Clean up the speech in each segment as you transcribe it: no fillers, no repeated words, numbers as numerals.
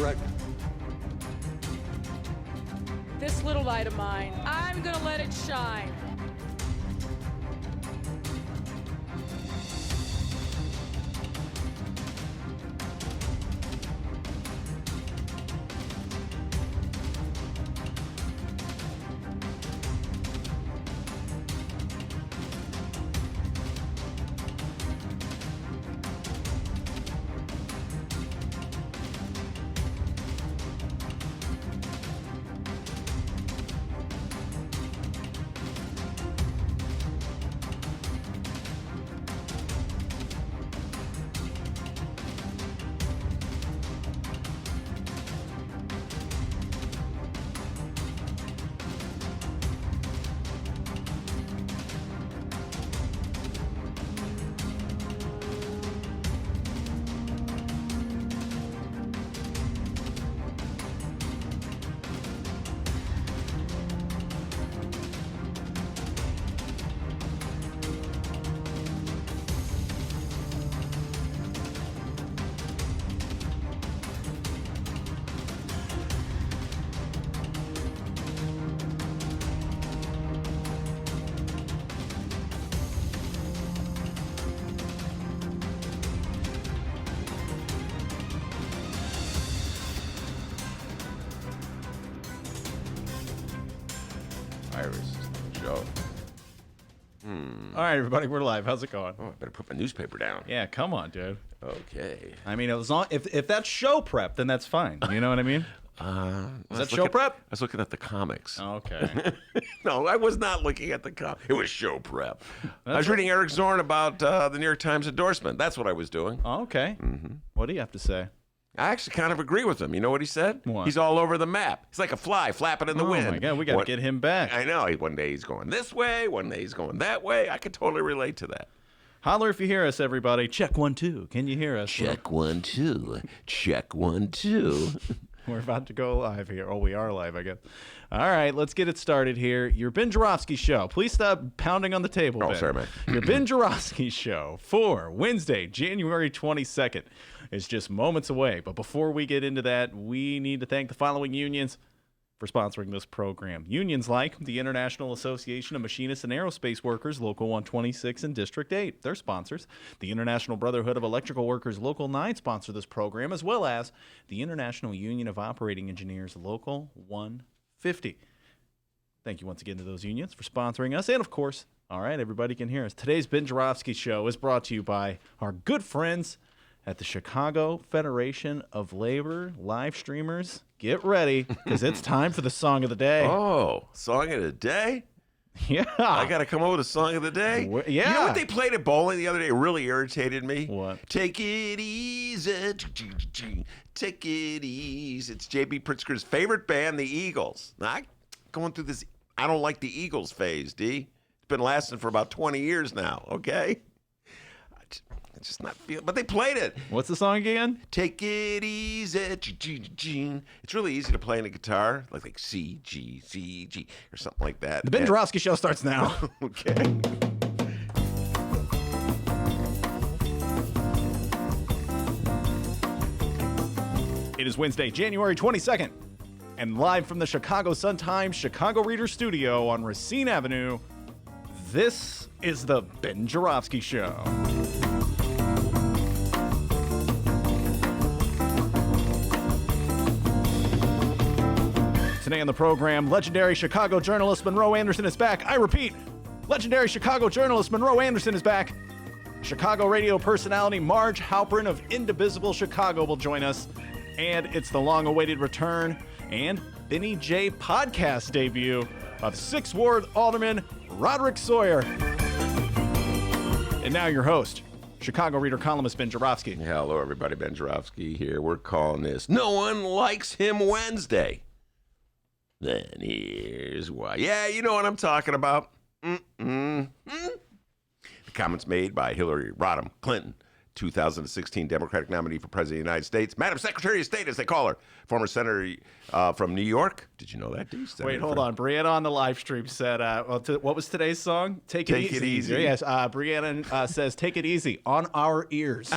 correct. This little light of mine, I'm gonna let it shine. All right, everybody, we're live. How's it going? Oh, I better put my newspaper down. Yeah, come on, dude. Okay. I mean, if that's show prep, then that's fine. You know what I mean? Is that show prep? I was looking at the comics. Okay. No, I was not looking at the comics. It was show prep. I was reading Eric Zorn about the New York Times endorsement. That's what I was doing. Oh, okay. Mm-hmm. What do you have to say? I actually kind of agree with him. You know what he said? What? He's all over the map. He's like a fly flapping in the wind. Oh, my God. We got to get him back. I know. One day he's going this way. One day he's going that way. I could totally relate to that. Holler if you hear us, everybody. Check 1 2. Can you hear us? Check 1 2. Check 1 2. We're about to go live here. Oh, we are live, I guess. All right, let's get it started here. Your Ben Joravsky show. Please stop pounding on the table, Oh, Ben. sorry, man. Your Ben Joravsky show for Wednesday, January 22nd is just moments away. But before we get into that, we need to thank the following unions for sponsoring this program. Unions like the International Association of Machinists and Aerospace Workers, Local 126 and District 8. They're sponsors. The International Brotherhood of Electrical Workers, Local 9, sponsor this program, as well as the International Union of Operating Engineers, Local 150. Thank you once again to those unions for sponsoring us. And, of course, all right, everybody can hear us. Today's Ben Joravsky show is brought to you by our good friends at the Chicago Federation of Labor live streamers. Get ready, because it's time for the song of the day. Oh, song of the day? Yeah. I got to come up with a song of the day? Yeah. You know what they played at bowling the other day? It really irritated me. What? Take it easy. Take it easy. It's J.B. Pritzker's favorite band, the Eagles. Now, I'm going through this I don't like the Eagles phase, D. It's been lasting for about 20 years now, okay? It's just not feeling, but they played it. What's the song again? Take it easy. It's really easy to play on a guitar, like C, G, C, G, or something like that. The Ben Joravsky show starts now. Okay. It is Wednesday, January 22nd, and live from the Chicago Sun-Times Chicago Reader Studio on Racine Avenue, this is the Ben Joravsky Show. Today on the program, legendary Chicago journalist Munro Anderson is back. I repeat, legendary Chicago journalist Munro Anderson is back. Chicago radio personality Marj Halperin of Indivisible Chicago will join us. And it's the long-awaited return and Benny J podcast debut of 6th Ward Alderman Roderick Sawyer. And now your host, Chicago Reader columnist Ben Joravsky. Hello, everybody. Ben Joravsky here. We're calling this No One Likes Him Wednesday. Then here's why. Yeah, you know what I'm talking about. The comments made by Hillary Rodham Clinton, 2016 Democratic nominee for President of the United States, Madam Secretary of State, as they call her, former senator from New York. Did you know that, D? Wait, hold on. Brianna on the live stream said, what was today's song? Take It Easy. Yes, Brianna says, take it easy on our ears.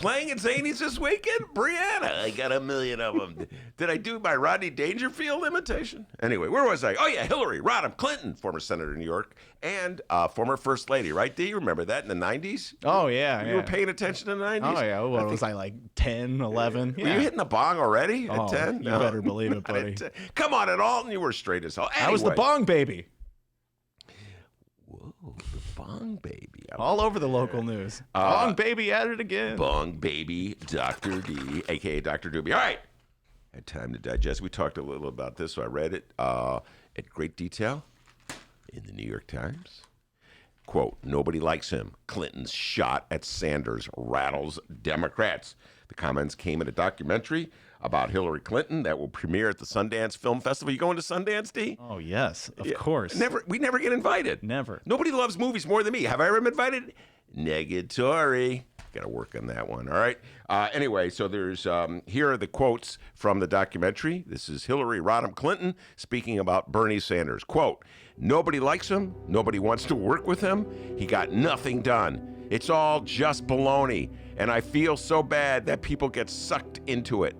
playing at Zany's this weekend? Brianna, I got 1 million of them. Did I do my Rodney Dangerfield imitation? Anyway, where was I? Oh, yeah, Hillary Rodham Clinton, former senator of New York, and former first lady, right, D? You remember that in the 90s? Oh, yeah. You were paying attention in the 90s? Oh, yeah. What was I, like 10, 11? Were you hitting the bong already at 10? You better believe it, buddy. Come on, at Alton, you were straight as hell. Anyway. I was the bong baby. Whoa, the bong baby. All over the local news. Bong baby at it again. Bong baby, Dr. D, a.k.a. Dr. Doobie. All right. Had time to digest. We talked a little about this, so I read it at great detail in the New York Times. Quote, nobody likes him. Clinton's shot at Sanders rattles Democrats. The comments came in a documentary about Hillary Clinton that will premiere at the Sundance Film Festival. You going to Sundance, D? Oh, yes, of course. We never get invited. Never. Nobody loves movies more than me. Have I ever been invited? Negatory. Got to work on that one, all right? Anyway, so there's, here are the quotes from the documentary. This is Hillary Rodham Clinton speaking about Bernie Sanders. Quote, nobody likes him. Nobody wants to work with him. He got nothing done. It's all just baloney. And I feel so bad that people get sucked into it.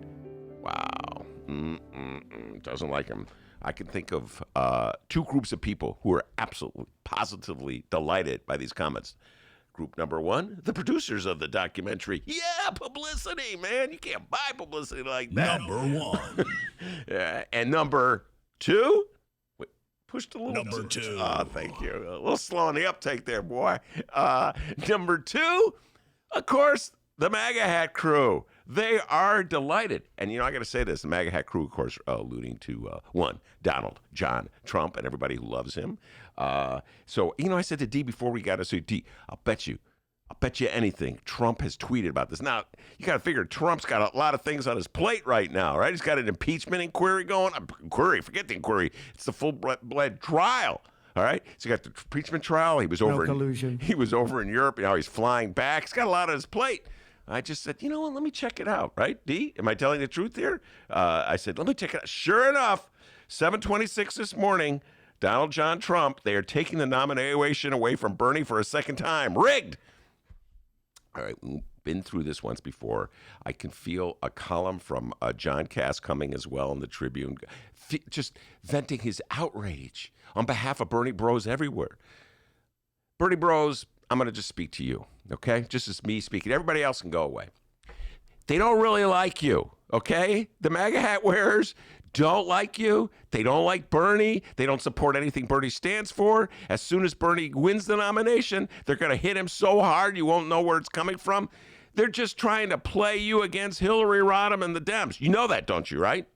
Wow. Doesn't like him. I can think of two groups of people who are absolutely, positively delighted by these comments. Group number one, the producers of the documentary. Yeah, publicity, man. You can't buy publicity like that. Number one. And number two, wait, pushed a little. Number two. Oh, thank you. A little slow on the uptake there, boy. Number two, of course, the MAGA hat crew. They are delighted. And, I got to say this, the MAGA hat crew, of course, alluding to, one, Donald John Trump and everybody who loves him. So, I said to D before we got to say, D, I'll bet you anything Trump has tweeted about this. Now, you got to figure Trump's got a lot of things on his plate right now, right? He's got an impeachment inquiry going. Forget the inquiry. It's the full-blood trial. All right, so you got the impeachment trial. He was over in Europe. Now he's flying back. He's got a lot on his plate. I just said, you know what? Let me check it out. Right, D? Am I telling the truth here? I said, let me check it out. Sure enough, 7:26 this morning, Donald John Trump. They are taking the nomination away from Bernie for a second time. Rigged. All right, we've been through this once before. I can feel a column from John Cass coming as well in the Tribune, just venting his outrage on behalf of Bernie bros everywhere. Bernie bros, I'm going to just speak to you, okay? Just as me speaking. Everybody else can go away. They don't really like you, okay? The MAGA hat wearers don't like you. They don't like Bernie. They don't support anything Bernie stands for. As soon as Bernie wins the nomination, they're going to hit him so hard you won't know where it's coming from. They're just trying to play you against Hillary Rodham and the Dems. You know that, don't you, right?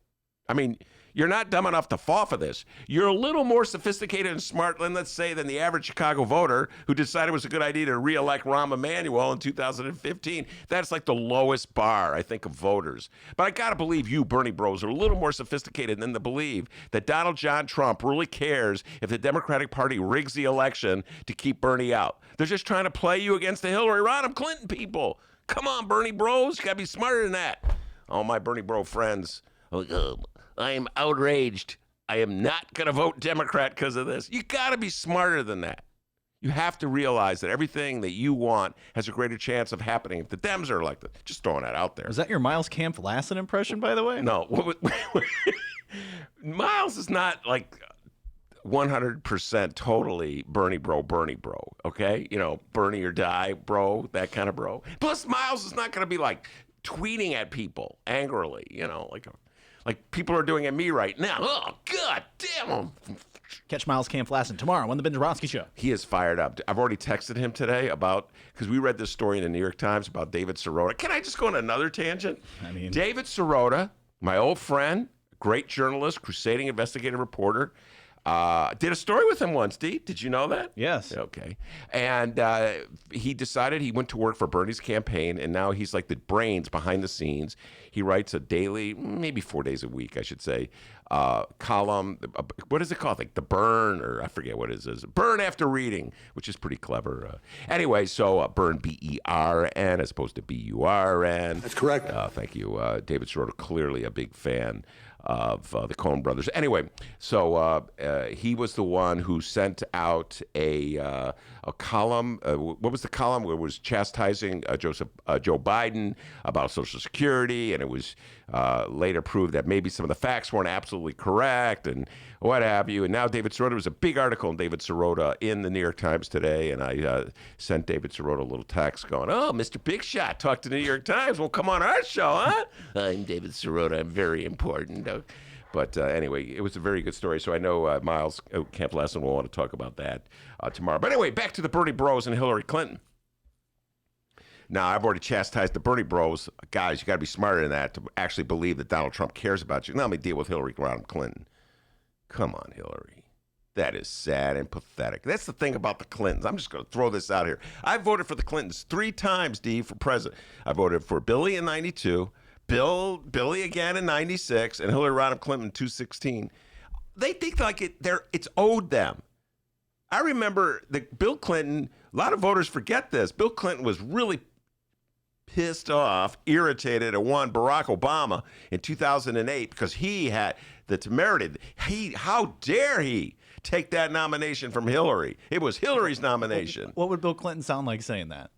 I mean, you're not dumb enough to fall for this. You're a little more sophisticated and smart, than the average Chicago voter who decided it was a good idea to re-elect Rahm Emanuel in 2015. That's like the lowest bar, I think, of voters. But I got to believe you, Bernie bros, are a little more sophisticated than to believe that Donald John Trump really cares if the Democratic Party rigs the election to keep Bernie out. They're just trying to play you against the Hillary Rodham Clinton people. Come on, Bernie bros. You got to be smarter than that. All my Bernie bro friends. I am outraged. I am not going to vote Democrat because of this. You got to be smarter than that. You have to realize that everything that you want has a greater chance of happening if the Dems are elected. Just throwing that out there. Was that your Miles Camp Lassen impression, by the way? No. Miles is not like 100% totally Bernie bro, okay? Bernie or die, bro, that kind of bro. Plus, Miles is not going to be like tweeting at people angrily, like people are doing at me right now. Oh, God damn him. Catch Miles Camp Lassen tomorrow on the Joravsky Show. He is fired up. I've already texted him today because we read this story in the New York Times about David Sirota. Can I just go on another tangent? David Sirota, my old friend, great journalist, crusading investigative reporter, did a story with him once, D. Did you know that? Yes. Okay. And he decided he went to work for Bernie's campaign, and now he's like the brains behind the scenes. He writes a daily, maybe 4 days a week, I should say, column. What is it called? Like The Burn, or I forget what it is. Burn After Reading, which is pretty clever. Anyway, so Burn, B-E-R-N, as opposed to B-U-R-N. That's correct. Thank you. David Sirota, clearly a big fan of the Coen brothers. Anyway, so he was the one who sent out a a column. What was the column where it was chastising Joe Biden about Social Security, and it was later proved that maybe some of the facts weren't absolutely correct and what have you. And now David Sirota, there was a big article on David Sirota in the New York Times today, and I sent David Sirota a little text going, "Oh, Mr. Big Shot talked to the New York Times. Well, come on our show, huh?" "I'm David Sirota. I'm very important." But anyway, it was a very good story. So I know Miles Camp Lesson will want to talk about that tomorrow. But anyway, back to the Bernie Bros and Hillary Clinton. Now, I've already chastised the Bernie Bros. Guys, you got to be smarter than that to actually believe that Donald Trump cares about you. Now let me deal with Hillary Rodham Clinton. Come on, Hillary. That is sad and pathetic. That's the thing about the Clintons. I'm just going to throw this out here. I voted for the Clintons 3 times, D, for president. I voted for Billy in 92. Billy again in 96, and Hillary Rodham Clinton in 2016. They think like it's owed them. I remember that Bill Clinton, a lot of voters forget this. Bill Clinton was really pissed off, irritated at one Barack Obama in 2008 because he had the temerity. How dare he take that nomination from Hillary? It was Hillary's nomination. What would Bill Clinton sound like saying that?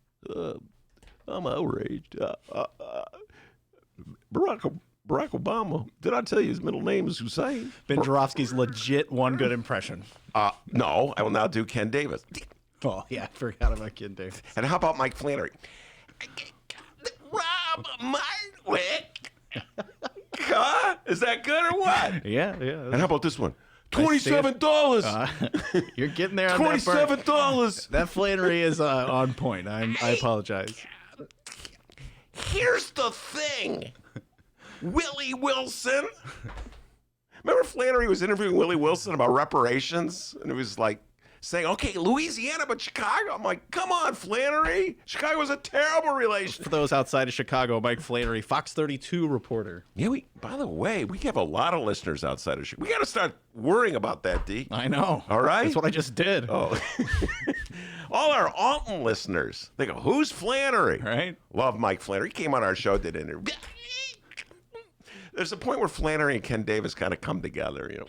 I'm outraged. Barack Obama. Did I tell you his middle name is Hussein? Ben Joravsky's legit one good impression. No, I will now do Ken Davis. Oh, yeah, I forgot about Ken Davis. And how about Mike Flannery? Rob Marwick. Huh? Is that good or what? Yeah. And how about this one? $27. You're getting there on $27. That Flannery is on point. I apologize. Here's the thing. Willie Wilson. Remember Flannery was interviewing Willie Wilson about reparations? And it was like saying, okay, Louisiana, but Chicago. I'm like, come on, Flannery. Chicago was a terrible relation. For those outside of Chicago, Mike Flannery, Fox 32 reporter. Yeah, by the way, we have a lot of listeners outside of Chicago. We got to start worrying about that, D. I know. All right? That's what I just did. Oh. All our Alton listeners, they go, who's Flannery? Right? Love Mike Flannery. He came on our show, did an interview. There's a point where Flannery and Ken Davis kind of come together, you know.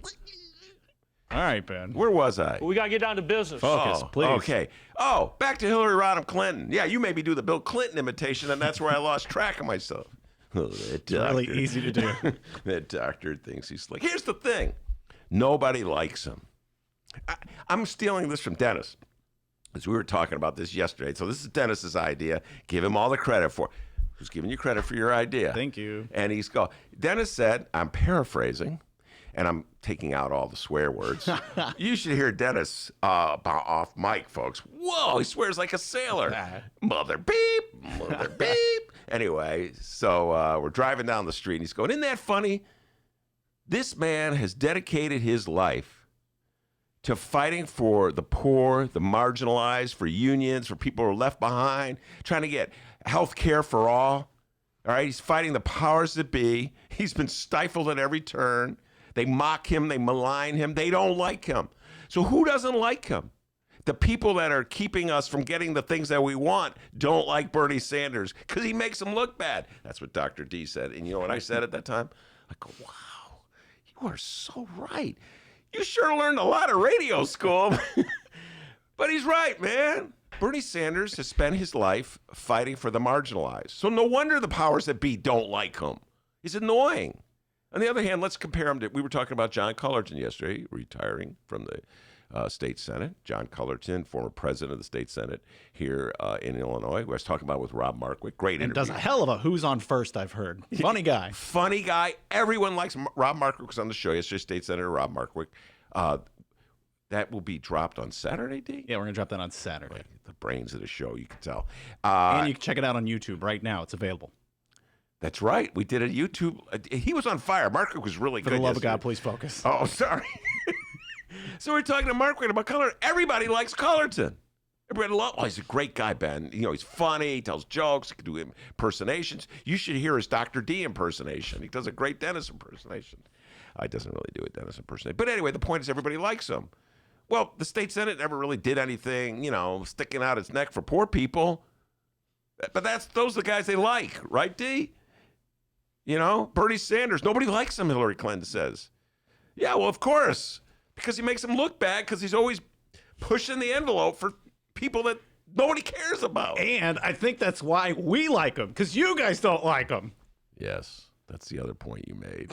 All right, Ben. Where was I? We got to get down to business. Focus, please. Okay. Oh, back to Hillary Rodham Clinton. Yeah, you maybe do the Bill Clinton imitation, and that's where I lost track of myself. Oh, that doctor. Really easy to do. That doctor thinks he's slick. Here's the thing. Nobody likes him. I'm stealing this from Dennis, because we were talking about this yesterday. So this is Dennis's idea. Give him all the credit for it. Who's giving you credit for your idea? Thank you. And Dennis said, I'm paraphrasing, and I'm taking out all the swear words. You should hear Dennis off mic, folks. Whoa, he swears like a sailor. Mother beep, mother beep. Anyway, so we're driving down the street, and he's going, isn't that funny? This man has dedicated his life to fighting for the poor, the marginalized, for unions, for people who are left behind, trying to get health care for all. All right, he's fighting the powers that be. He's been stifled at every turn. They mock him. They malign him. They don't like him. So who doesn't like him? The people that are keeping us from getting the things that we want don't like Bernie Sanders because he makes them look bad. That's what Dr. D said. And you know what I said at that time? I go, wow, you are so right. You sure learned a lot of radio school. But he's right, man. Bernie Sanders has spent his life fighting for the marginalized. So no wonder the powers that be don't like him. He's annoying. On the other hand, let's compare him to, we were talking about John Cullerton yesterday, retiring from the state Senate. John Cullerton, former president of the state Senate here in Illinois. We was talking about with Rob Markwick. Great interview. And does a hell of a who's on first, I've heard. Funny guy. Funny guy. Everyone likes him. Rob Markwick was on the show yesterday, State Senator Rob Markwick. That will be dropped on Saturday, D? Yeah, we're going to drop that on Saturday. The brains of the show, you can tell. And you can check it out on YouTube right now. It's available. That's right. We did a YouTube. He was on fire. Markwick was really good. For the love yesterday. of God, please focus. Oh, sorry. So we're talking to Markwick about Cullerton. Everybody likes Cullerton. Everybody loves. Oh, he's a great guy, Ben. You know, he's funny. He tells jokes. He can do impersonations. You should hear his Dr. D impersonation. He does a great Dennis impersonation. He doesn't really do a Dennis impersonation. But anyway, the point is everybody likes him. Well, the state Senate never really did anything, you know, sticking out its neck for poor people. But those are the guys they like, right, D? You know, Bernie Sanders, nobody likes him, Hillary Clinton says. Yeah, well, of course, because he makes him look bad because he's always pushing the envelope for people that nobody cares about. And I think that's why we like him, because you guys don't like him. Yes, that's the other point you made.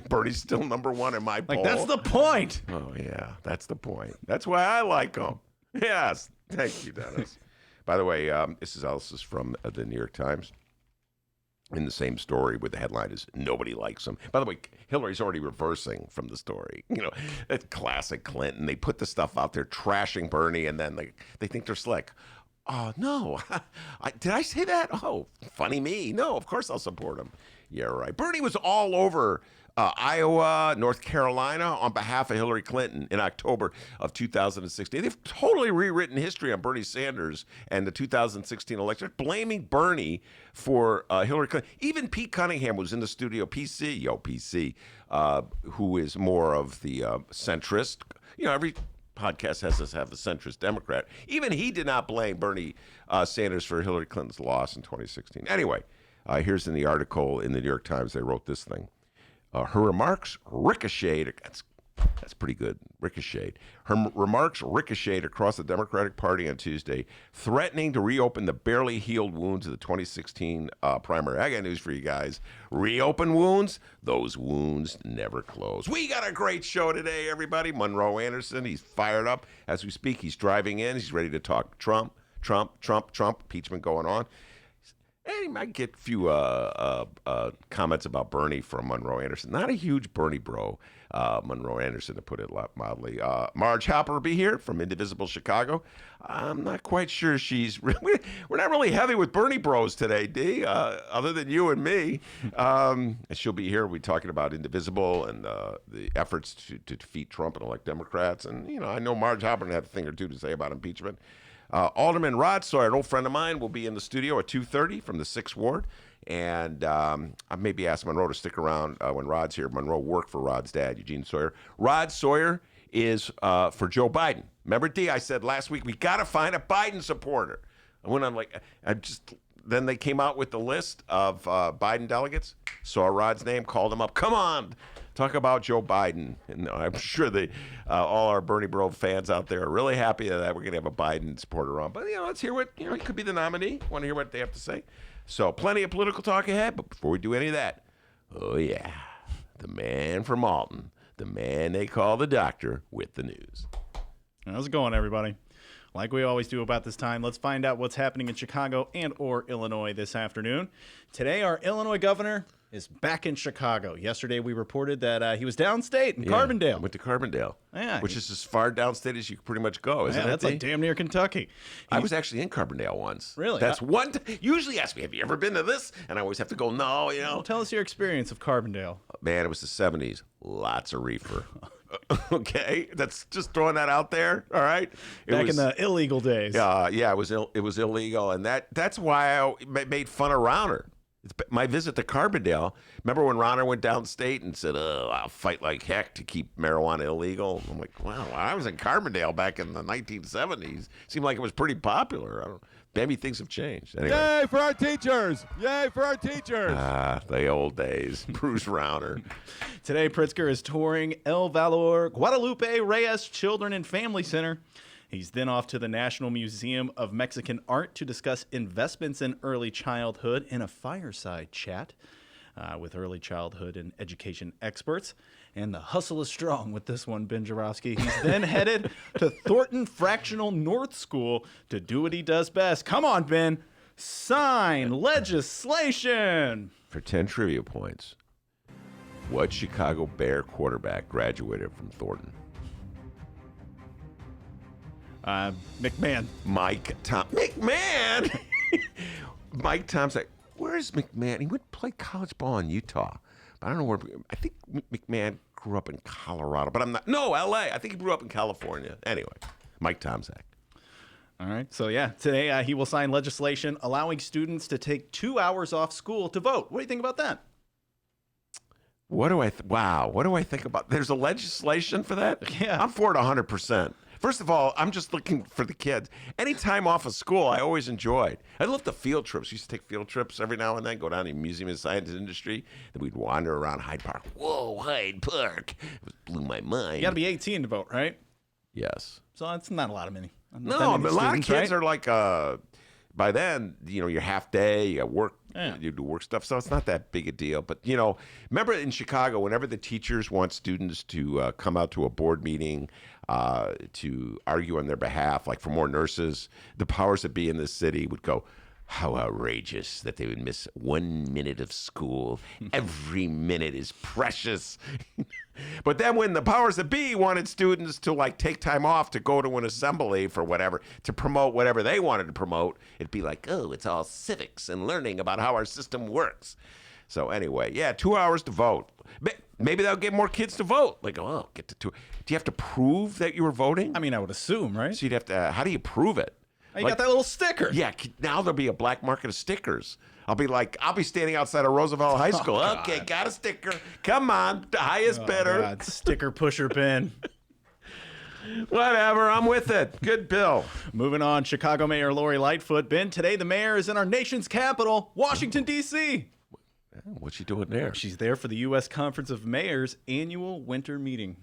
Bernie's still number one in my poll. Like, that's the point. Oh, yeah, that's the point. That's why I like him. Yes. Thank you, Dennis. By the way, this is from the New York Times. In the same story where the headline is "Nobody likes him." By the way, Hillary's already reversing from the story. You know, that's classic Clinton. They put the stuff out there trashing Bernie, and then they think they're slick. Oh, no. Did I say that? Oh, funny me. No, of course I'll support him. Yeah, right. Bernie was all over Iowa, North Carolina on behalf of Hillary Clinton in October of 2016. They've totally rewritten history on Bernie Sanders and the 2016 election, blaming Bernie for Hillary Clinton. Even Pete Cunningham was in the studio, PC, who is more of the centrist. You know, every podcast has us have a centrist Democrat. Even he did not blame Bernie Sanders for Hillary Clinton's loss in 2016. Anyway, here's in the article in the New York Times, they wrote this thing. Her remarks ricocheted. That's pretty good. Ricocheted. Her remarks ricocheted across the Democratic Party on Tuesday, threatening to reopen the barely healed wounds of the 2016 primary. I got news for you guys. Reopen wounds? Those wounds never close. We got a great show today, everybody. Munro Anderson, he's fired up as we speak. He's driving in. He's ready to talk Trump, impeachment going on. And he might get a few comments about Bernie from Monroe Anderson. Not a huge Bernie bro, Monroe Anderson, to put it mildly. Marj Halperin will be here from Indivisible Chicago. I'm not quite sure we're not really heavy with Bernie bros today, D, other than you and me. And she'll be here. We'll be talking about Indivisible and the efforts to defeat Trump and elect Democrats. And, you know, I know Marj Halperin had a thing or two to say about impeachment. Alderman Rod Sawyer, an old friend of mine, will be in the studio at 2:30 from the 6th Ward. And I maybe ask Monroe to stick around when Rod's here. Monroe worked for Rod's dad, Eugene Sawyer. Rod Sawyer is for Joe Biden. Remember, D, I said last week, we got to find a Biden supporter. I went on then they came out with the list of Biden delegates, saw Rod's name, called him up. Come on. Talk about Joe Biden. And I'm sure all our Bernie Bro fans out there are really happy that we're going to have a Biden supporter on. But, you know, let's hear what, he could be the nominee. Want to hear what they have to say? So plenty of political talk ahead. But before we do any of that, oh, yeah, the man from Alton, the man they call the doctor with the news. How's it going, everybody? Like we always do about this time, let's find out what's happening in Chicago and or Illinois this afternoon. Today, our Illinois governor is back in Chicago. Yesterday, we reported that he was downstate in Carbondale. Went to Carbondale, yeah, which is as far downstate as you can pretty much go, isn't it? That's like damn near Kentucky. I was actually in Carbondale once. Really? That's one. Usually ask me, have you ever been to this? And I always have to go, no, you know. Well, tell us your experience of Carbondale. Man, it was the 70s. Lots of reefer. Okay, that's just throwing that out there. All right, Back in the illegal days. Yeah, it was illegal, and that's why I made fun of Rauner. My visit to Carbondale. Remember when Rauner went downstate and said, "Oh, I'll fight like heck to keep marijuana illegal." I'm like, wow, I was in Carbondale back in the 1970s. Seemed like it was pretty popular. Maybe things have changed. Anyway. Yay for our teachers! Yay for our teachers! The old days. Bruce Rauner. Today, Pritzker is touring El Valor Guadalupe Reyes Children and Family Center. He's then off to the National Museum of Mexican Art to discuss investments in early childhood in a fireside chat with early childhood and education experts. And the hustle is strong with this one, Ben Joravsky. He's then headed to Thornton Fractional North School to do what he does best. Come on, Ben. Sign legislation. For 10 trivia points, what Chicago Bear quarterback graduated from Thornton? McMahon. McMahon? Mike Thompson. Where's McMahon? He went play college ball in Utah. But I don't know where. I think McMahon grew up in Colorado, but I'm not. No, L.A. I think he grew up in California. Anyway, Mike Tomczak. All right. So, yeah, today he will sign legislation allowing students to take 2 hours off school to vote. What do you think about that? What do I think about? There's a legislation for that? Yeah. I'm for it 100%. First of all, I'm just looking for the kids. Any time off of school, I always enjoyed. I loved the field trips. We used to take field trips every now and then, go down to the Museum of Science and Industry. Then we'd wander around Hyde Park. Whoa, Hyde Park. It blew my mind. You got to be 18 to vote, right? Yes. So it's not a lot of many. No, a lot of kids are like, by then, you're half day, you got work, you do work stuff, so it's not that big a deal. But, remember in Chicago, whenever the teachers want students to come out to a board meeting to argue on their behalf, like for more nurses, the powers that be in this city would go, how outrageous that they would miss 1 minute of school. Every minute is precious. But then when the powers that be wanted students to take time off to go to an assembly for whatever, to promote whatever they wanted to promote, it'd be like, oh, it's all civics and learning about how our system works. So anyway, 2 hours to vote. Maybe that'll get more kids to vote. Like, oh, get to 2. Do you have to prove that you were voting? I mean, I would assume, right? So you'd have to, how do you prove it? You got that little sticker. Yeah, now there'll be a black market of stickers. I'll be standing outside of Roosevelt High School. Okay, got a sticker. Come on, the highest bidder. God, sticker pusher pin. Whatever, I'm with it. Good bill. Moving on, Chicago Mayor Lori Lightfoot. Ben, today the mayor is in our nation's capital, Washington, D.C. What's she doing there? She's there for the U.S. Conference of Mayors annual winter meeting.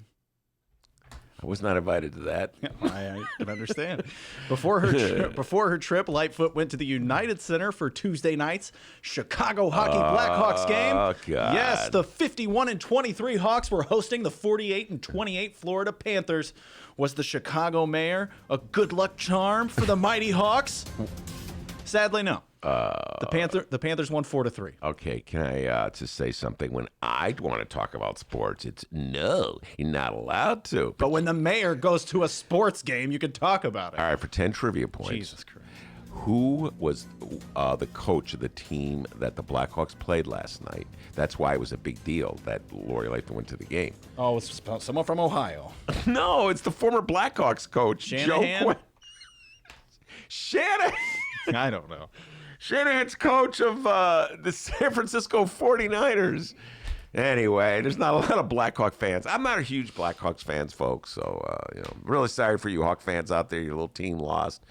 I was not invited to that. I can understand. Before her trip, Lightfoot went to the United Center for Tuesday night's Chicago Hockey Blackhawks game. Oh, God. Yes, the 51-23 Hawks were hosting the 48-28 Florida Panthers. Was the Chicago mayor a good luck charm for the mighty Hawks? Sadly, no. The Panthers won 4-3. Okay, can I just say something? When I want to talk about sports, it's no, you're not allowed to. But when the mayor goes to a sports game, you can talk about it. All right, for 10 trivia points. Jesus Christ. Who was the coach of the team that the Blackhawks played last night? That's why it was a big deal that Lori Lightfoot went to the game. Oh, it's someone from Ohio. No, it's the former Blackhawks coach, Shanahan? Joe Quinn. Shanahan. I don't know. Shanahan's coach of the San Francisco 49ers. Anyway, there's not a lot of Blackhawk fans. I'm not a huge Blackhawks fans, folks. So, I'm really sorry for you Hawk fans out there. Your little team lost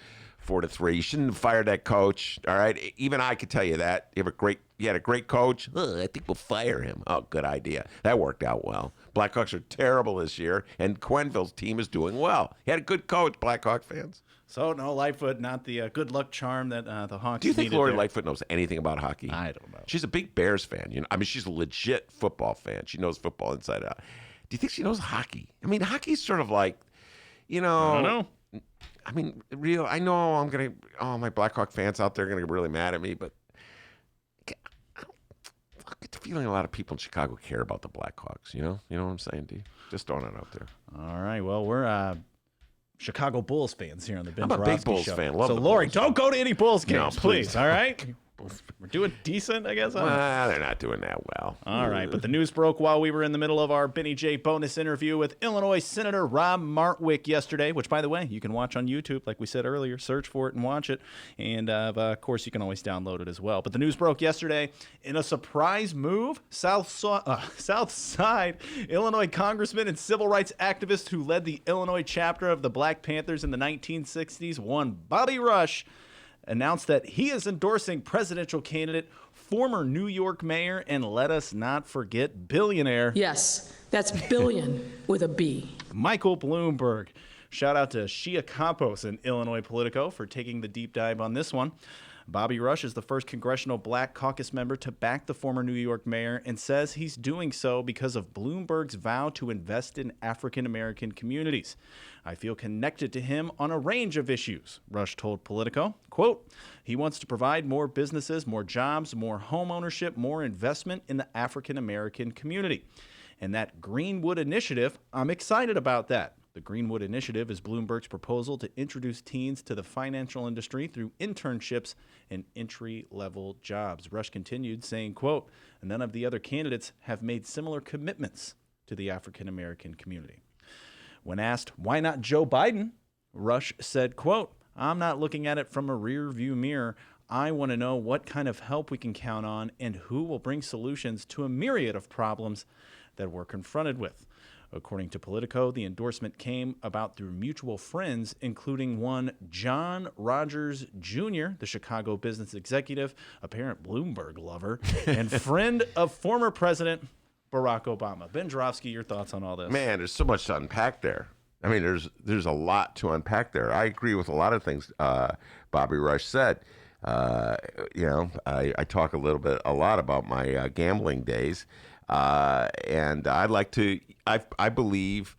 4-3. You shouldn't have fired that coach. All right, even I could tell you that. You had a great coach. I think we'll fire him. Oh, good idea. That worked out well. Blackhawks are terrible this year, and Quenneville's team is doing well. He had a good coach, Blackhawk fans. So, no, Lightfoot, not the good luck charm that the Hawks Do you think Lori there. Lightfoot knows anything about hockey? I don't know. She's a big Bears fan. I mean, she's a legit football fan. She knows football inside out. Do you think she knows hockey? I mean, hockey's sort of like, I don't know. I mean, I know my Blackhawk fans out there are going to get really mad at me, but I get the feeling a lot of people in Chicago care about the Blackhawks. You know what I'm saying, D? Just throwing it out there. All right, well, we're Chicago Bulls fans here on the Ben I'm a Joravsky big Bulls show. fan. Love so, the Lori, Bulls. don't go to any Bulls games, No, please. All right? We're doing decent, I guess. Well, they're not doing that well. All right, but the news broke while we were in the middle of our Benny J bonus interview with Illinois Senator Rob Martwick yesterday, which, by the way, you can watch on YouTube, like we said earlier. Search for it and watch it. And, of course, you can always download it as well. But the news broke yesterday in a surprise move. South Side Illinois congressman and civil rights activist who led the Illinois chapter of the Black Panthers in the 1960s, one Bobby Rush, announced that he is endorsing presidential candidate, former New York mayor, and let us not forget billionaire. Yes, that's billion with a B. Michael Bloomberg. Shout out to Shia Campos and Illinois Politico for taking the deep dive on this one. Bobby Rush is the first congressional Black Caucus member to back the former New York mayor and says he's doing so because of Bloomberg's vow to invest in African-American communities. I feel connected to him on a range of issues, Rush told Politico. Quote, he wants to provide more businesses, more jobs, more home ownership, more investment in the African-American community. And that Greenwood Initiative, I'm excited about that. The Greenwood Initiative is Bloomberg's proposal to introduce teens to the financial industry through internships and entry-level jobs. Rush continued, saying, quote, none of the other candidates have made similar commitments to the African-American community. When asked, why not Joe Biden? Rush said, quote, I'm not looking at it from a rear-view mirror. I want to know what kind of help we can count on and who will bring solutions to a myriad of problems that we're confronted with. According to Politico, the endorsement came about through mutual friends, including one John Rogers Jr., the Chicago business executive, apparent Bloomberg lover, and friend of former President Barack Obama. Ben Joravsky, your thoughts on all this? Man, there's so much to unpack there. I mean, there's a lot to unpack there. I agree with a lot of things Bobby Rush said. I talk a lot about my gambling days, and I'd like to. I believe.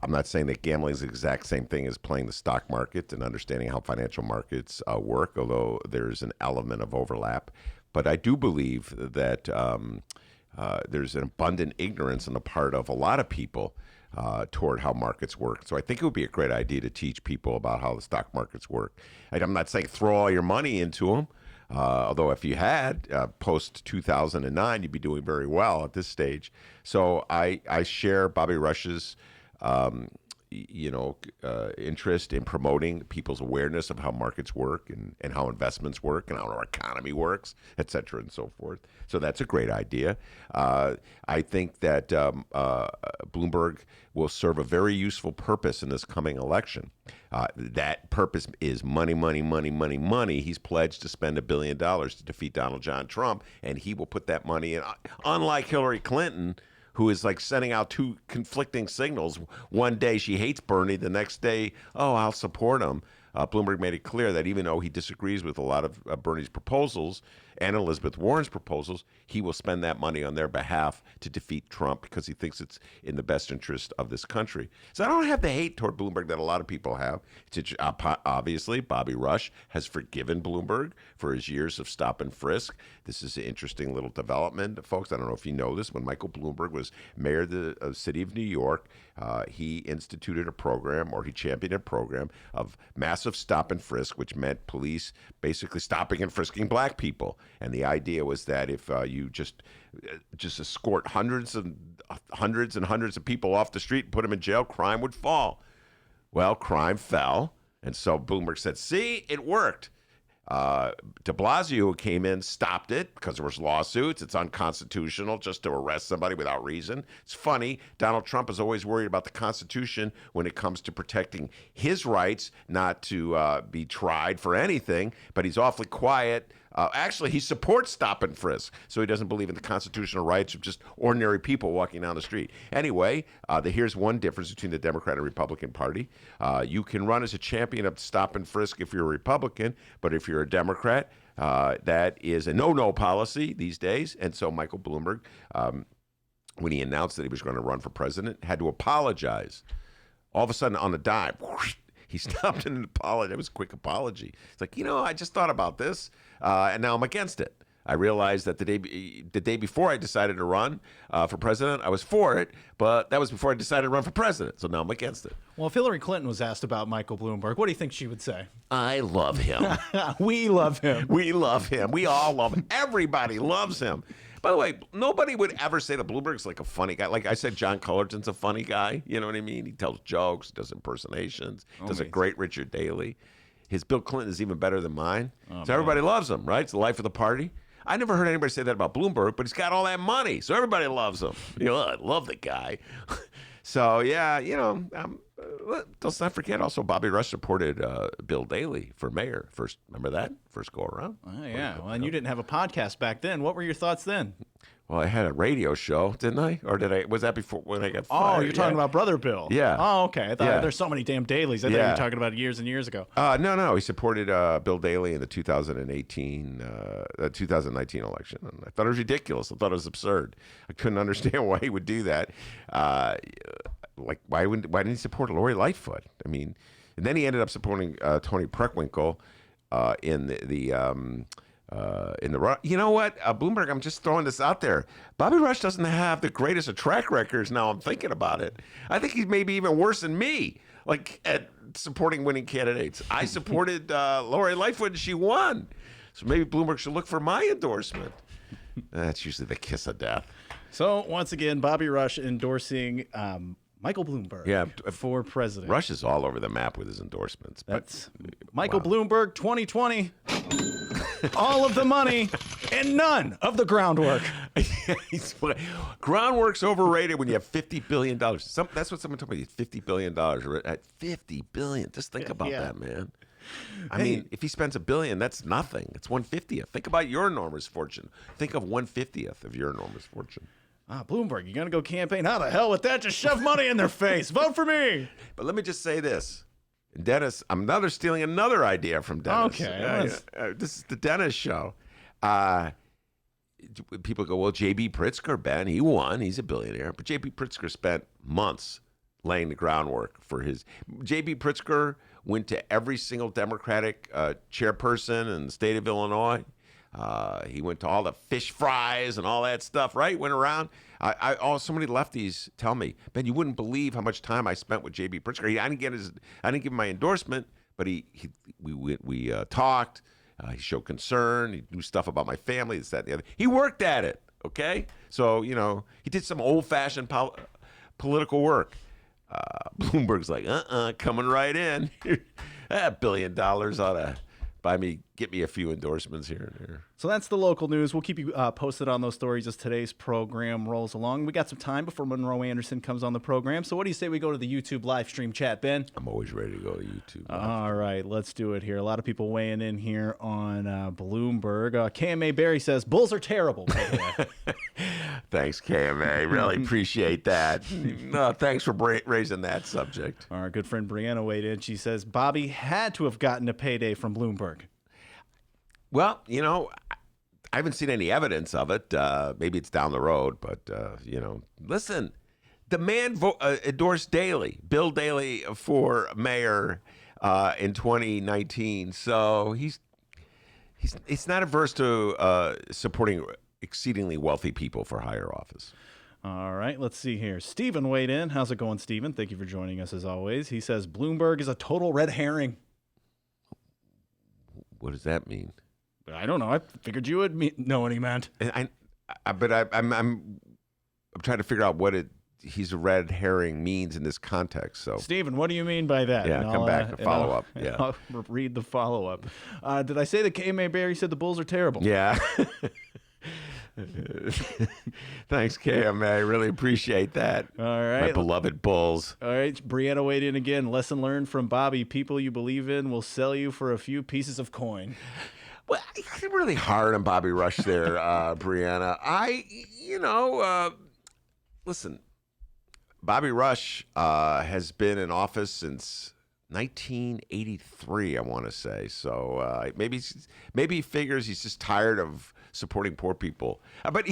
I'm not saying that gambling is the exact same thing as playing the stock market and understanding how financial markets work, although there's an element of overlap. But I do believe that there's an abundant ignorance on the part of a lot of people toward how markets work. So I think it would be a great idea to teach people about how the stock markets work. I'm not saying throw all your money into them, although if you had post 2009, you'd be doing very well at this stage. So I share Bobby Rush's interest in promoting people's awareness of how markets work and how investments work and how our economy works, et cetera, and so forth. So that's a great idea. I think that Bloomberg will serve a very useful purpose in this coming election. That purpose is money, money, money, money, money. He's pledged to spend $1 billion to defeat Donald John Trump, and he will put that money in. Unlike Hillary Clinton, who is like sending out two conflicting signals. One day she hates Bernie, the next day, I'll support him. Bloomberg made it clear that even though he disagrees with a lot of Bernie's proposals and Elizabeth Warren's proposals, he will spend that money on their behalf to defeat Trump because he thinks it's in the best interest of this country. So I don't have the hate toward Bloomberg that a lot of people have. Obviously, Bobby Rush has forgiven Bloomberg for his years of stop and frisk. This is an interesting little development, folks. I don't know if you know this. When Michael Bloomberg was mayor of the city of New York, he instituted a program, or he championed a program of massive stop and frisk, which meant police basically stopping and frisking black people. And the idea was that if you just escort hundreds and hundreds of people off the street and put them in jail, crime would fall. Well, crime fell. And so Bloomberg said, see, it worked. De Blasio, who came in, stopped it because there was lawsuits. It's unconstitutional just to arrest somebody without reason. It's funny. Donald Trump is always worried about the Constitution when it comes to protecting his rights not to be tried for anything, but he's awfully quiet. Actually, he supports stop and frisk, so he doesn't believe in the constitutional rights of just ordinary people walking down the street. Anyway, here's one difference between the Democrat and Republican Party. You can run as a champion of stop and frisk if you're a Republican, but if you're a Democrat, that is a no-no policy these days. And so Michael Bloomberg, when he announced that he was going to run for president, had to apologize. All of a sudden, on a dime, he stopped and apologized. It was a quick apology. It's like, I just thought about this, and now I'm against it. I realized that the day before I decided to run for president, I was for it, but that was before I decided to run for president, so now I'm against it. Well, if Hillary Clinton was asked about Michael Bloomberg, what do you think she would say? I love him. We love him. We love him. We all love him. Everybody loves him. By the way, nobody would ever say that Bloomberg's like a funny guy. Like I said, John Cullerton's a funny guy. You know what I mean? He tells jokes, does impersonations, does a great Richard Daley. His Bill Clinton is even better than mine. So everybody loves him, right? It's the life of the party. I never heard anybody say that about Bloomberg, but he's got all that money, so everybody loves him. I love the guy. So, yeah, let's not forget also Bobby Rush supported Bill Daley for mayor. Remember that? First go around. Oh, yeah. Well, and you didn't have a podcast back then. What were your thoughts then? Well, I had a radio show, didn't I? Or did I? Was that before when I got fired? Oh, you're talking about Brother Bill. Yeah. Oh, okay. I thought there's so many damn Dailies. I thought you were talking about years and years ago. No. He supported Bill Daley in the 2019 election. And I thought it was ridiculous. I thought it was absurd. I couldn't understand why he would do that. Why didn't he support Lori Lightfoot? I mean, and then he ended up supporting Tony Preckwinkle in the you know what, Bloomberg, I'm just throwing this out there. Bobby Rush doesn't have the greatest of track records now I'm thinking about it. I think he's maybe even worse than me, like at supporting winning candidates. I supported Lori Lightfoot and she won. So maybe Bloomberg should look for my endorsement. That's usually the kiss of death. So once again, Bobby Rush endorsing Michael Bloomberg for president. Rush is all over the map with his endorsements. That's Michael Bloomberg 2020. All of the money and none of the groundwork. Groundwork's overrated when you have $50 billion. That's what someone told me. $50 billion. At $50 billion. Just think about that, man. I mean, if he spends $1 billion, that's nothing. It's 1/50th. Think about your enormous fortune. Think of 1/50th of your enormous fortune. Bloomberg, you gonna go campaign? How the hell with that? Just shove money in their face. Vote for me. But let me just say this. Dennis, I'm stealing another idea from Dennis. Okay. This is the Dennis show. People go, well, J.B. Pritzker, Ben, he won. He's a billionaire. But J.B. Pritzker spent months laying the groundwork for his. J.B. Pritzker went to every single Democratic chairperson in the state of Illinois. He went to all the fish fries and all that stuff, right? Went around. So many lefties tell me, Ben, you wouldn't believe how much time I spent with J.B. Pritzker. I didn't give him my endorsement, but we talked. He showed concern. He knew stuff about my family, this, that, and the other. He worked at it, okay? So, he did some old-fashioned political work. Bloomberg's like, coming right in. $1 billion ought to get me a few endorsements here and there. So that's the local news. We'll keep you posted on those stories as today's program rolls along. We got some time before Munro Anderson comes on the program. So what do you say we go to the YouTube live stream chat, Ben? I'm always ready to go to YouTube. All right, let's do it here. A lot of people weighing in here on Bloomberg. KMA Barry says, Bulls are terrible. Thanks, KMA. Really appreciate that. Thanks for raising that subject. Our good friend Brianna weighed in. She says, Bobby had to have gotten a payday from Bloomberg. Well, I haven't seen any evidence of it. Maybe it's down the road, but, listen, the man endorsed Bill Daley for mayor in 2019. So he's not averse to supporting exceedingly wealthy people for higher office. All right, let's see here. Stephen weighed in. How's it going, Stephen? Thank you for joining us as always. He says Bloomberg is a total red herring. What does that mean? I don't know. I figured you would know what he meant. I'm trying to figure out what he's a red herring means in this context. So, Stephen, what do you mean by that? Yeah, come back and follow up. Yeah, I'll read the follow up. Did I say that KMA Barry said the Bulls are terrible? Yeah. Thanks, KMA. Really appreciate that. All right, my beloved Bulls. All right, Brianna weighed in again. Lesson learned from Bobby: people you believe in will sell you for a few pieces of coin. Well, it's really hard on Bobby Rush there, Brianna. Listen, Bobby Rush has been in office since 1983, I want to say. So maybe he figures he's just tired of supporting poor people. But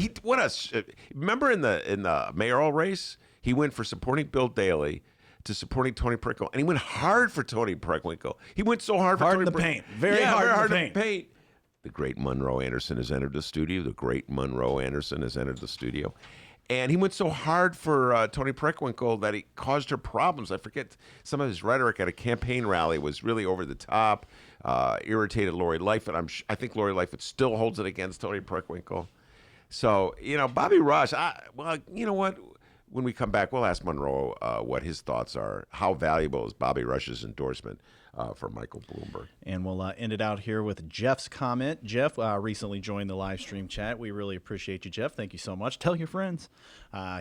remember in the mayoral race, he went for supporting Bill Daley to supporting Tony Preckwinkle, and he went hard for Tony Preckwinkle. He went so hard for hard Tony in the paint, very hard in the paint. The great Munro Anderson has entered the studio. And he went so hard for Tony Preckwinkle that he caused her problems. I forget, some of his rhetoric at a campaign rally was really over the top, irritated Lori Lightfoot. I think Lori Lightfoot still holds it against Tony Preckwinkle. So, Bobby Rush, you know what? When we come back, we'll ask Monroe what his thoughts are. How valuable is Bobby Rush's endorsement for Michael Bloomberg? And we'll end it out here with Jeff's comment. Jeff recently joined the live stream chat. We really appreciate you, Jeff. Thank you so much. Tell your friends.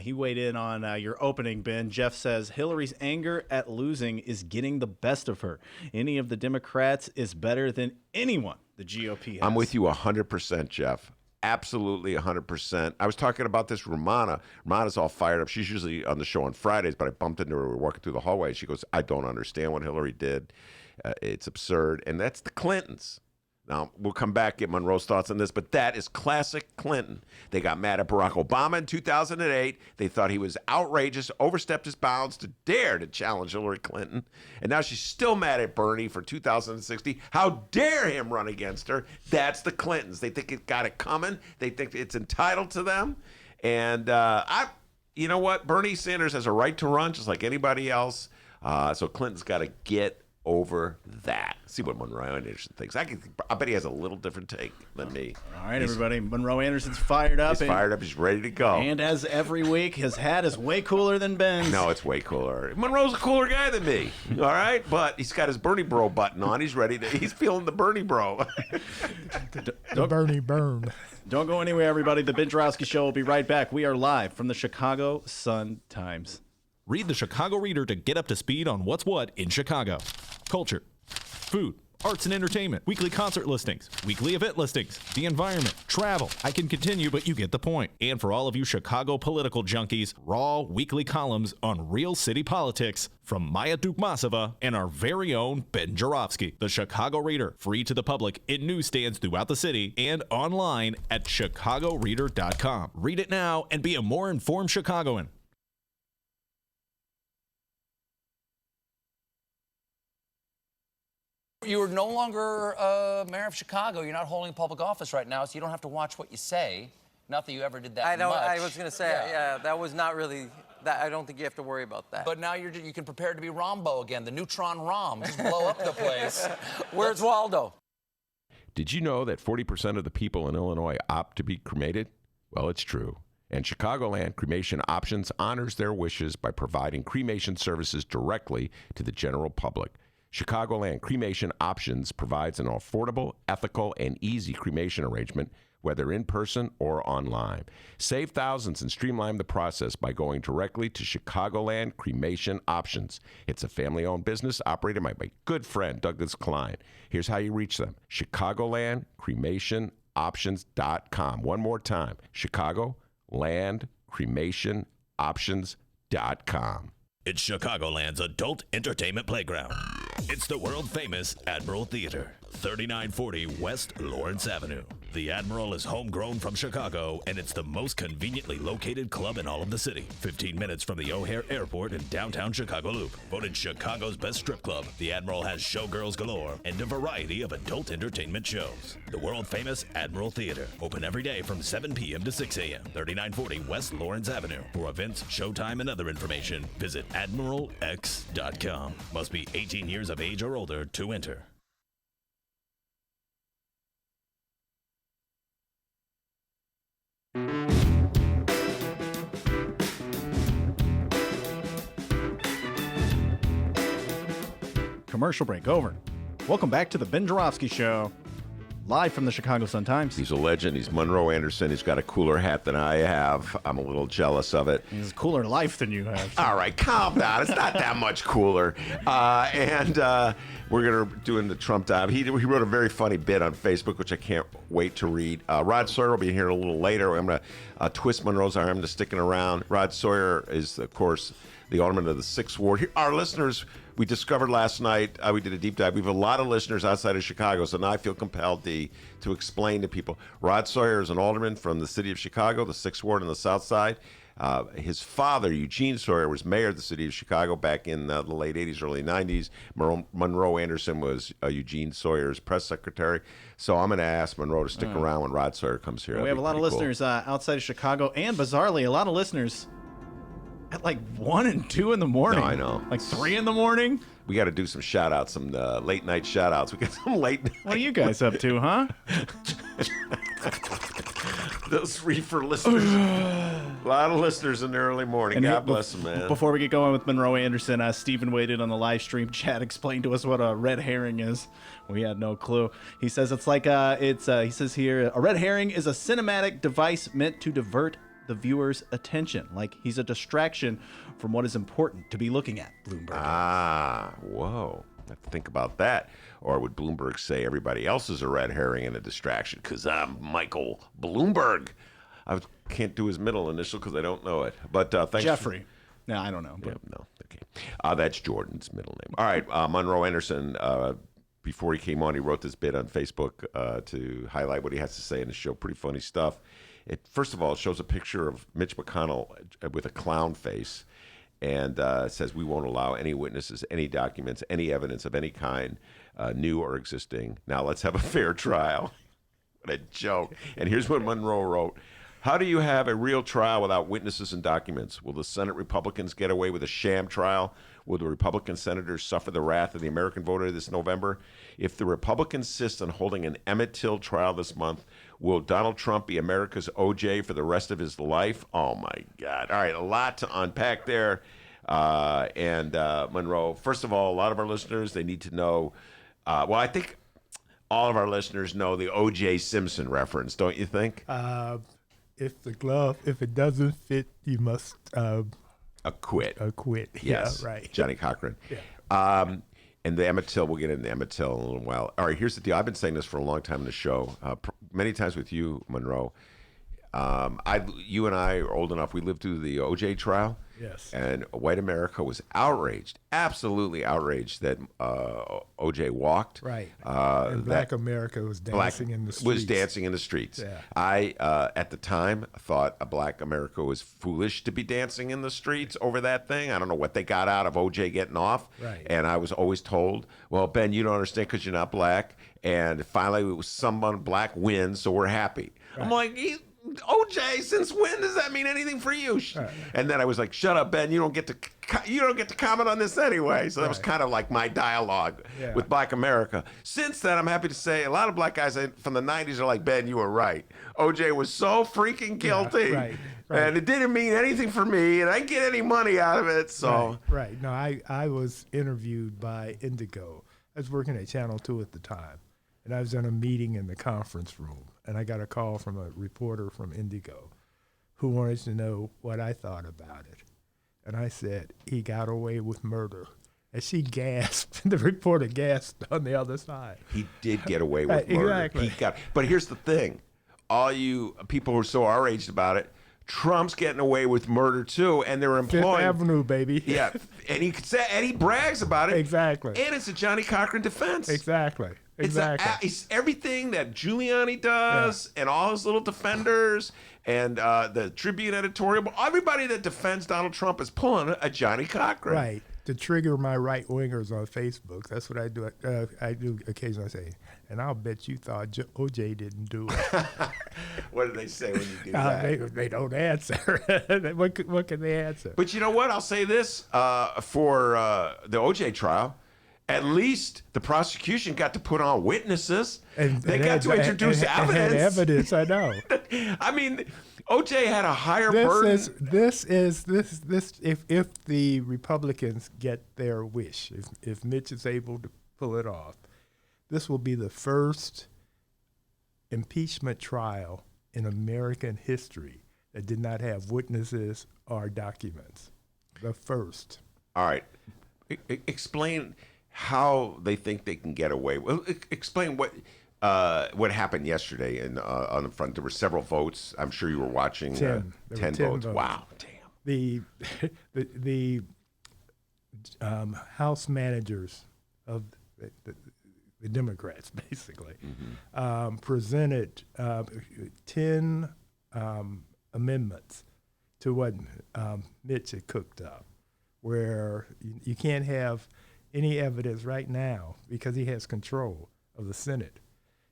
He weighed in on your opening, Ben. Jeff says, Hillary's anger at losing is getting the best of her. Any of the Democrats is better than anyone the GOP has. I'm with you 100%, Jeff. Absolutely 100%. I was talking about this with Romana. Romana's all fired up. She's usually on the show on Fridays, but I bumped into her. We were walking through the hallway. She goes, I don't understand what Hillary did. It's absurd. And that's the Clintons. Now, we'll come back, get Monroe's thoughts on this, but that is classic Clinton. They got mad at Barack Obama in 2008. They thought he was outrageous, overstepped his bounds to dare to challenge Hillary Clinton. And now she's still mad at Bernie for 2060. How dare him run against her? That's the Clintons. They think it got it coming. They think it's entitled to them. And you know what? Bernie Sanders has a right to run just like anybody else. So Clinton's got to get over that. See what Monroe Anderson thinks. I bet he has a little different take than me. All right, everybody. Monroe Anderson's fired up. He's fired up. He's ready to go. And as every week, his hat is way cooler than Ben's. No, it's way cooler. Monroe's a cooler guy than me. All right, but he's got his Bernie Bro button on. He's ready to. He's feeling the Bernie Bro. The Bernie burn. Don't go anywhere, everybody. The Ben Joravsky Show will be right back. We are live from the Chicago Sun-Times. Read the Chicago Reader to get up to speed on what's what in Chicago. Culture, food, arts and entertainment, weekly concert listings, weekly event listings, the environment, travel. I can continue, but you get the point. And for all of you Chicago political junkies, raw weekly columns on real city politics from Maya Dukmasova and our very own Ben Joravsky. The Chicago Reader, free to the public in newsstands throughout the city and online at chicagoreader.com. Read it now and be a more informed Chicagoan. You're no longer mayor of Chicago. You're not holding public office right now, so you don't have to watch what you say. Not that you ever did that I much. was going to say, yeah, that was not really. I don't think you have to worry about that. But now you can prepare to be Rombo again, the neutron Rom. Just blow up the place. Where's Waldo? Did you know that 40% of the people in Illinois opt to be cremated? Well, it's true. And Chicagoland Cremation Options honors their wishes by providing cremation services directly to the general public. Chicagoland Cremation Options provides an affordable, ethical, and easy cremation arrangement, whether in person or online. Save thousands and streamline the process by going directly to Chicagoland Cremation Options. It's a family-owned business operated by my good friend, Douglas Klein. Here's how you reach them. ChicagolandCremationOptions.com. One more time, ChicagolandCremationOptions.com. It's Chicagoland's adult entertainment playground. It's the world-famous Admiral Theater, 3940 West Lawrence Avenue. The Admiral is homegrown from Chicago, and it's the most conveniently located club in all of the city. 15 minutes from the O'Hare Airport in downtown Chicago Loop. Voted Chicago's best strip club, the Admiral has showgirls galore and a variety of adult entertainment shows. The world-famous Admiral Theater, open every day from 7 p.m. to 6 a.m., 3940 West Lawrence Avenue. For events, showtime, and other information, visit AdmiralX.com. Must be 18 years of age or older to enter. Commercial break over. Welcome back to the Ben Joravsky Show, live from the Chicago Sun-Times. He's a legend. He's Munro Anderson. He's got a cooler hat than I have. I'm a little jealous of it. He's a cooler life than you have. All right, calm down. It's not that much cooler. And we're going to do in the Trump dive. He wrote a very funny bit on Facebook, which I can't wait to read. Rod Sawyer will be here a little later. I'm going to twist Monroe's arm to sticking around. Rod Sawyer is, of course, the alderman of the 6th Ward. Here, our listeners, we discovered last night, we did a deep dive. We have a lot of listeners outside of Chicago, so now I feel compelled to explain to people. Rod Sawyer is an alderman from the city of Chicago, the 6th Ward on the south side. His father, Eugene Sawyer, was mayor of the city of Chicago back in the late 80s, early 90s. Munro Anderson was Eugene Sawyer's press secretary. So I'm going to ask Monroe to stick around when Rod Sawyer comes here. We have a lot of listeners outside of Chicago, and bizarrely, a lot of listeners at like 1 and 2 in the morning. No, I know. Like 3 in the morning. We got to do some shout outs, some late night shout outs. We got some late night. What are you guys up to, huh? Those reefer listeners. A lot of listeners in the early morning. And God bless them, man. Before we get going with Monroe Anderson, Stephen waited on the live stream chat, explained to us what a red herring is. We had no clue. He says it's like he says here, a red herring is a cinematic device meant to divert the viewer's attention. Like he's a distraction from what is important to be looking at, Bloomberg. Whoa. I have to think about that. Or would Bloomberg say everybody else is a red herring and a distraction because I'm Michael Bloomberg? I can't do his middle initial because I don't know it. But thanks. Jeffrey. No, I don't know. But. Yeah, no. Okay. That's Jordan's middle name. All right. Munro Anderson, before he came on, he wrote this bit on Facebook to highlight what he has to say in the show. Pretty funny stuff. First of all, it shows a picture of Mitch McConnell with a clown face and says we won't allow any witnesses, any documents, any evidence of any kind, new or existing. Now let's have a fair trial. What a joke. And here's what Monroe wrote. How do you have a real trial without witnesses and documents? Will the Senate Republicans get away with a sham trial? Will the Republican senators suffer the wrath of the American voter this November? If the Republicans insist on holding an Emmett Till trial this month, will Donald Trump be America's OJ for the rest of his life? Oh, my God. All right, a lot to unpack there. Monroe, first of all, a lot of our listeners, they need to know, I think all of our listeners know the O.J. Simpson reference, don't you think? If the glove, if it doesn't fit, you must acquit. Acquit. Yes. Yeah, right. Johnny Cochran. Yeah. And the Emmett Till, we'll get into Emmett Till in a little while. All right, here's the deal. I've been saying this for a long time in the show, many times with you, Monroe. You and I are old enough. We lived through the OJ trial. Yes. And white America was outraged, absolutely outraged that OJ walked. Right. And Black America was dancing in the streets. Was dancing in the streets. Yeah. I, at the time, thought Black America was foolish to be dancing in the streets over that thing. I don't know what they got out of OJ getting off. Right. And I was always told, well, Ben, you don't understand because you're not black. And finally, it was someone black wins, so we're happy. Right. I'm like, OJ, since when does that mean anything for you? Right. And then I was like, shut up, Ben. You don't get to comment on this anyway. So that was kind of like my dialogue with Black America. Since then, I'm happy to say a lot of black guys from the 90s are like, Ben, you were right. OJ was so freaking guilty. Yeah, right. And it didn't mean anything for me, and I didn't get any money out of it. So Right. No, I was interviewed by Indigo. I was working at Channel 2 at the time. And I was in a meeting in the conference room, and I got a call from a reporter from Indigo who wanted to know what I thought about it. And I said, he got away with murder. And she gasped. The reporter gasped on the other side. He did get away with murder. Exactly. But here's the thing. All you people who are so outraged about it, Trump's getting away with murder too, and they're employing Fifth Avenue, baby. Yeah, and he brags about it. Exactly. And it's a Johnny Cochran defense. Exactly. It's everything that Giuliani does, and all his little defenders, and the Tribune editorial. Everybody that defends Donald Trump is pulling a Johnny Cochran. Right. To trigger my right wingers on Facebook. That's what I do. I do occasionally say, and I'll bet you thought OJ didn't do it. What do they say when you do that? They don't answer. What can they answer? But you know what? I'll say this for the OJ trial. At least the prosecution got to put on witnesses. And they got to introduce evidence. Evidence, I know. I mean, OJ had a higher burden. If the Republicans get their wish, if Mitch is able to pull it off, this will be the first impeachment trial in American history that did not have witnesses or documents. The first. All right. Explain how they think they can get away. Well, explain what happened yesterday on the front. There were several votes. I'm sure you were watching. 10 votes. Wow, damn. The House managers of the Democrats, basically, presented 10 amendments to what Mitch had cooked up, where you can't have any evidence right now because he has control of the Senate.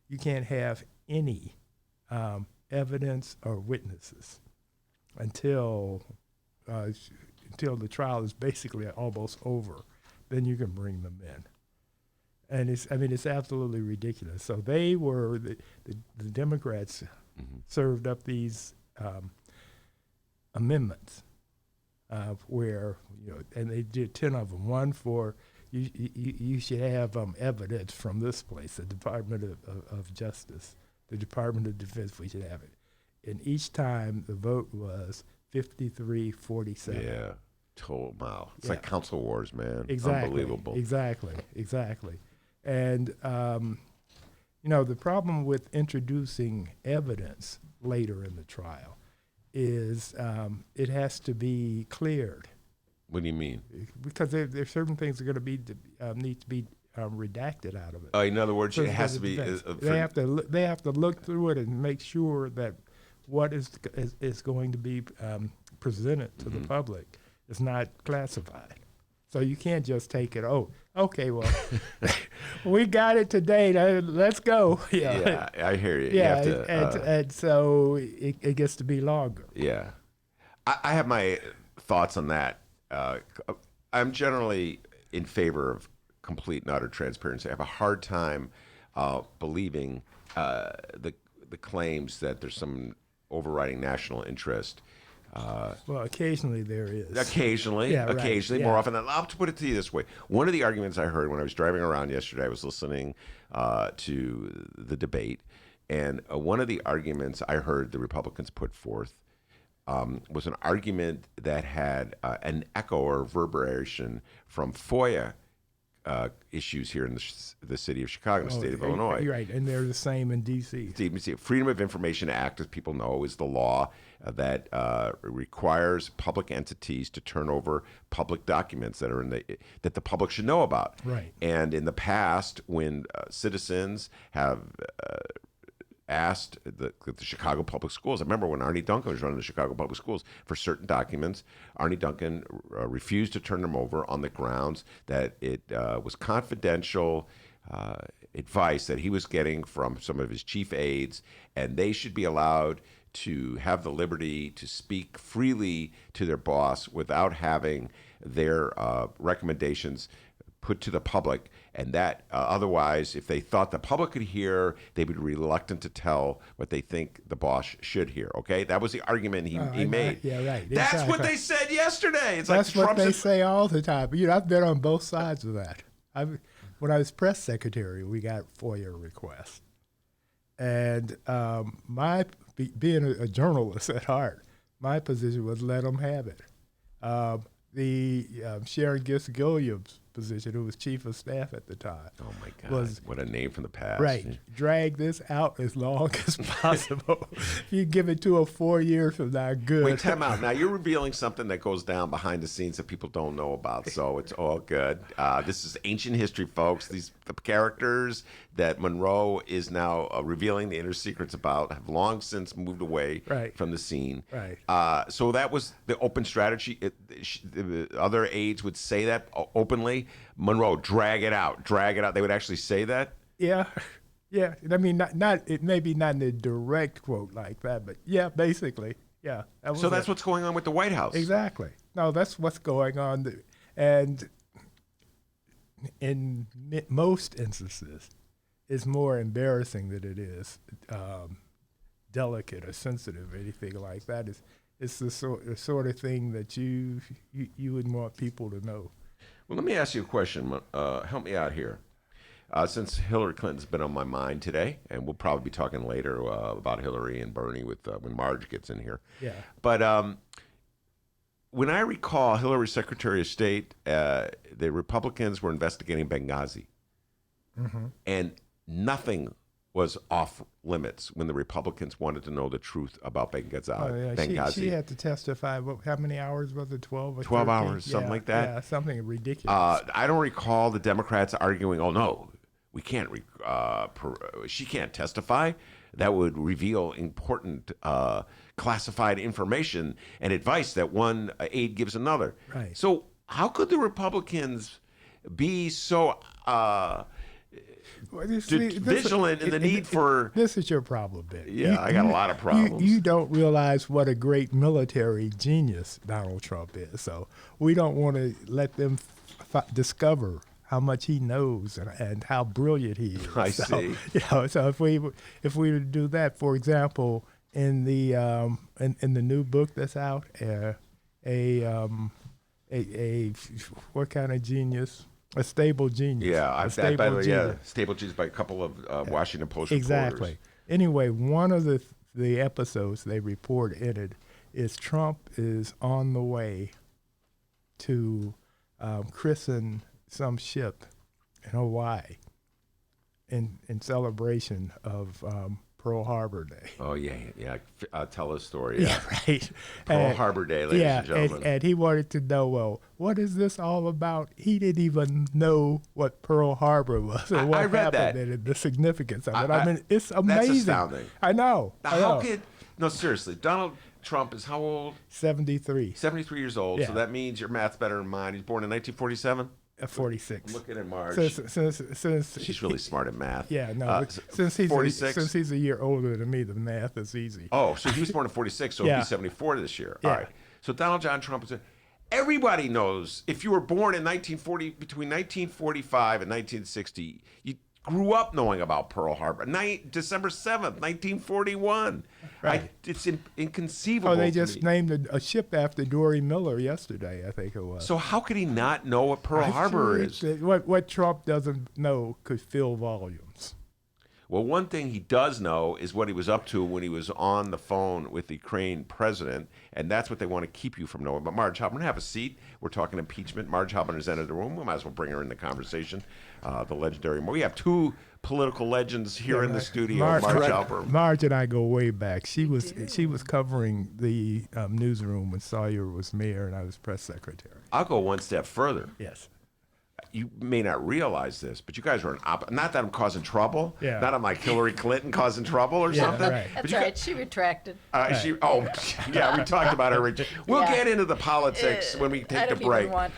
You can't have any evidence or witnesses until the trial is basically almost over. Then you can bring them in. And it's absolutely ridiculous. So they were the Democrats served up these amendments where and they did 10 of them. One for you should have evidence from this place, the Department of Justice, the Department of Defense. We should have it. And each time the vote was 53-47. Yeah, wow. It's like Council Wars, man. Exactly. Unbelievable. Exactly. And the problem with introducing evidence later in the trial is it has to be cleared. What do you mean? Because there's certain things that are going to need to be redacted out of it. Oh, in other words, it has to be. They have to look through it and make sure that what is going to be presented to the public is not classified. So you can't just take it. Oh, okay, well, we got it today. Let's go. Yeah, I hear you. Yeah, you have to, and so it gets to be longer. Yeah, I have my thoughts on that. I'm generally in favor of complete and utter transparency. I have a hard time believing the claims that there's some overriding national interest. Well, occasionally there is. Occasionally, Yeah, right. occasionally, more often than not. I'll put it to you this way. One of the arguments I heard when I was driving around yesterday, I was listening to the debate, and one of the arguments I heard the Republicans put forth was an argument that had an echo or reverberation from FOIA issues here in the city of Chicago, the state of Illinois. You're right, and they're the same in D.C. The Freedom of Information Act, as people know, is the law that requires public entities to turn over public documents that are that the public should know about. Right. And in the past, when citizens have asked the Chicago Public Schools. I remember when Arnie Duncan was running the Chicago Public Schools for certain documents, Arnie Duncan refused to turn them over on the grounds that it was confidential advice that he was getting from some of his chief aides, and they should be allowed to have the liberty to speak freely to their boss without having their recommendations put to the public, and that otherwise, if they thought the public could hear, they would be reluctant to tell what they think the boss should hear. Okay, that was the argument he made. Yeah, right. That's exactly. what they said yesterday. It's That's like what they say all the time. I've been on both sides of that. When I was press secretary, we got FOIA requests, and being a journalist at heart, my position was let them have it. Sharon Gilliam's position, who was chief of staff at the time. Oh my God! What a name from the past. Right. Drag this out as long as possible. If you give it to her 4 years from now, good. Wait, time out. Now you're revealing something that goes down behind the scenes that people don't know about, so it's all good. This is ancient history, folks. The characters that Monroe is now revealing the inner secrets about have long since moved away from the scene. Right. So that was the open strategy. The other aides would say that openly. Monroe, drag it out. They would actually say that. Yeah. I mean, maybe not in a direct quote like that, but yeah, basically, yeah. So that's what's going on with the White House. Exactly. No, that's what's going on, and in most instances, it's more embarrassing than it is delicate or sensitive or anything like that. It's the sort of thing that you would want people to know. Well, let me ask you a question. Help me out here. Since Hillary Clinton's been on my mind today, and we'll probably be talking later about Hillary and Bernie when Marj gets in here. Yeah. But when I recall, Hillary's Secretary of State, the Republicans were investigating Benghazi, and nothing was off limits when the Republicans wanted to know the truth about Benghazi. She had to testify. How many hours was it? 12 or 12 13? hours, something like that. Yeah, something ridiculous. I don't recall the Democrats arguing, "Oh no, we can't. She can't testify. That would reveal important classified information and advice that one aide gives another." Right. So how could the Republicans be so vigilant in the need for... This is your problem, Ben. Yeah, I got a lot of problems. You don't realize what a great military genius Donald Trump is. So we don't want to let them discover how much he knows and how brilliant he is. I see. So if we do that, for example, in the new book that's out, what kind of genius? A stable genius. Yeah, stable genius by a couple of Washington Post exactly. reporters. Anyway, one of the episodes they report in it is Trump is on the way to christen some ship in Hawaii in celebration of Pearl Harbor Day. Oh, yeah. Tell a story. Yeah, right. Pearl Harbor Day, ladies and gentlemen. And he wanted to know, well, what is this all about? He didn't even know what Pearl Harbor was or what happened and the significance of it. I mean, it's amazing. That's astounding. I know. No, seriously, Donald Trump is how old? 73. 73 years old, Yeah. So that means your math's better than mine. He's born in 1947? 46. Look at him, Marj. Since She's really smart at math. Yeah, no. Since he's a year older than me, the math is easy. Oh, so he was born in 46, so he'll be 74 this year. Yeah. All right. So Donald John Trump is everybody knows if you were born in between 1945 and 1960, you grew up knowing about Pearl Harbor. December 7th, 1941. Right. It's inconceivable. Oh, they just named a ship after Dory Miller yesterday, I think it was. So how could he not know what Pearl Harbor is? What Trump doesn't know could fill volumes. Well, one thing he does know is what he was up to when he was on the phone with the Ukraine president, and that's what they want to keep you from knowing. But Marj Halperin, have a seat. We're talking impeachment. Marj Halperin has entered the room. We might as well bring her in the conversation. The legendary. We have two political legends here in the studio. Marj Halperin. Marj and I go way back. She was covering the newsroom when Sawyer was mayor and I was press secretary. I'll go one step further. Yes. You may not realize this, but you guys were not that I'm causing trouble. Yeah. Not I'm like Hillary Clinton causing trouble or something. Right. That's right. She retracted. We talked about her. We'll get into the politics when we take the break. I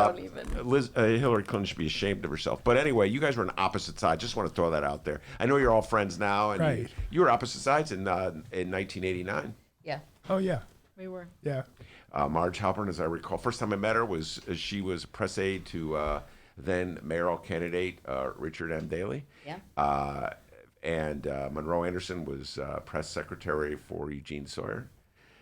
don't even. Hillary Clinton should be ashamed of herself. But anyway, you guys were on opposite sides. Just want to throw that out there. I know you're all friends now, and Right. you were opposite sides in 1989. Yeah, Oh, yeah. we were. Yeah. Marj Halperin, as I recall, first time I met her was she was press aide to then mayoral candidate Richard M. Daley. Yeah. And Munro Anderson was press secretary for Eugene Sawyer.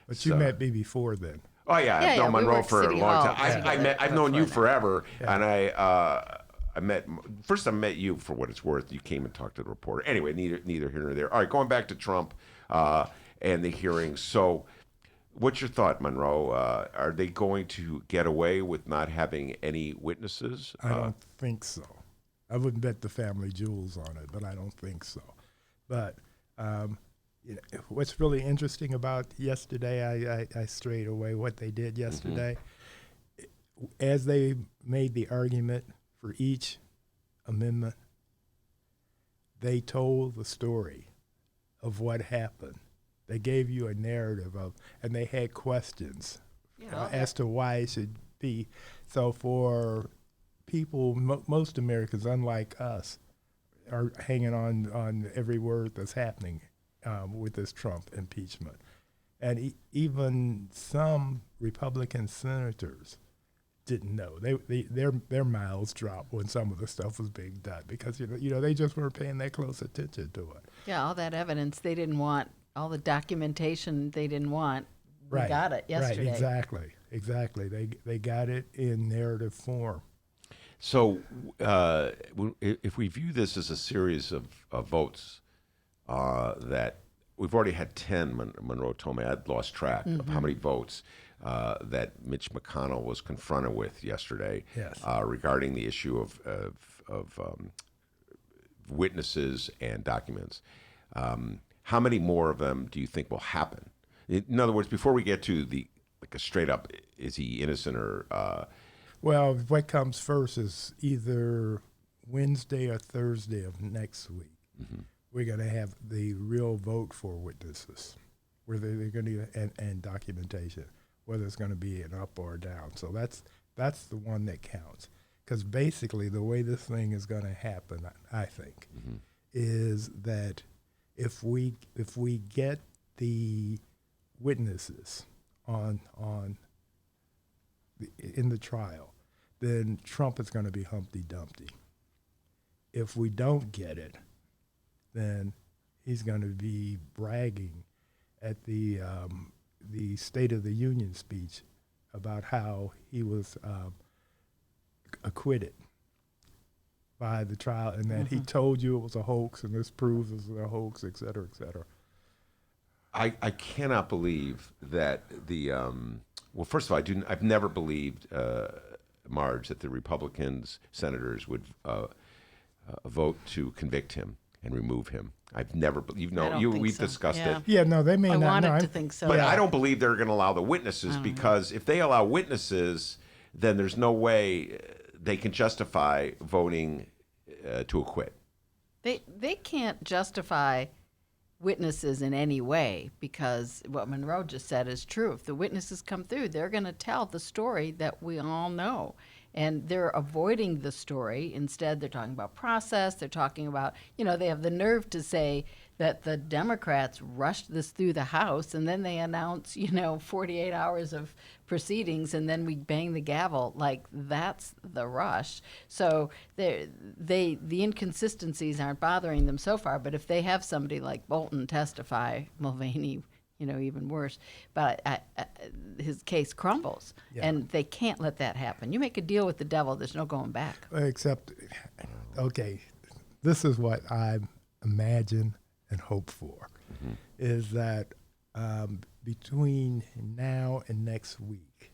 But you met me before then. Oh yeah, Yeah, I've known we Monroe worked for a City long Hall time. together I've known you before that. forever, and I met first. I met you for what it's worth. You came and talked to the reporter. Anyway, neither here nor there. All right, going back to Trump and the hearings. So, what's your thought, Monroe? Are they going to get away with not having any witnesses? I don't think so. I wouldn't bet the family jewels on it, but I don't think so. But what's really interesting about yesterday, I strayed away what they did yesterday. As they made the argument for each amendment, they told the story of what happened. They gave you a narrative of, and they had questions as to why it should be. So for people, most Americans, unlike us, are hanging on every word that's happening with this Trump impeachment. And even some Republican senators didn't know. Their mouths dropped when some of the stuff was being done because they just weren't paying that close attention to it. Yeah, all that evidence they didn't want, all the documentation they didn't want. We got it yesterday. Right, exactly. They got it in narrative form. So, if we view this as a series of votes, that we've already had 10, Monroe told me, I'd lost track of how many votes that Mitch McConnell was confronted with yesterday regarding the issue of witnesses and documents. How many more of them do you think will happen? In other words, before we get to a straight up, is he innocent or... Well, what comes first is either Wednesday or Thursday of next week. We're going to have the real vote for witnesses, where they're going to and documentation, whether it's going to be an up or a down. So that's the one that counts. Because basically, the way this thing is going to happen, I think, is that if we get the witnesses in the trial, then Trump is going to be Humpty Dumpty. If we don't get it, then he's going to be bragging at the State of the Union speech about how he was acquitted by the trial and that he told you it was a hoax and this proves it was a hoax, et cetera, et cetera. I cannot believe that well, first of all, I've never believed, Marj, that the Republicans, senators would vote to convict him and remove him. I've never, we've discussed it. Yeah, no, they may I not. wanted to think so. But I don't believe they're going to allow the witnesses because if they allow witnesses, then there's no way they can justify voting to acquit. They can't justify witnesses in any way because what Monroe just said is true. If the witnesses come through, they're going to tell the story that we all know. And they're avoiding the story. Instead, they're talking about process. They're talking about, they have the nerve to say that the Democrats rushed this through the House and then they announce, 48 hours of proceedings and then we bang the gavel. Like, that's the rush. So the inconsistencies aren't bothering them so far. But if they have somebody like Bolton testify, Mulvaney, even worse, but his case crumbles, and they can't let that happen. You make a deal with the devil, there's no going back. Except, okay, this is what I'm imagine and hope for is that between now and next week,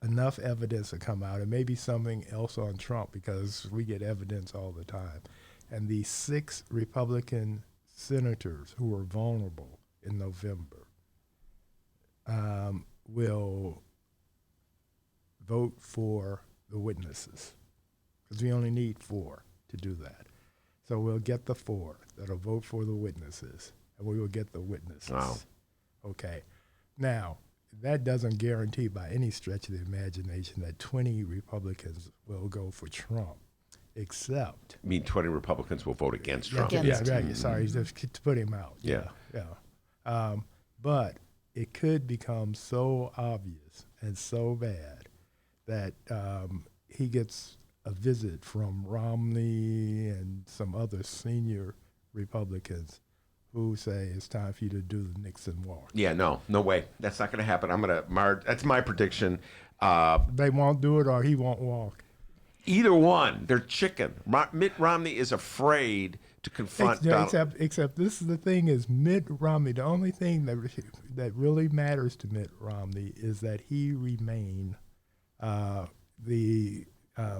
enough evidence will come out, and maybe something else on Trump, because we get evidence all the time. And the 6 Republican senators who are vulnerable in November will vote for the witnesses, because we only need 4 to do that. So we'll get the 4 that'll vote for the witnesses, and we will get the witnesses. Wow. Okay. Now, that doesn't guarantee by any stretch of the imagination that 20 Republicans will go for Trump, except... I mean, 20 Republicans will vote against Trump. Against Yeah, right. Sorry, just to put him out. Yeah. Yeah. But it could become so obvious and so bad that he gets a visit from Romney and some other senior Republicans who say it's time for you to do the Nixon walk. Yeah, no way. That's not going to happen. That's my prediction. They won't do it, or he won't walk. Either one. They're chicken. Mitt Romney is afraid to confront Donald. Except this is the thing is Mitt Romney, the only thing that really matters to Mitt Romney is that he remain the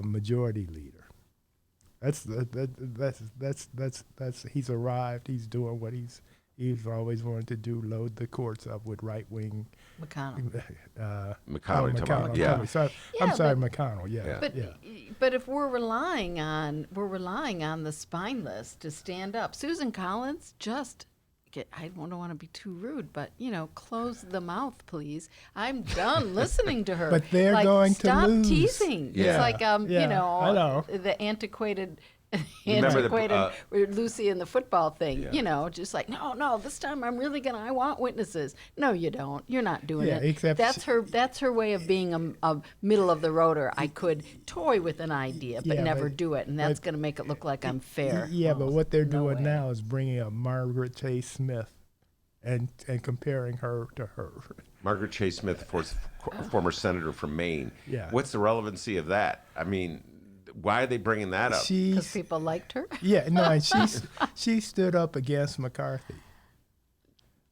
majority leader. That's he's arrived. He's doing what he's always wanted to do: load the courts up with right wing. McConnell. McConnell. Yeah. I'm sorry, McConnell. Yeah. But if we're relying on the spineless to stand up, Susan Collins I don't want to be too rude, but close the mouth, please. I'm done listening to her. But they're going to lose. Stop teasing. Yeah. It's like I know. the antiquated Remember Lucy and the football thing. Just like no, this time I'm really gonna. I want witnesses. No, you don't. You're not doing it. Except that's her way of being a middle of the roader. I could toy with an idea, but never do it, and that's gonna make it look like I'm fair. Yeah, but what they're No doing way. now is bringing up Margaret Chase Smith and comparing her to her. Margaret Chase Smith, former senator from Maine. Yeah. What's the relevancy of that? I mean, why are they bringing that up? Because people liked her. Yeah, no, and she stood up against McCarthy.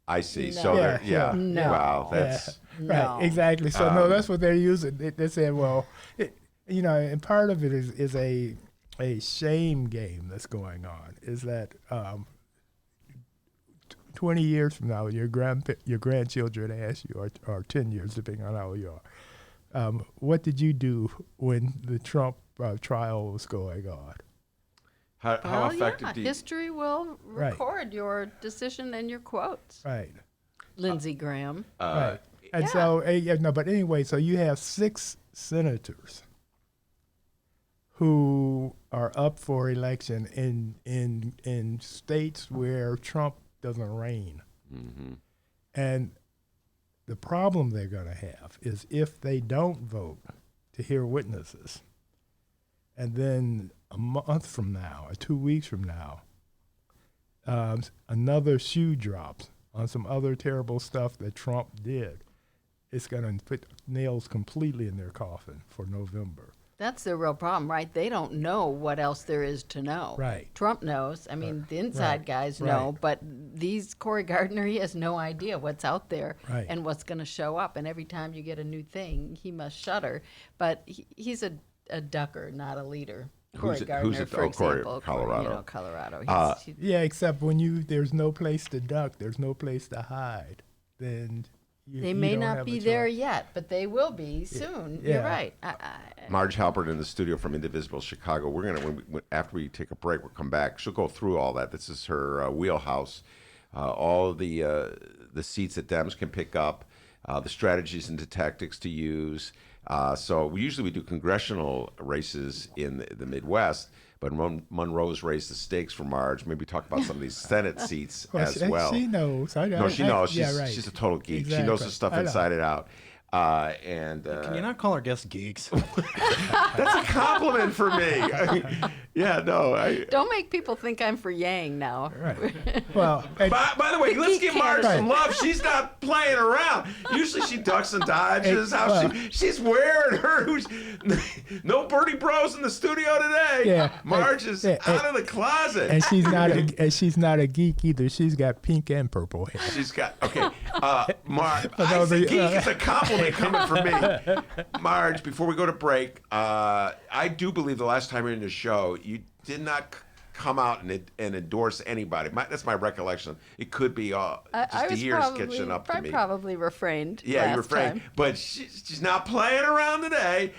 I see. No. So they're Yeah. No. Wow, that's No. Right, exactly. So no, that's what they're using. They said, well, and part of it is a shame game that's going on. Is that 20 years from now, your grandchildren ask you, or 10 years, depending on how you are, what did you do when the Trump trial was going on? how effective do you... History will record your decision and your quotes. Right. Lindsey Graham. Right. And so, but anyway, so you have 6 senators who are up for election in states where Trump doesn't reign. Mm-hmm. And the problem they're going to have is if they don't vote to hear witnesses, and then a month from now, or 2 weeks from now, another shoe drops on some other terrible stuff that Trump did, it's going to put nails completely in their coffin for November. That's the real problem, right? They don't know what else there is to know. Right. Trump knows. I mean, the inside guys know, but Cory Gardner, he has no idea what's out there and what's going to show up. And every time you get a new thing, he must shudder. But he's a ducker, not a leader. Cory Gardner, for example, Colorado. Colorado. Yeah, except when there's no place to duck, there's no place to hide, then they may not be there yet, but they will be soon. Yeah. You're right. Marj Halperin in the studio from Indivisible Chicago. We're gonna after we take a break, we'll come back. She'll go through all that. This is her wheelhouse. All the seats that Dems can pick up, the strategies and the tactics to use. So we do congressional races in the Midwest, but Monroe's raised the stakes for Marj. Maybe talk about some of these Senate seats as well. She knows. She knows. She's a total geek. Exactly. She knows the stuff inside and out. Can you not call our guests geeks? That's a compliment for me. Yeah, no. Don't make people think I'm for Yang now. Right. Well, and, By the way, let's give Marj Right. some love. She's not playing around. Usually she ducks and dodges. Hey, She's wearing her. No Bertie Bros in the studio today. Yeah. Marj is out of the closet. and she's not a geek either. She's got pink and purple hair. She's got Marj. those I of say you- geek is a compliment coming from me. Marj, before we go to break, I do believe the last time you were in the show, you did not come out and endorse anybody. That's my recollection. It could be just I the was years probably, catching up to I me. probably refrained. Yeah, last you refrained. time. But she's not playing around today.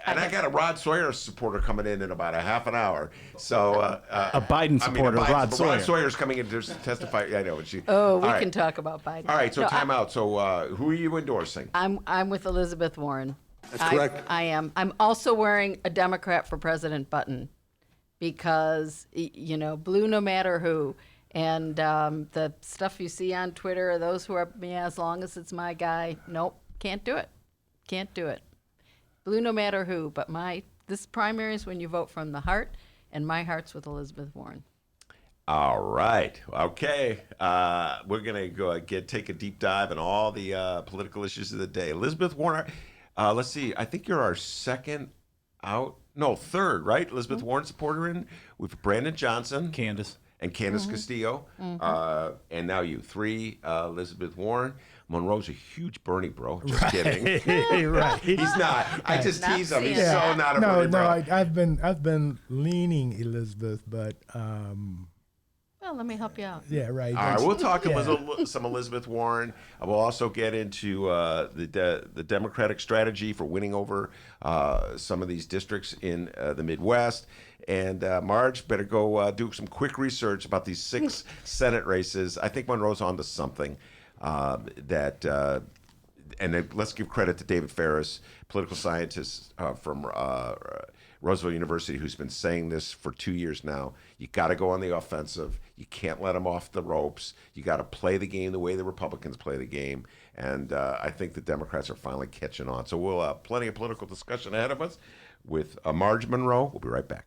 And I got a Rod Sawyer supporter coming in about a half an hour. So A Biden supporter, Rod Sawyer. Rod Sawyer's coming in to testify. Yeah, I know. We can talk about Biden. All right, so No, time out. So who are you endorsing? I'm with Elizabeth Warren. That's correct. I am. I'm also wearing a Democrat for President button because, blue no matter who. And the stuff you see on Twitter, those who are, as long as it's my guy, nope, can't do it. Can't do it. Blue no matter who, but this primary is when you vote from the heart, and my heart's with Elizabeth Warren. All right. Okay. We're going to take a deep dive in all the political issues of the day. Elizabeth Warren, let's see. I think you're our third, right? Elizabeth Warren supporter in with Brandon Johnson. Candace. And Candace Castillo. And now you. 3, Elizabeth Warren. Monroe's a huge Bernie bro. Just kidding. Right. He's not. I just Not tease him. He's seeing so that. not a No, Bernie no, bro. I've been leaning Elizabeth, but Well, let me help you out. yeah, right. All right, we'll talk Yeah. some Elizabeth Warren. We'll also get into the Democratic strategy for winning over some of these districts in the Midwest. And Marj, better go do some quick research about these 6 Senate races. I think Monroe's onto something and let's give credit to David Ferris, political scientist from Roosevelt University, who's been saying this for 2 years now. You got to go on the offensive. You can't let them off the ropes. You got to play the game the way the Republicans play the game. And I think the Democrats are finally catching on. So we'll have plenty of political discussion ahead of us with Marj Monroe. We'll be right back.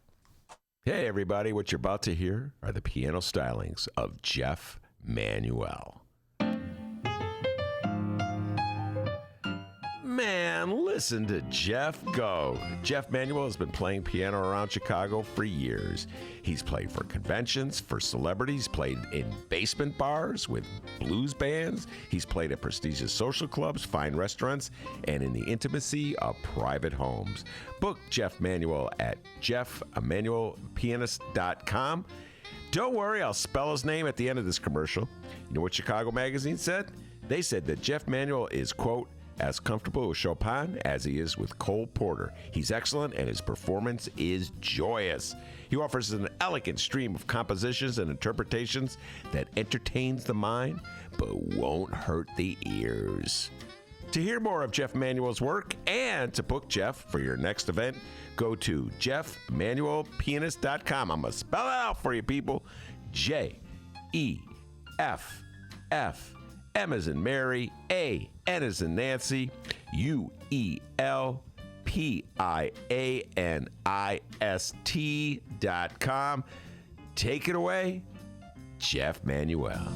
Hey, everybody. What you're about to hear are the piano stylings of Jeff Manuel. Man, listen to Jeff go. Jeff Manuel has been playing piano around Chicago for years. He's played for conventions, for celebrities, played in basement bars with blues bands. He's played at prestigious social clubs, fine restaurants, and in the intimacy of private homes. Book Jeff Manuel at jeffemanuelpianist.com. Don't worry, I'll spell his name at the end of this commercial. You know what Chicago Magazine said? They said that Jeff Manuel is, quote, as comfortable with Chopin as he is with Cole Porter. He's excellent and his performance is joyous. He offers an elegant stream of compositions and interpretations that entertains the mind but won't hurt the ears. To hear more of Jeff Manuel's work and to book Jeff for your next event, go to jeffmanuelpianist.com. I'm going to spell it out for you, people. Jeff. M as in Mary, A, N as in Nancy, UELPIANIST.com. Take it away, Jeff Manuel.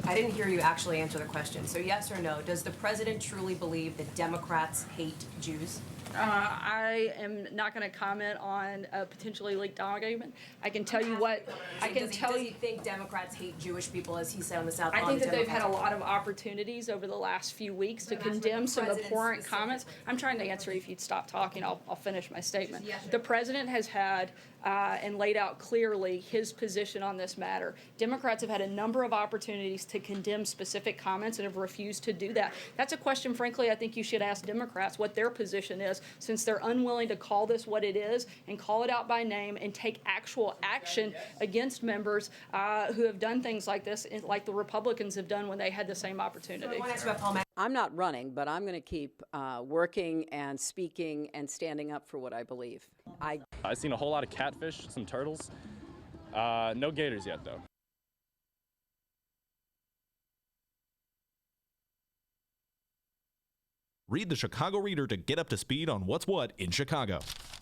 I didn't hear you actually answer the question. So yes or no, does the president truly believe that Democrats hate Jews? I am not going to comment on a potentially leaked document. I can tell you what I can tell Does you. he think Democrats hate Jewish people, as he said on the South I Lawn? think that they've had a lot of opportunities over the last few weeks to condemn some abhorrent comments. I'm trying to answer. If you'd stop talking, I'll finish my statement. The president has had and laid out clearly his position on this matter. Democrats have had a number of opportunities to condemn specific comments and have refused to do that. That's a question, frankly, I think you should ask Democrats what their position is, since they're unwilling to call this what it is and call it out by name and take actual action against members who have done things like this, like the Republicans have done when they had the same opportunity. I'm not running, but I'm going to keep working and speaking and standing up for what I believe. I've seen a whole lot of catfish, some turtles. No gators yet, though. Read the Chicago Reader to get up to speed on what's what in Chicago.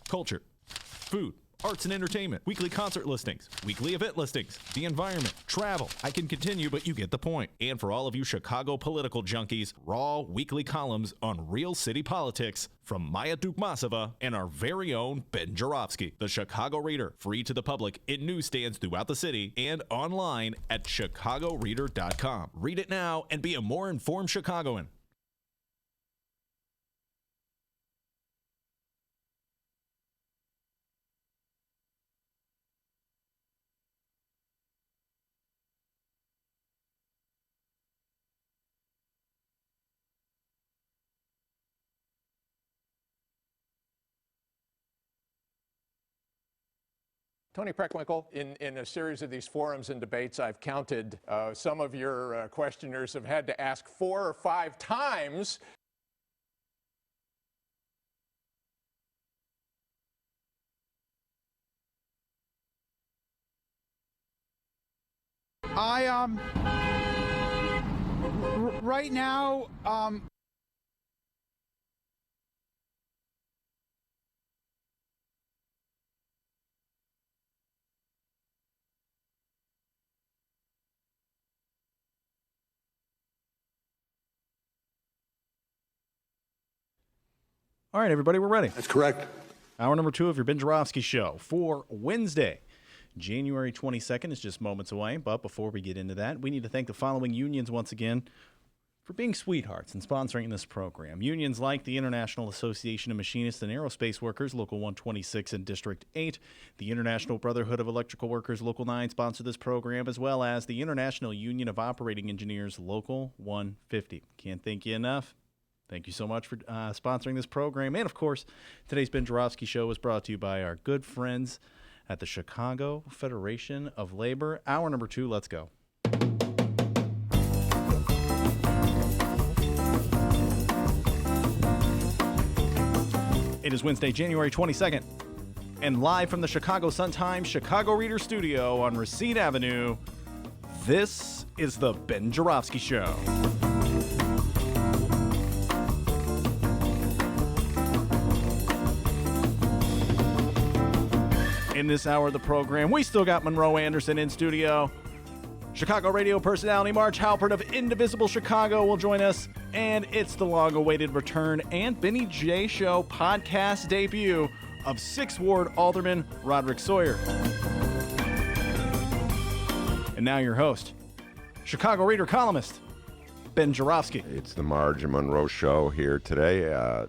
Culture, food, arts and entertainment, weekly concert listings, weekly event listings, the environment, travel. I can continue, but you get the point. And for all of you Chicago political junkies, raw weekly columns on real city politics from Maya Dukmasova and our very own Ben Joravsky. The Chicago Reader, free to the public in newsstands throughout the city and online at chicagoreader.com. Read it now and be a more informed Chicagoan. Tony Preckwinkle, in a series of these forums and debates, I've counted some of your questioners have had to ask 4 or 5 times. Right now, All right, everybody, we're ready. That's correct. Hour number 2 of your Ben Joravsky Show for Wednesday, January 22nd is just moments away. But before we get into that, we need to thank the following unions once again for being sweethearts and sponsoring this program. Unions like the International Association of Machinists and Aerospace Workers, Local 126 and District 8, the International Brotherhood of Electrical Workers, Local 9, sponsor this program, as well as the International Union of Operating Engineers, Local 150. Can't thank you enough. Thank you so much for sponsoring this program. And, of course, today's Ben Joravsky Show is brought to you by our good friends at the Chicago Federation of Labor. Hour number 2, let's go. It is Wednesday, January 22nd, and live from the Chicago Sun-Times Chicago Reader Studio on Racine Avenue, this is the Ben Joravsky Show. In this hour of the program, we still got Munro Anderson in studio. Chicago radio personality Marj Halperin of Indivisible Chicago will join us. And it's the long-awaited return and Benny J. Show podcast debut of 6th Ward Alderman Roderick Sawyer. And now your host, Chicago Reader columnist, Ben Joravsky. It's the Marj and Monroe Show here today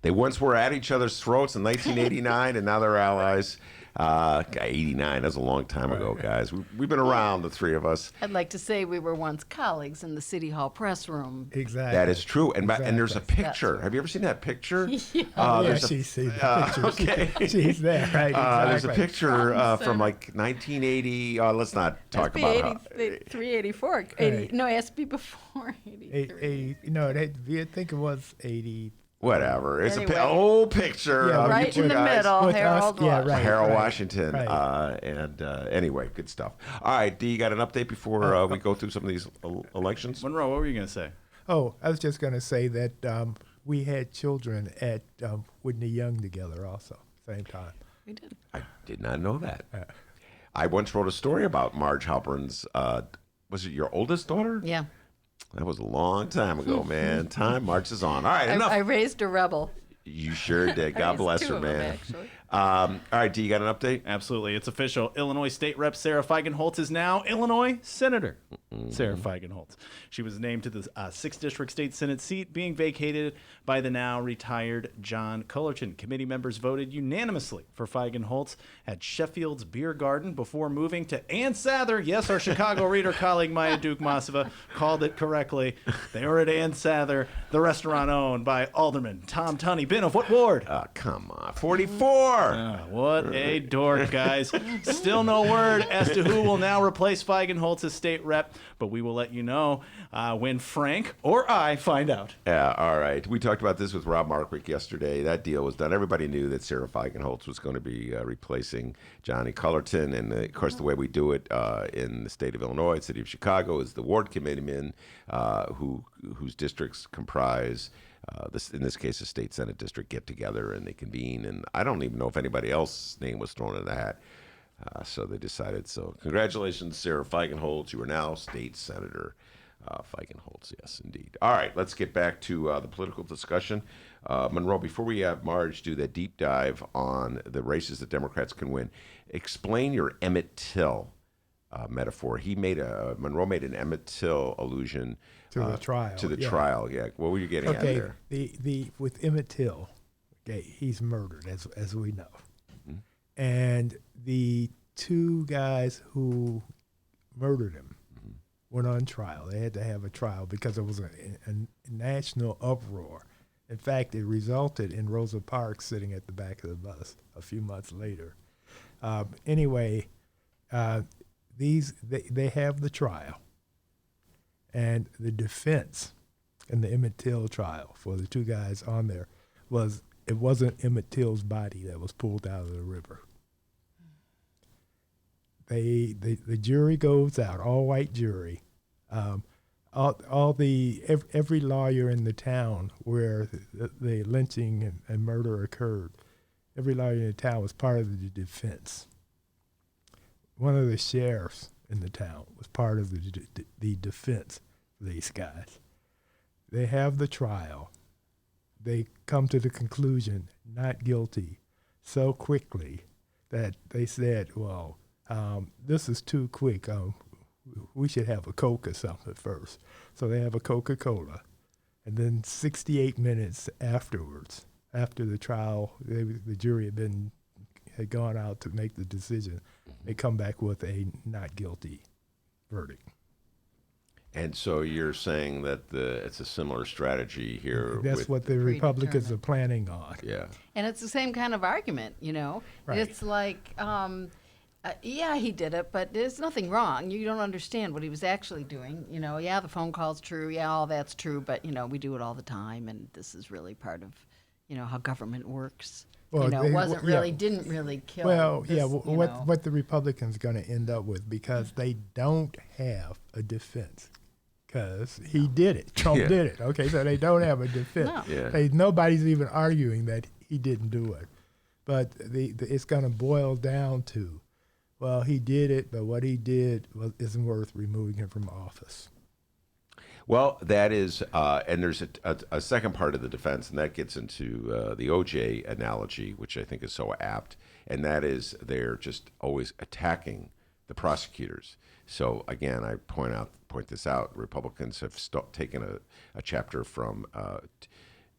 they once were at each other's throats in 1989, and now they're allies. 89, that's a long time ago, guys. We've been around, the three of us. I'd like to say we were once colleagues in the City Hall press room. Exactly. That is true. And there's a picture. Have you ever seen that picture? Yeah. She's seen the picture. Okay. She's there, right? Exactly. There's a picture from like 1980. Let's not talk about it. 384. 80, no, it has to be before 83. I think it was 80. Whatever. It's anyway, an old picture of right you two in the guys. middle, Harold Washington. Anyway, good stuff. All right, D, you got an update before we go through some of these elections? Monroe, what were you going to say? Oh, I was just going to say that we had children at Whitney Young together also, same time. We did. I did not know that. I once wrote a story about Marj Halperin's, was it your oldest daughter? Yeah. That was a long time ago, man. Time marches on. All right, enough. I raised a rebel. You sure did. God bless her, two of them, man. All right, do you got an update? Absolutely. It's official. Illinois State Rep Sarah Feigenholtz is now Illinois Senator. Sarah Feigenholtz. She was named to the 6th District State Senate seat, being vacated by the now retired John Cullerton. Committee members voted unanimously for Feigenholtz at Sheffield's Beer Garden before moving to Ann Sather. Yes, our Chicago reader colleague Maya Duke-Masova called it correctly. They were at Ann Sather, the restaurant owned by Alderman Tom Tunney. Ben, of what ward? Come on, 44. What a dork, guys. Still no word as to who will now replace Feigenholtz as state rep, but we will let you know when Frank or I find out. Yeah, all right. We talked about this with Rob Markwick yesterday. That deal was done. Everybody knew that Sarah Feigenholtz was going to be replacing Johnny Cullerton. And, of course, the way we do it in the state of Illinois, the city of Chicago, is the ward committeemen whose districts comprise in this case, a state senate district, get together and they convene. And I don't even know if anybody else's name was thrown in the hat. So they decided. So congratulations, Sarah Feigenholtz. You are now state senator. Feigenholtz, yes, indeed. All right, let's get back to the political discussion. Monroe, before we have Marj do that deep dive on the races that Democrats can win, explain your Emmett Till metaphor. Monroe made an Emmett Till allusion to the trial. To the trial, yeah. What were you getting at there? With Emmett Till, he's murdered, as we know. Mm-hmm. And the two guys who murdered him went on trial. They had to have a trial because there was a national uproar. In fact, it resulted in Rosa Parks sitting at the back of the bus a few months later. Anyway, they have the trial. And the defense in the Emmett Till trial for the two guys on there it wasn't Emmett Till's body that was pulled out of the river. The jury goes out, all white jury. Every lawyer in the town where the lynching and murder occurred, every lawyer in the town was part of the defense. One of the sheriffs in the town was part of the defense for these guys. They have the trial. They come to the conclusion, not guilty, so quickly that they said, well, this is too quick. We should have a Coke or something first. So they have a Coca-Cola. And then 68 minutes afterwards, after the trial, the jury had gone out to make the decision. They come back with a not guilty verdict. And so you're saying that it's a similar strategy here. That's what the Republicans are planning on. Yeah. And it's the same kind of argument, Right. It's like, yeah, he did it, but there's nothing wrong. You don't understand what he was actually doing. Yeah, the phone call's true. Yeah, all that's true, but, we do it all the time, and this is really part of, how government works. Well, didn't really kill. Well, what the Republicans are going to end up with, because they don't have a defense, because he did it. Trump did it. Okay, so they don't have a defense. No. Yeah. Nobody's even arguing that he didn't do it, but it's going to boil down to, well, he did it, but what he did isn't worth removing him from office. Well, that is, and there's a second part of the defense, and that gets into the OJ analogy, which I think is so apt, and that is they're just always attacking the prosecutors. So again, I point this out. Republicans have taken a chapter from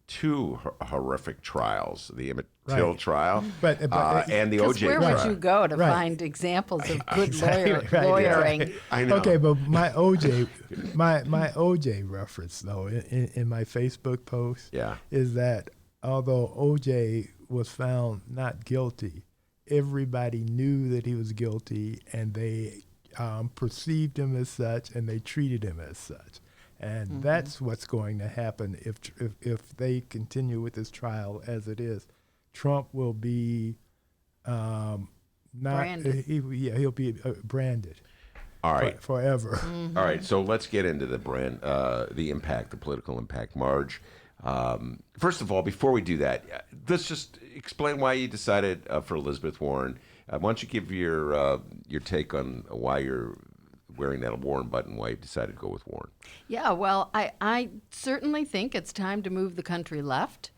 two horrific trials: the Emmett Till trial and the OJ where trial. Would you go to find examples of good lawyering? I know. Okay, but my OJ reference though in my Facebook post is that although OJ was found not guilty, everybody knew that he was guilty, and they perceived him as such, and they treated him as such. And that's what's going to happen if they continue with this trial as it is. Trump will be branded. He'll be branded. All right, forever. Mm-hmm. All right, so let's get into the the political impact, Marj. First of all, before we do that, let's just explain why you decided for Elizabeth Warren. Why don't you give your take on why you're wearing that Warren button, why you decided to go with Warren? Yeah, well, I certainly think it's time to move the country left.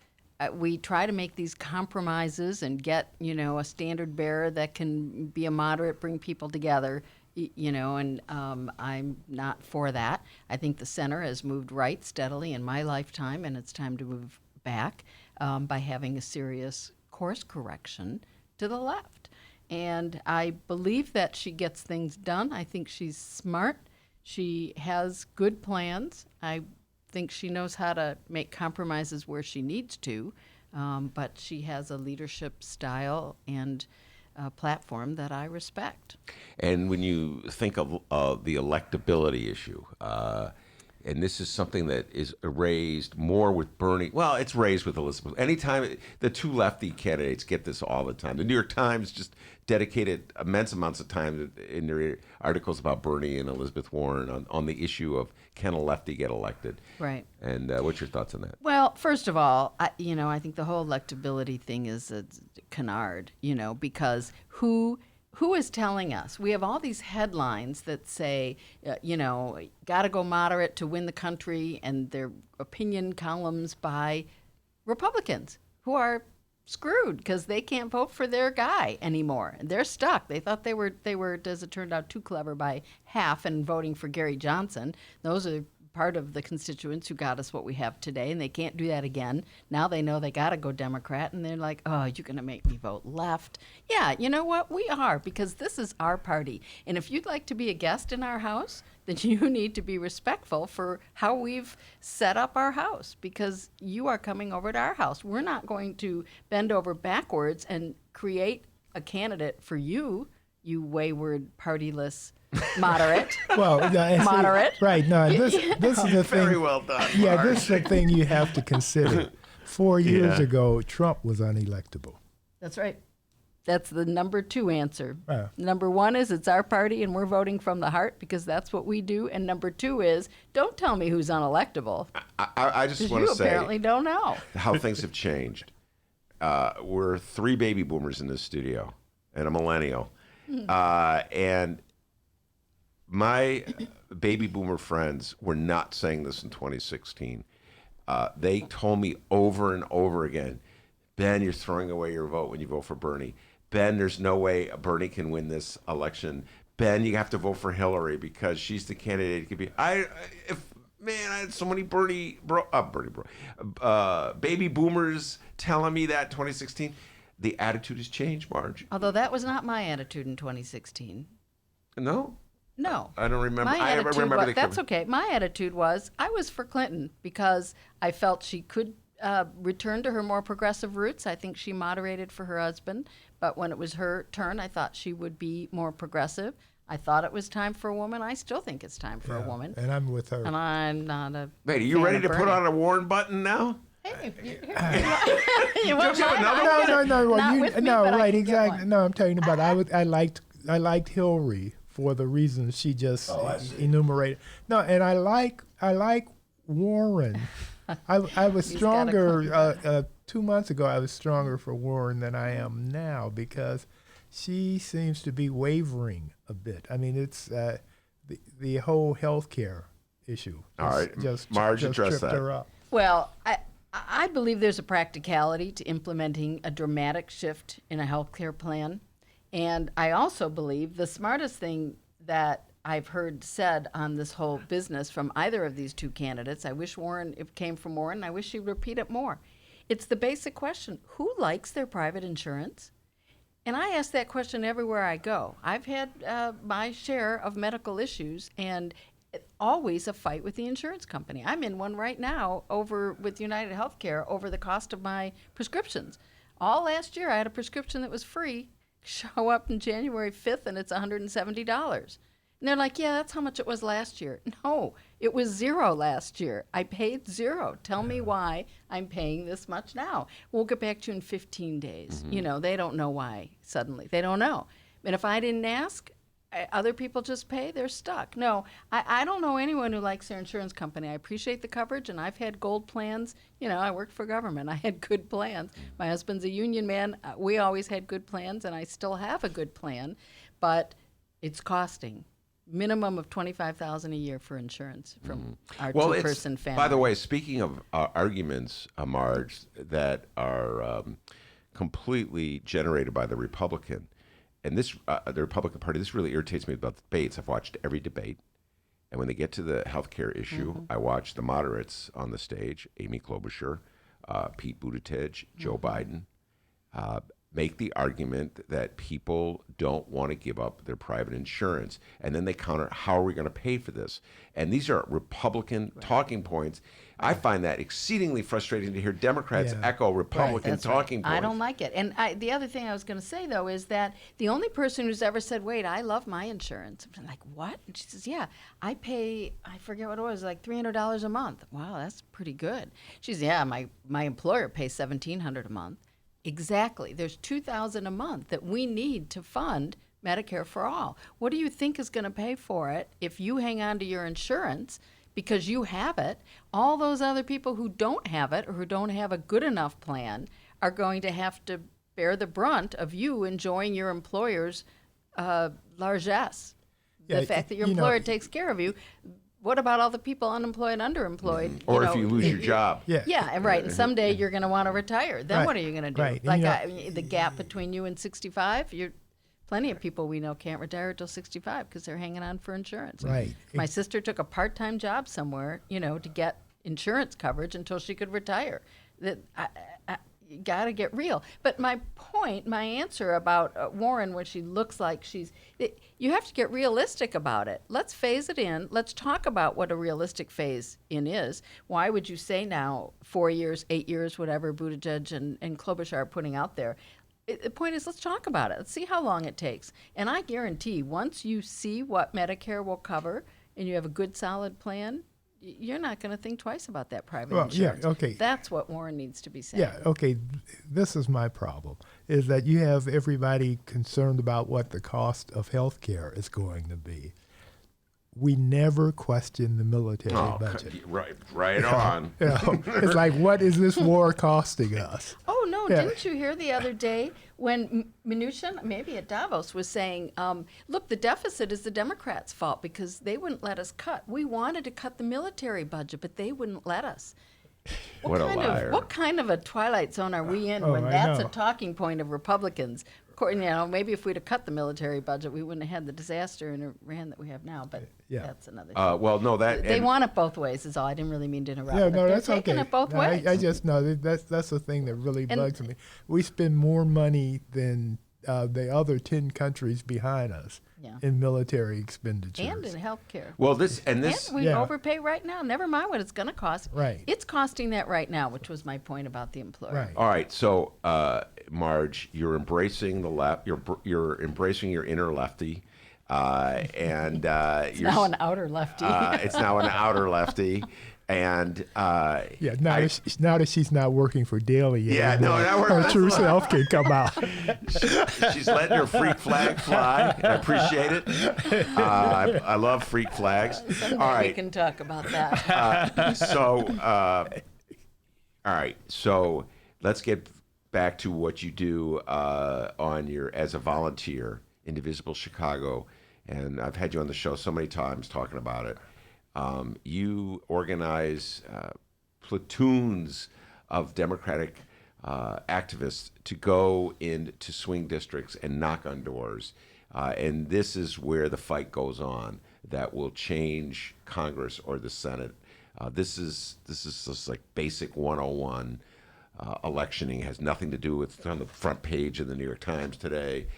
we try to make these compromises and get, a standard bearer that can be a moderate, bring people together, and I'm not for that. I think the center has moved right steadily in my lifetime, and it's time to move back by having a serious course correction to the left. And I believe that she gets things done. I think she's smart. She has good plans. I think she knows how to make compromises where she needs to, but she has a leadership style and a platform that I respect. And when you think of the electability issue, and this is something that is raised more with Bernie. Well, it's raised with Elizabeth. Anytime the two lefty candidates get this all the time. The New York Times just dedicated immense amounts of time in their articles about Bernie and Elizabeth Warren on the issue of can a lefty get elected? Right. And what's your thoughts on that? Well, first of all, I think the whole electability thing is a canard, because who is telling us? We have all these headlines that say, got to go moderate to win the country, and they're opinion columns by Republicans who are screwed because they can't vote for their guy anymore. They're stuck. They thought they were, as it turned out, too clever by half in voting for Gary Johnson. Those are part of the constituents who got us what we have today, and they can't do that again. Now they know they got to go Democrat, and they're like, oh, you're going to make me vote left. Yeah, you know what? We are, because this is our party. And if you'd like to be a guest in our house, then you need to be respectful for how we've set up our house, because you are coming over to our house. We're not going to bend over backwards and create a candidate for you, you wayward, partyless moderate. Well, moderate. Right. No, this is the thing. Very well done. Yeah, Marj. this is the thing you have to consider. 4 years ago, Trump was unelectable. That's right. That's the number 2 answer. Yeah. Number 1 is it's our party and we're voting from the heart because that's what we do. And number 2 is don't tell me who's unelectable. I just want to you say apparently don't know how things have changed. We're 3 baby boomers in this studio and a millennial. And my baby boomer friends were not saying this in 2016. They told me over and over again, Ben, you're throwing away your vote when you vote for Bernie. Ben, there's no way Bernie can win this election. Ben, you have to vote for Hillary because she's the candidate. It could be. I had so many baby boomers telling me that in 2016. The attitude has changed, Marj. Although that was not my attitude in 2016. No? No. I don't remember. My attitude was, that's okay. My attitude was I was for Clinton because I felt she could return to her more progressive roots. I think she moderated for her husband. But when it was her turn, I thought she would be more progressive. I thought it was time for a woman. I still think it's time for a woman. And I'm with her. And I'm not a Wait, are you ready to put on a Warren button now? Hey, No, right, exactly. No, I'm telling you about. I liked Hillary for the reasons she just enumerated. No, and I like Warren. I was stronger 2 months ago. I was stronger for Warren than I am now because she seems to be wavering a bit. I mean, it's the whole healthcare issue. All right, just Marj, address tripped that. her up. Well, I believe there's a practicality to implementing a dramatic shift in a healthcare plan. And I also believe the smartest thing that I've heard said on this whole business from either of these 2 candidates, I wish it came from Warren, I wish she'd repeat it more. It's the basic question, who likes their private insurance? And I ask that question everywhere I go. I've had my share of medical issues, and always a fight with the insurance company. I'm in one right now with United Healthcare over the cost of my prescriptions. All last year I had a prescription that was free, show up in January 5th and it's $170. And they're like, yeah, that's how much it was last year. No, it was $0 last year. I paid $0. Tell me why I'm paying this much now. We'll get back to you in 15 days. Mm-hmm. They don't know why suddenly. They don't know. And if I didn't ask, other people just pay, they're stuck. No, I don't know anyone who likes their insurance company. I appreciate the coverage, and I've had gold plans. I worked for government. I had good plans. My husband's a union man. We always had good plans, and I still have a good plan, but it's costing. minimum of $25,000 a year for insurance from our Well, two-person family. by the way, speaking of arguments, Marj, that are completely generated by the Republican, and this the Republican Party, this really irritates me about the debates. I've watched every debate, and when they get to the healthcare issue, I watch the moderates on the stage, Amy Klobuchar, Pete Buttigieg, Joe Biden, make the argument that people don't want to give up their private insurance. And then they counter, how are we going to pay for this? And these are Republican talking points. I find that exceedingly frustrating to hear Democrats echo Republican talking points. I don't like it. And the other thing I was going to say, though, is that the only person who's ever said, wait, I love my insurance. I'm like, what? And she says, yeah, I pay, I forget what it was, like $300 a month. Wow, that's pretty good. She says, yeah, my employer pays $1,700 a month. Exactly. There's $2,000 a month that we need to fund Medicare for all. What do you think is going to pay for it if you hang on to your insurance because you have it? All those other people who don't have it or who don't have a good enough plan are going to have to bear the brunt of you enjoying your employer's largesse. The fact that your employer takes care of you. What about all the people unemployed, underemployed? Or if you lose your job. Yeah, right. And someday you're going to want to retire. Then what are you going to do? Right. Like the gap between you and 65, plenty of people we know can't retire until 65 because they're hanging on for insurance. Right. My sister took a part-time job somewhere, to get insurance coverage until she could retire. You got to get real. But my point, my answer about Warren, when she looks like you have to get realistic about it. Let's phase it in. Let's talk about what a realistic phase in is. Why would you say now 4 years, 8 years, whatever Buttigieg and Klobuchar are putting out there? The point is, let's talk about it. Let's see how long it takes. And I guarantee once you see what Medicare will cover and you have a good, solid plan, you're not going to think twice about that private insurance. Yeah, okay. That's what Warren needs to be saying. Yeah, okay. This is my problem, is that you have everybody concerned about what the cost of health care is going to be. We never question the military budget. Right on. It's like, what is this war costing us? Oh, no, didn't you hear the other day when Mnuchin, maybe at Davos, was saying, look, the deficit is the Democrats' fault because they wouldn't let us cut. We wanted to cut the military budget, but they wouldn't let us. What a liar. What kind of a twilight zone are we in when that's a talking point of Republicans? Maybe if we'd have cut the military budget, we wouldn't have had the disaster in Iran that we have now. But that's another thing. Well, no, they want it both ways. Is all. I didn't really mean to interrupt. Yeah, no, that's they're taking it both ways. I just know that's the thing that really bugs me. We spend more money than the other 10 countries behind us in military expenditures and in health care. Well, and we overpay right now. Never mind what it's going to cost. Right. It's costing that right now, which was my point about the employer. Right. All right. So, Marj, you're embracing the left. You're embracing your inner lefty, and it's now an outer lefty. It's now an outer lefty. And now that she's not working for Daily, her true self can come out. She's letting her freak flag fly. I appreciate it. I love freak flags. Someday all right, we can talk about that. all right. So let's get back to what you do as a volunteer, Indivisible Chicago, and I've had you on the show so many times talking about it. You organize platoons of Democratic activists to go into swing districts and knock on doors. And this is where the fight goes on that will change Congress or the Senate. This is just like basic 101. Electioning has nothing to do with on the front page of the New York Times today.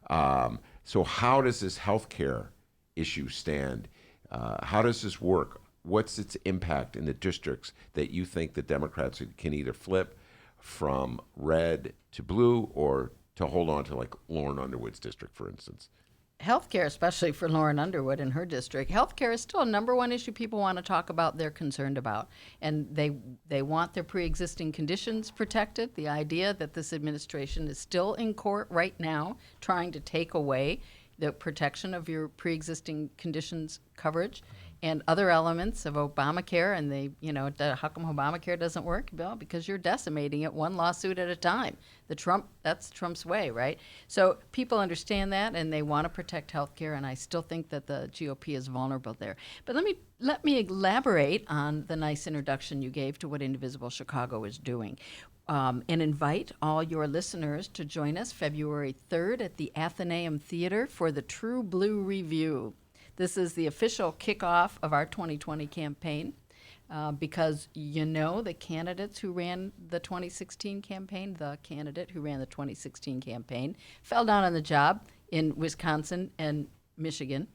So how does this healthcare issue stand? How does this work? What's its impact in the districts that you think the Democrats can either flip from red to blue or to hold on to, like Lauren Underwood's district, for instance? Healthcare, especially for Lauren Underwood in her district, healthcare is still a number one issue people want to talk about, they're concerned about. And they want their pre-existing conditions protected. The idea that this administration is still in court right now trying to take away the protection of your pre-existing conditions coverage and other elements of Obamacare, and how come Obamacare doesn't work? Well, because you're decimating it one lawsuit at a time. That's Trump's way, right? So people understand that, and they want to protect health care, and I still think that the GOP is vulnerable there. But let me elaborate on the nice introduction you gave to what Indivisible Chicago is doing. And invite all your listeners to join us February 3rd at the Athenaeum Theater for the True Blue Review. This is the official kickoff of our 2020 campaign because the candidates who ran the 2016 campaign, fell down on the job in Wisconsin and Michigan.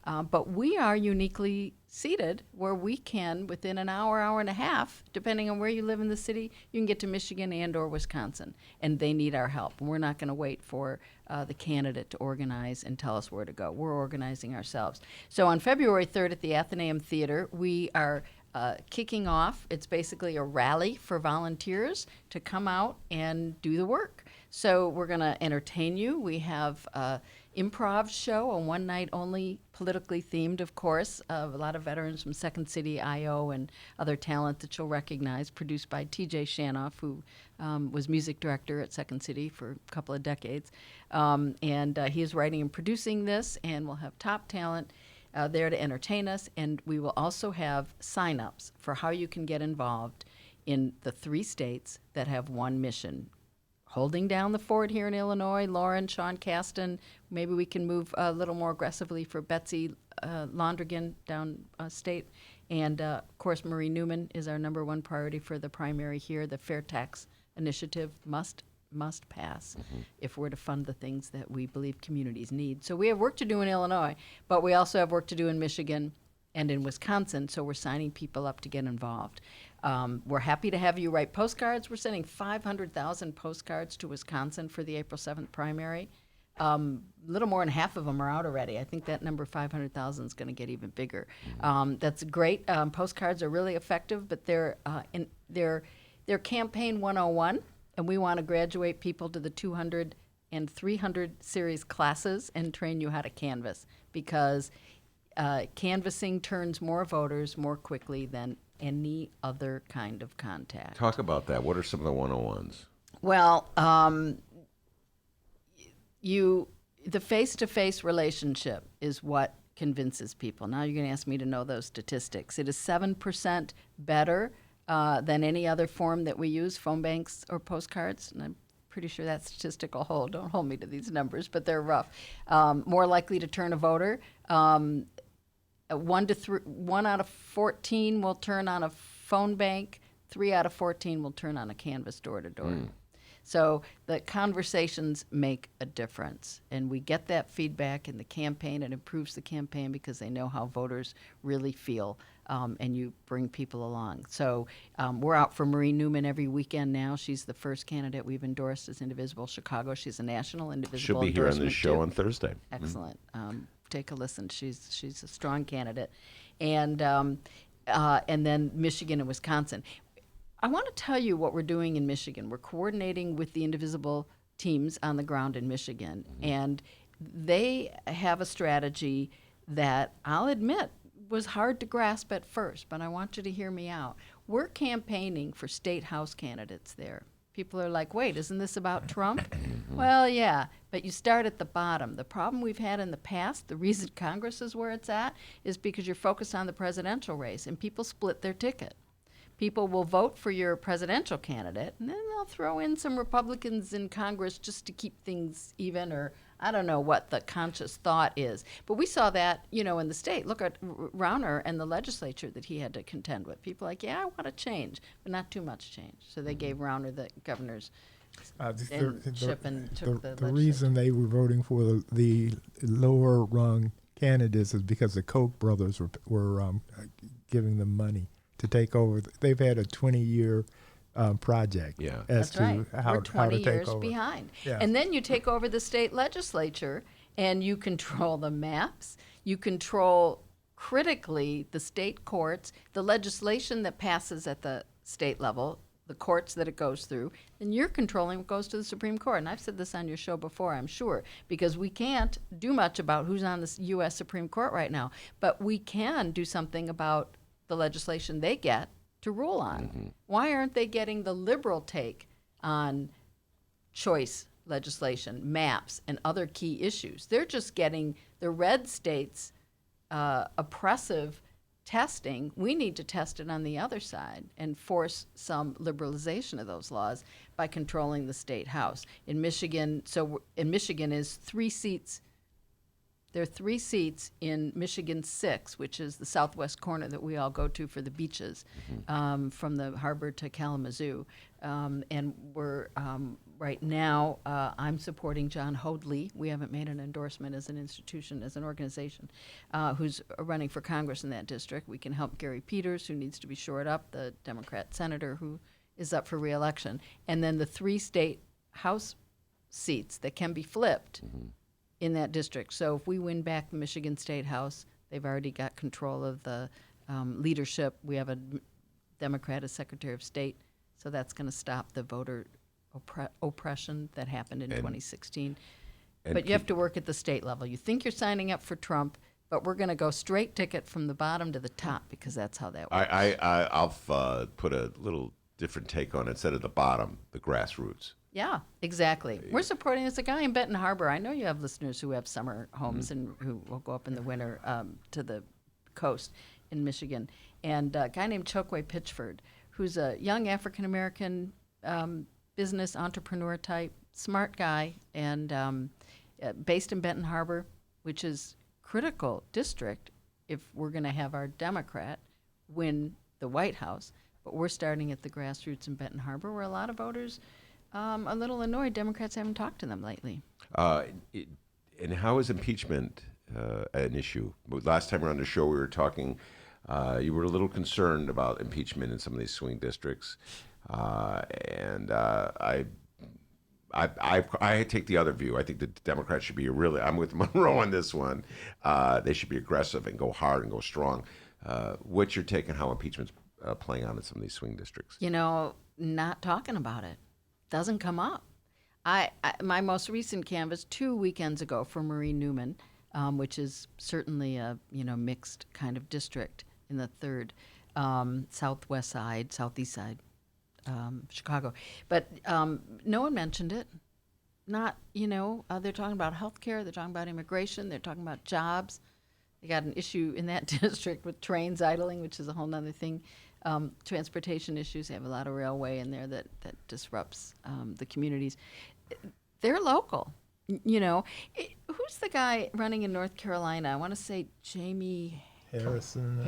But we are uniquely seated where we can, within an hour, hour and a half, depending on where you live in the city, you can get to Michigan and or Wisconsin, and they need our help. We're not going to wait for the candidate to organize and tell us where to go. We're organizing ourselves. So on February 3rd at the Athenaeum Theater, we are kicking off. It's basically a rally for volunteers to come out and do the work. So we're going to entertain you. We have improv show, a one-night only, politically themed, of course, of a lot of veterans from Second City, I.O., and other talent that you'll recognize, produced by T.J. Shanoff, who was music director at Second City for a couple of decades. And he is writing and producing this, and we'll have top talent there to entertain us. And we will also have sign-ups for how you can get involved in the 3 states that have one mission: holding down the fort here in Illinois, Lauren, Sean Caston. Maybe we can move a little more aggressively for Betsy Londrigan down state. And, of course, Marie Newman is our number one priority for the primary here. The Fair Tax Initiative must pass if we're to fund the things that we believe communities need. So we have work to do in Illinois, but we also have work to do in Michigan and in Wisconsin, so we're signing people up to get involved. We're happy to have you write postcards. We're sending 500,000 postcards to Wisconsin for the April 7th primary. A little more than half of them are out already. I think that number 500,000 is going to get even bigger. That's great. Postcards are really effective, but they're campaign 101, and we want to graduate people to the 200 and 300 series classes and train you how to canvass, because canvassing turns more voters more quickly than any other kind of contact. Talk about that. What are some of the 101s? Well, the face-to-face relationship is what convinces people. Now you're going to ask me to know those statistics. It is 7% better than any other form that we use, phone banks or postcards, and I'm pretty sure that statistic will hold. Don't hold me to these numbers, but they're rough. More likely to turn a voter. 1 out of 14 will turn on a phone bank. 3 out of 14 will turn on a canvas door-to-door. So the conversations make a difference, and we get that feedback in the campaign. It improves the campaign because they know how voters really feel, and you bring people along. So we're out for Marie Newman every weekend now. She's the first candidate we've endorsed as Indivisible Chicago. She's a national Indivisible She'll be here on this show too. on Thursday. Excellent. Take a listen. She's a strong candidate. And then Michigan and Wisconsin. I want to tell you what we're doing in Michigan. We're coordinating with the Indivisible teams on the ground in Michigan, and they have a strategy that I'll admit was hard to grasp at first, but I want you to hear me out. We're campaigning for state house candidates there. People are like, wait, isn't this about Trump? Well, yeah, but you start at the bottom. The problem we've had in the past, the reason Congress is where it's at, is because you're focused on the presidential race, and people split their ticket. People will vote for your presidential candidate, and then they'll throw in some Republicans in Congress just to keep things even, or I don't know what the conscious thought is. But we saw that, in the state. Look at Rauner and the legislature that he had to contend with. People are like, yeah, I want to change, but not too much change. So they gave Rauner the governor's ship and took the reason they were voting for the lower rung candidates is because the Koch brothers were giving them money to take over. They've had a 20-year project as That's right. how We're 20 to take years over. behind. Yeah. And then you take over the state legislature, and you control the maps. You control, critically, the state courts, the legislation that passes at the state level, the courts that it goes through, then you're controlling what goes to the Supreme Court. And I've said this on your show before, I'm sure, because we can't do much about who's on the U.S. Supreme Court right now, but we can do something about the legislation they get to rule on. Why aren't they getting the liberal take on choice legislation, maps, and other key issues? They're just getting the red states' oppressive testing. We need to test it on the other side and force some liberalization of those laws by controlling the state house. In Michigan, is 3 seats. There are 3 seats in Michigan 6, which is the southwest corner that we all go to for the beaches, from the harbor to Kalamazoo. And we're right now, I'm supporting John Hoadley. We haven't made an endorsement as an institution, as an organization, who's running for Congress in that district. We can help Gary Peters, who needs to be shored up, the Democrat senator who is up for re-election. And then the 3 state House seats that can be flipped in that district. So if we win back the Michigan State House, they've already got control of the leadership. We have a Democrat as Secretary of State, so that's going to stop the voter oppression that happened in 2016. But you have to work at the state level. You think you're signing up for Trump, but we're going to go straight ticket from the bottom to the top, because that's how that works. I'll put a little different take on it. Instead of the bottom, the grassroots. Yeah, exactly. We're supporting, there's a guy in Benton Harbor. I know you have listeners who have summer homes and who will go up in the winter to the coast in Michigan. And a guy named Chokwe Pitchford, who's a young African-American business entrepreneur type, smart guy, and based in Benton Harbor, which is critical district if we're going to have our Democrat win the White House. But we're starting at the grassroots in Benton Harbor, where a lot of voters a little annoyed Democrats haven't talked to them lately. And how is impeachment an issue? Last time around the show, we were talking. You were a little concerned about impeachment in some of these swing districts, and I take the other view. I think the Democrats should be I'm with Monroe on this one. They should be aggressive and go hard and go strong. What's your take on how impeachment's playing out in some of these swing districts? Not talking about it. Doesn't come up. My most recent canvass 2 weekends ago for Marie Newman, which is certainly a mixed kind of district in the 3rd southwest side, southeast side, Chicago. But no one mentioned it. Not, they're talking about health care, they're talking about immigration, they're talking about jobs. They got an issue in that district with trains idling, which is a whole nother thing. Transportation issues. They have a lot of railway in there that disrupts the communities. They're local. Who's the guy running in North Carolina? I want to say Jamie Harrison.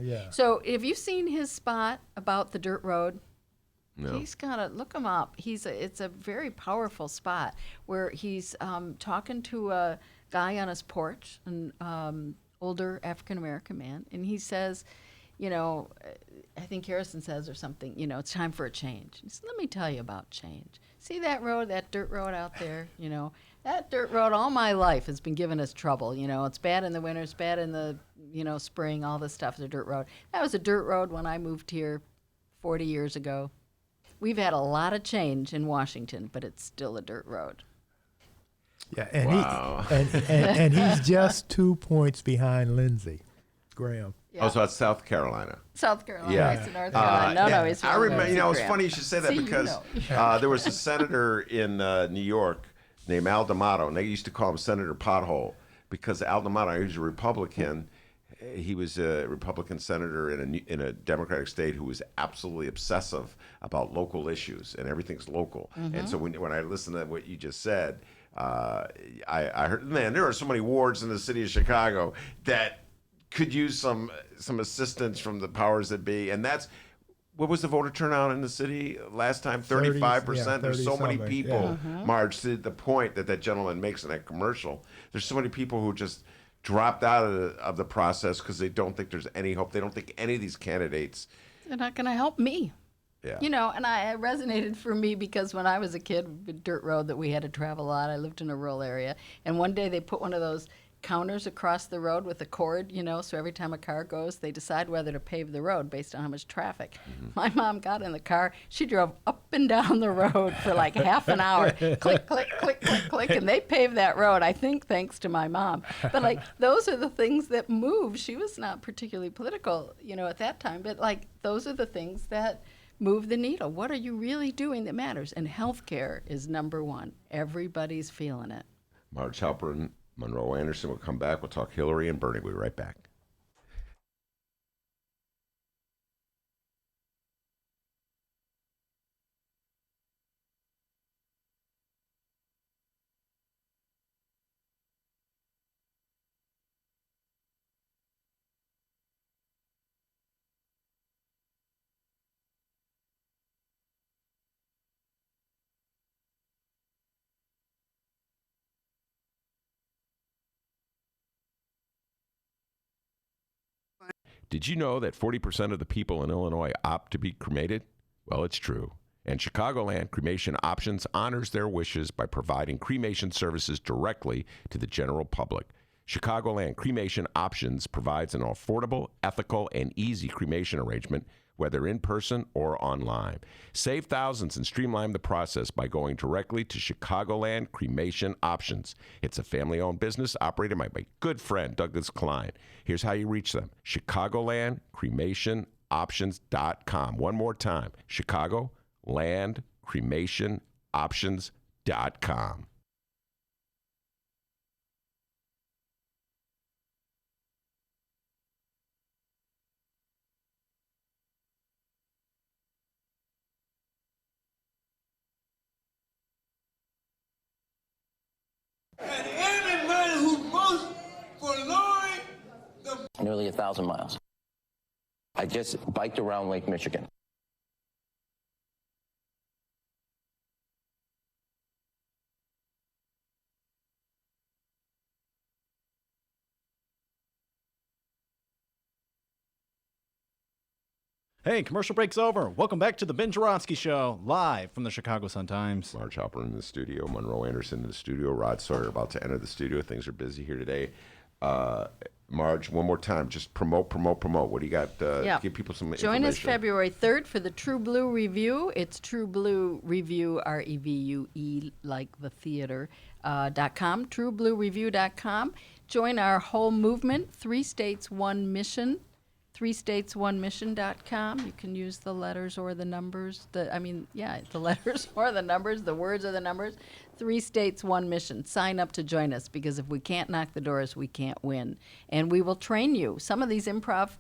Yeah. So have you seen his spot about the dirt road? No. He's got to look him up. It's a very powerful spot where he's talking to a guy on his porch, an older African-American man, and he says, I think Harrison says or something, it's time for a change. He said, let me tell you about change. See that road, that dirt road out there? That dirt road all my life has been giving us trouble. It's bad in the winter, it's bad in the, spring, all this stuff is a dirt road. That was a dirt road when I moved here 40 years ago. We've had a lot of change in Washington, but it's still a dirt road. Yeah, and wow. and he's just 2 points behind Lindsey Graham. Yeah. Oh, so that's South Carolina. South Carolina. Yeah. He's in North Carolina. No, he's from I remember. Lindsey It's Graham. funny you should say that See, because there was a senator in New York named Al D'Amato, and they used to call him Senator Pothole because Al D'Amato, he was a Republican. He was a Republican senator in a Democratic state who was absolutely obsessive about local issues, and everything's local. And so when I listened to what you just said, I heard, man, there are so many wards in the city of Chicago that could use some assistance from the powers that be. And that's, what was the voter turnout in the city last time? 35%. There's so many people, Marj, to the point that gentleman makes in that commercial. There's so many people who just dropped out of the process because they don't think there's any hope. They don't think any of these candidates. They're not going to help me. Yeah. And it resonated for me because when I was a kid, a dirt road that we had to travel a lot, I lived in a rural area. And one day they put one of those counters across the road with a cord, so every time a car goes, they decide whether to pave the road based on how much traffic. My mom got in the car. She drove up and down the road for like half an hour. Click, click, click, click, click, and they paved that road, I think, thanks to my mom. But, like, those are the things that move. She was not particularly political, at that time, but, like, those are the things that move the needle. What are you really doing that matters? And healthcare is number one. Everybody's feeling it. Marj, Halperin, Munro Anderson will come back. We'll talk Hillary and Bernie. We'll be right back. Did you know that 40% of the people in Illinois opt to be cremated? Well, it's true. And Chicagoland Cremation Options honors their wishes by providing cremation services directly to the general public. Chicagoland Cremation Options provides an affordable, ethical, and easy cremation arrangement, whether in person or online. Save thousands and streamline the process by going directly to Chicagoland Cremation Options. It's a family-owned business operated by my good friend, Douglas Klein. Here's how you reach them. ChicagolandCremationOptions.com. One more time, ChicagolandCremationOptions.com. And everybody who votes for Lori, nearly 1,000 miles. I just biked around Lake Michigan. Hey, commercial break's over. Welcome back to the Ben Joravsky Show, live from the Chicago Sun-Times. Marj, Halperin in the studio, Munro Anderson in the studio, Rod Sawyer about to enter the studio. Things are busy here today. Marj, one more time, just promote. What do you got? Give people some information. Join us February 3rd for the True Blue Review. It's True Blue Review, REVUE, like the theater, .com, truebluereview.com. Join our whole movement, 3 States, 1 Mission. 3states1mission.com. You can use the letters or the numbers. The letters or the numbers, the words or the numbers. 3 States, 1 Mission. Sign up to join us, because if we can't knock the doors, we can't win. And we will train you. Some of these improv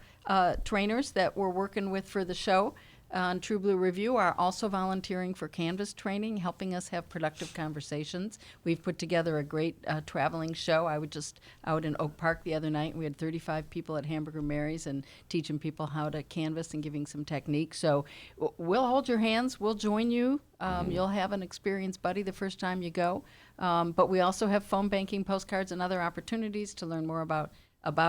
trainers that we're working with for the show on True Blue Review are also volunteering for Canvas training, helping us have productive conversations. We've put together a great traveling show. I was just out in Oak Park the other night, and we had 35 people at Hamburger Mary's and teaching people how to canvas and giving some techniques. So we'll hold your hands. We'll join you. You'll have an experienced buddy the first time you go. But we also have phone banking, postcards, and other opportunities to learn more about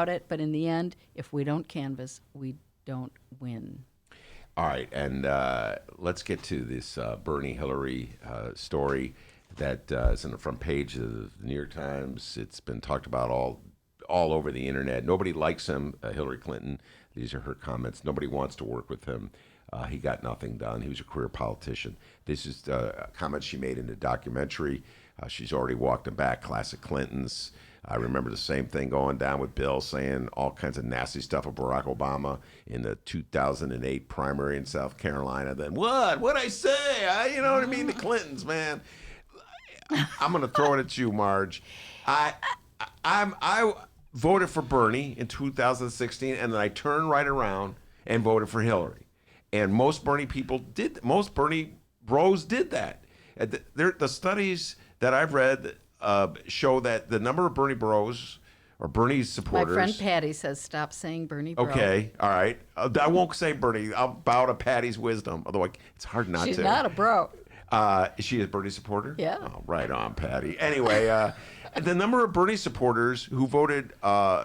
it. But in the end, if we don't canvas, we don't win. All right, and let's get to this Bernie Hillary story that is in the front page of the New York Times. It's been talked about all over the internet. Nobody likes him, Hillary Clinton. These are her comments. Nobody wants to work with him. He got nothing done. He was a career politician. This is a comment she made in the documentary. She's already walked him back, classic Clintons. I remember the same thing going down with Bill saying all kinds of nasty stuff of Barack Obama in the 2008 primary in South Carolina. Then what'd I say? You know what I mean? The Clintons, man. I'm going to throw it at you, Marj. I voted for Bernie in 2016, and then I turned right around and voted for Hillary. And most Bernie bros did that. The studies that I've read show that the number of Bernie bros or Bernie supporters. My friend Patty says stop saying Bernie bro. Okay, all right. I won't say Bernie. I'll bow to Patty's wisdom, although it's hard not to. She's not a bro. Is she a Bernie supporter? Yeah. Oh, right on, Patty. Anyway, the number of Bernie supporters who voted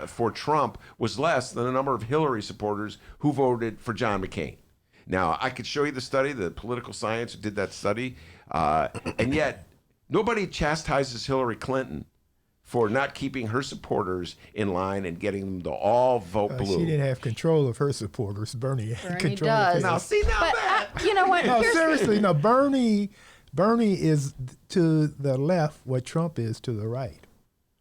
for Trump was less than the number of Hillary supporters who voted for John McCain. Now, I could show you the study, the political science who did that study, and yet nobody chastises Hillary Clinton for not keeping her supporters in line and getting them to all vote blue. She didn't have control of her supporters. Bernie had control does. of his. Now, see, now that. You know what? No, seriously, no. Bernie is to the left what Trump is to the right.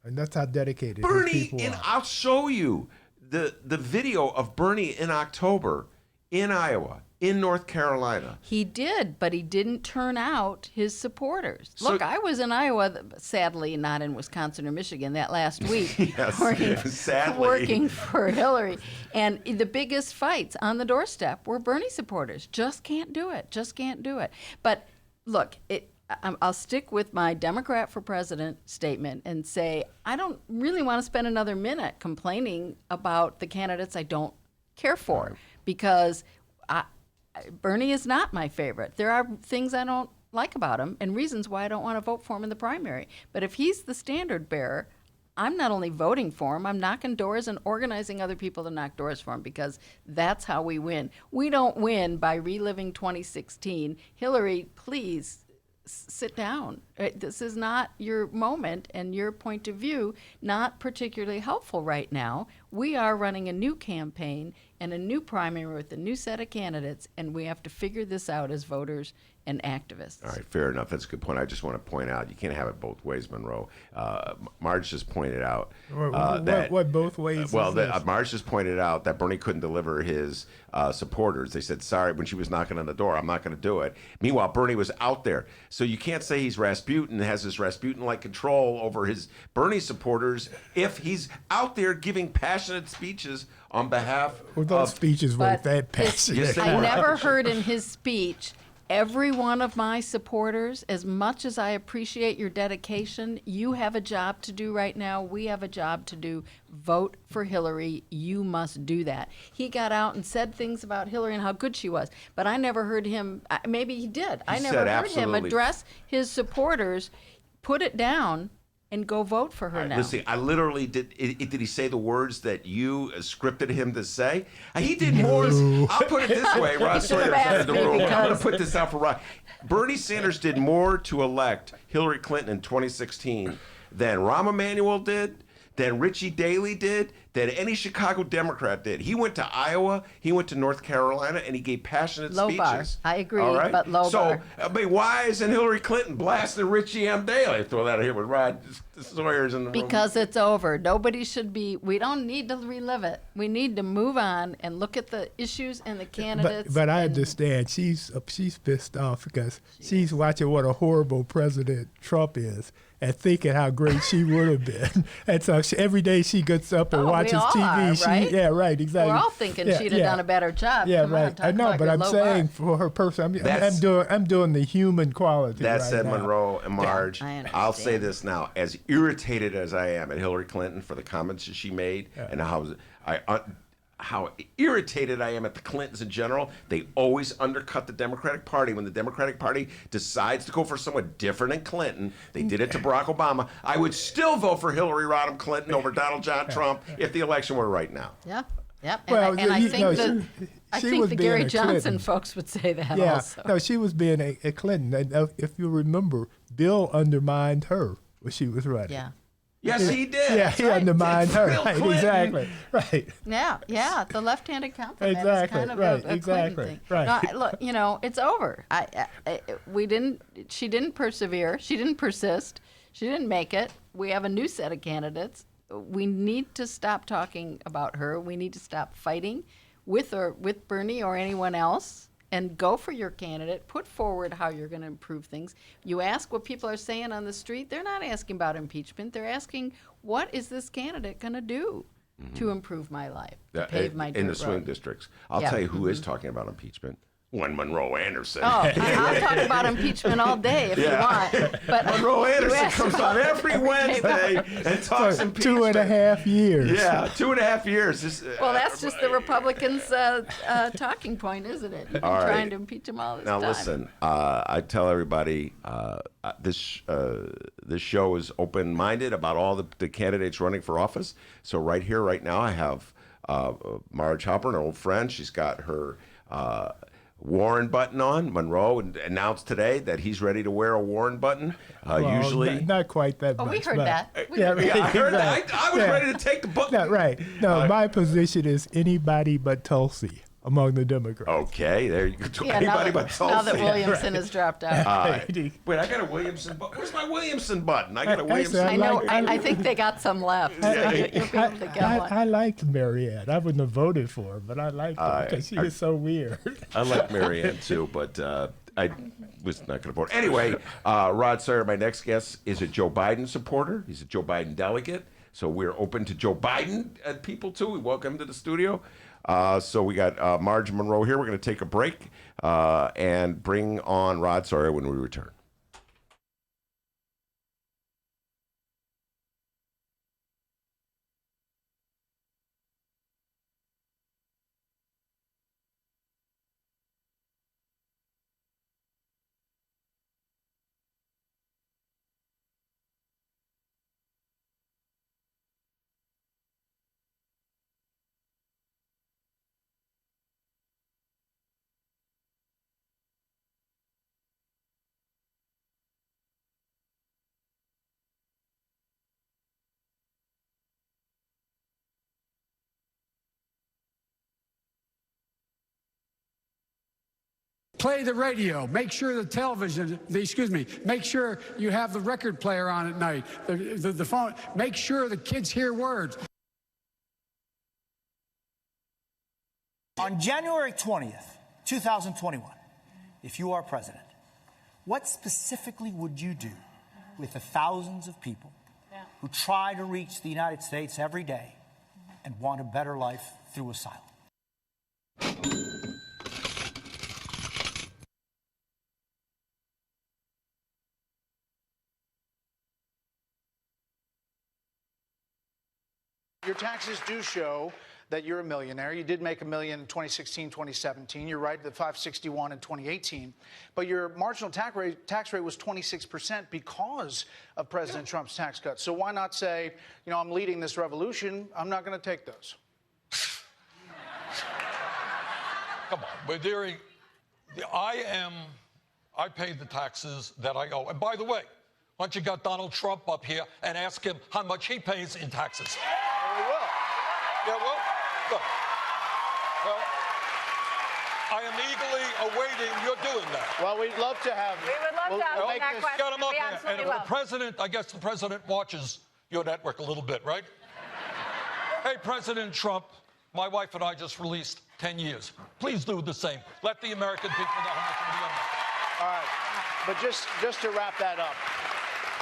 And that's how dedicated his Bernie, people and are. I'll show you the video of Bernie in October in Iowa, in North Carolina. He did, but he didn't turn out his supporters. So- Look, I was in Iowa, sadly not in Wisconsin or Michigan, that last week, Yes, sadly. working for Hillary. And the biggest fights on the doorstep were Bernie supporters. Just can't do it. Just can't do it. But look, I'll stick with my Democrat for president statement and say I don't really want to spend another minute complaining about the candidates I don't care for, because Bernie is not my favorite. There are things I don't like about him and reasons why I don't want to vote for him in the primary. But if he's the standard bearer, I'm not only voting for him, I'm knocking doors and organizing other people to knock doors for him, because that's how we win. We don't win by reliving 2016. Hillary, please sit down. This is not your moment, and your point of view not particularly helpful right now. We are running a new campaign and a new primary with a new set of candidates, and we have to figure this out as voters and activists. All right, fair enough. That's a good point. I just want to point out you can't have it both ways, Monroe. Marj just pointed out What both ways? Well, is this? Marj just pointed out that Bernie couldn't deliver his supporters. They said, sorry, when she was knocking on the door, I'm not going to do it. Meanwhile, Bernie was out there. So you can't say he's Rasputin, has this Rasputin-like control over his Bernie supporters if he's out there giving passionate speeches on behalf Well, those speeches weren't that passionate. Yes, they I were. never heard in his speech, every one of my supporters, as much as I appreciate your dedication, you have a job to do right now. We have a job to do. Vote for Hillary. You must do that. He got out and said things about Hillary and how good she was, but I never heard him, maybe he did. I never said heard him absolutely. address his supporters, put it down, and go vote for her now. Listen, I literally did he say the words that you scripted him to say? He did more. I'll put it this way, Rod Sawyer in the room. I'm going to put this out for Rod. Bernie Sanders did more to elect Hillary Clinton in 2016 than Rahm Emanuel did, than Richie Daley did, than any Chicago Democrat did. He went to Iowa, he went to North Carolina, and he gave passionate Low speeches. bar. I agree, All right? but low bar. So, I mean, why isn't Hillary Clinton blasting Richie M. Daley? Throw that out here with Rod Sawyer's in the room. Because it's over. Nobody should be, we don't need to relive it. We need to move on and look at the issues and the candidates. But I understand she's pissed off because she's watching what a horrible president Trump is and thinking how great she would have been. And so every day she gets up and watches we all TV. are, right? Yeah, right, exactly. We're all thinking she'd have done a better job. Yeah, Come on, right. talk I know, about but your I'm low saying bar. for her person, That's- I'm doing the human quality. That right said, now. Monroe and Marj, I understand. I'll say this now: as irritated as I am at Hillary Clinton for the comments that she made, and how irritated I am at the Clintons in general, they always undercut the Democratic Party. When the Democratic Party decides to go for someone different than Clinton, they did it to Barack Obama. I would still vote for Hillary Rodham Clinton over Donald John Trump if the election were right now. Yeah, yep. Well, And I think I she think was the being Gary a Johnson Clinton. folks would say that Yeah, also. no, she was being a Clinton. And if you remember, Bill undermined her when she was running. Yeah. Yes, he did. Yeah, he undermined her. Bill Right, Clinton. exactly. Right. Yeah, the left-handed compliment Exactly, is kind of right, a Clinton exactly, thing. right. No, look, it's over. She didn't persevere. She didn't persist. She didn't make it. We have a new set of candidates. We need to stop talking about her. We need to stop fighting with Bernie or anyone else, and go for your candidate. Put forward how you're going to improve things. You ask what people are saying on the street. They're not asking about impeachment. They're asking, what is this candidate going to do to improve my life, to pave my in the dirt swing road? districts? I'll Yeah. tell you who is talking about impeachment. One Monroe Anderson. Oh, I'll talk about impeachment all day if you want. But Monroe you Anderson asked comes on every Wednesday and talks For impeachment. 2.5 years. Yeah, 2.5 years. Well, that's just the Republicans' talking point, isn't it? You've been All right. trying to impeach them all this Now time. listen, I tell everybody this show is open-minded about all the candidates running for office. So right here, right now, I have Marj Halperin, an old friend. She's got her Warren button on. Monroe announced today that he's ready to wear a Warren button. Usually, not quite that Oh, much. we heard but- that. I heard that. I was ready to take the book. No, right. No, my position is anybody but Tulsi among the Democrats. Okay, there you go. Yeah, Anybody but Tulsi. now that Williamson has dropped out. Wait, I got a Williamson button. Where's my Williamson button? I got a Williamson. I know. I think they got some left. So you'll be able to get one. I liked Marianne. I wouldn't have voted for her, but I liked her because she is so weird. I like Marianne too, but I was not going to vote. Anyway, Rod Sawyer, my next guest, is a Joe Biden supporter. He's a Joe Biden delegate. So we're open to Joe Biden people too. We welcome him to the studio. So we got Marj and Monroe here. We're going to take a break and bring on Rod Sawyer when we return. Play the radio. Make sure the television, make sure you have the record player on at night. The phone. Make sure the kids hear words. On January 20th, 2021, if you are president, what specifically would you do with the thousands of people who try to reach the United States every day and want a better life through asylum? Your taxes do show that you're a millionaire. You did make $1 million in 2016, 2017. You're right, the 561 in 2018. But your marginal tax rate was 26% because of President Trump's tax cuts. So why not say, I'm leading this revolution. I'm not going to take those. Come on, but I pay the taxes that I owe. And by the way, why don't you got Donald Trump up here and ask him how much he pays in taxes? We will. Yeah, well, good. Well, I am eagerly awaiting your doing that. Well, we'd love to have We would love to have that question. Get him up We here. And absolutely if will. the president, I guess the president watches your network a little bit, right? Hey, President Trump, my wife and I just released 10 years. Please do the same. Let the American people know how much money I'm making. All right. But just to wrap that up,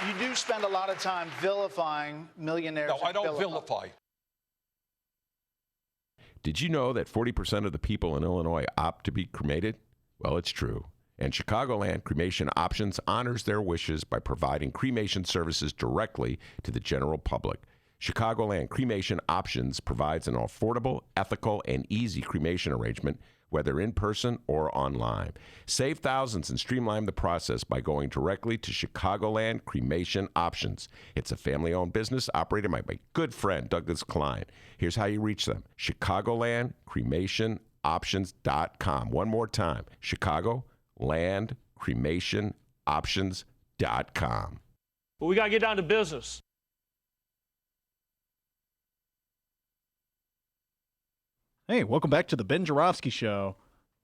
you do spend a lot of time vilifying millionaires. No, I don't vilify. Did you know that 40% of the people in Illinois opt to be cremated? Well, it's true. And Chicagoland Cremation Options honors their wishes by providing cremation services directly to the general public. Chicagoland Cremation Options provides an affordable, ethical, and easy cremation arrangement, whether in person or online. Save thousands and streamline the process by going directly to Chicagoland Cremation Options. It's a family-owned business operated by my good friend, Douglas Klein. Here's how you reach them. ChicagolandCremationOptions.com. One more time, ChicagolandCremationOptions.com. But we got to get down to business. Hey, welcome back to the Ben Joravsky Show,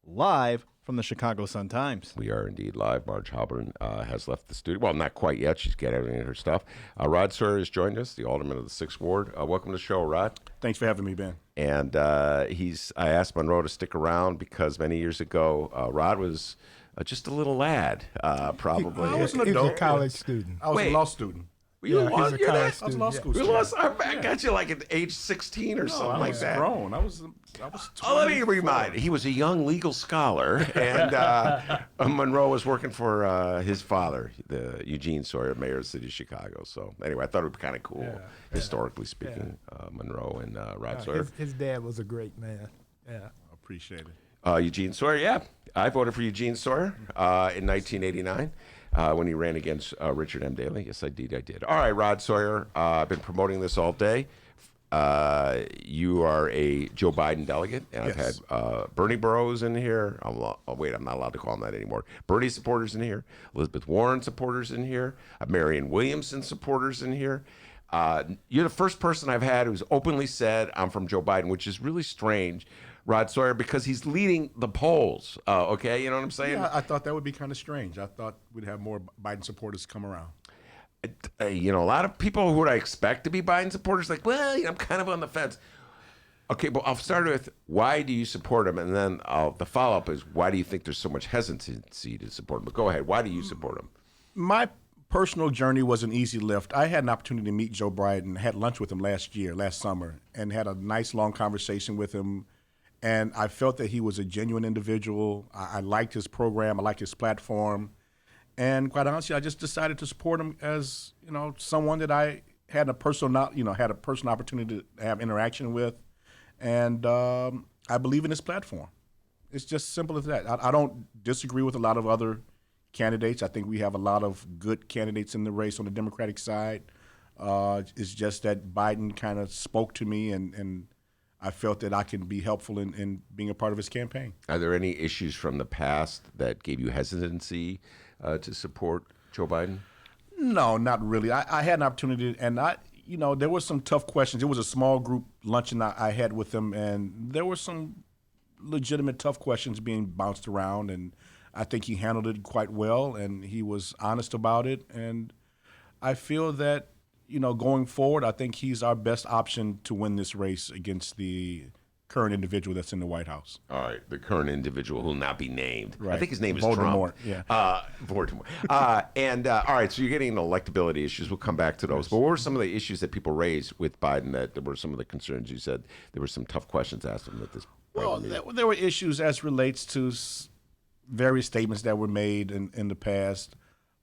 live from the Chicago Sun-Times. We are indeed live. Marj Halperin has left the studio. Well, not quite yet. She's gathering her stuff. Rod Sawyer has joined us, the alderman of the 6th Ward. Welcome to the show, Rod. Thanks for having me, Ben. And I asked Monroe to stick around because many years ago, Rod was just a little lad, probably. I was an He was a adult. college student. I was a law student. You Yeah, he was a college I was a student. law school We student. lost. I got you like at age 16 or something I like was that. grown. I was 24. Let me remind. He was a young legal scholar, and Monroe was working for his father, the Eugene Sawyer, mayor of the city of Chicago. So anyway, I thought it would be kind of cool, historically speaking, Monroe and Rod Sawyer. His dad was a great man. Yeah. Appreciate it. Eugene Sawyer, yeah. I voted for Eugene Sawyer in 1989 when he ran against Richard M. Daley. Yes, I did. All right, Rod Sawyer, I've been promoting this all day. you are a Joe Biden delegate, and I've Yes. had Bernie Burrows in here. I'm not allowed to call him that anymore. Bernie supporters in here, Elizabeth Warren supporters in here, Marianne Williamson supporters in here. You're the first person I've had who's openly said I'm from Joe Biden, which is really strange, Rod Sawyer, because he's leading the polls. Okay, you know what I'm saying? Yeah, I thought that would be kind of strange. I thought we'd have more Biden supporters come around. A lot of people who I expect to be Biden supporters, like, well, I'm kind of on the fence. Okay, well, I'll start with why do you support him, and then the follow-up is why do you think there's so much hesitancy to support him? But go ahead, why do you support him? My personal journey was an easy lift. I had an opportunity to meet Joe Biden, had lunch with him last summer, and had a nice long conversation with him. And I felt that he was a genuine individual. I liked his program. I liked his platform. And quite honestly, I just decided to support him as, someone that I had a personal opportunity to have interaction with. And I believe in his platform. It's just simple as that. I don't disagree with a lot of other candidates. I think we have a lot of good candidates in the race on the Democratic side. It's just that Biden kind of spoke to me, and I felt that I can be helpful in being a part of his campaign. Are there any issues from the past that gave you hesitancy to support Joe Biden? No, not really. I had an opportunity, and there were some tough questions. It was a small group luncheon I had with him, and there were some legitimate tough questions being bounced around, and I think he handled it quite well, and he was honest about it. And I feel that, going forward, I think he's our best option to win this race against the current individual that's in the White House. All right, the current individual who will not be named. Right. I think his name is Voldemort, Trump. yeah. Voldemort. All right, so you're getting into electability issues. We'll come back to those. But what were some of the issues that people raised with Biden that were some of the concerns? You said there were some tough questions asked him at this point. Well, there were issues as relates to various statements that were made in the past,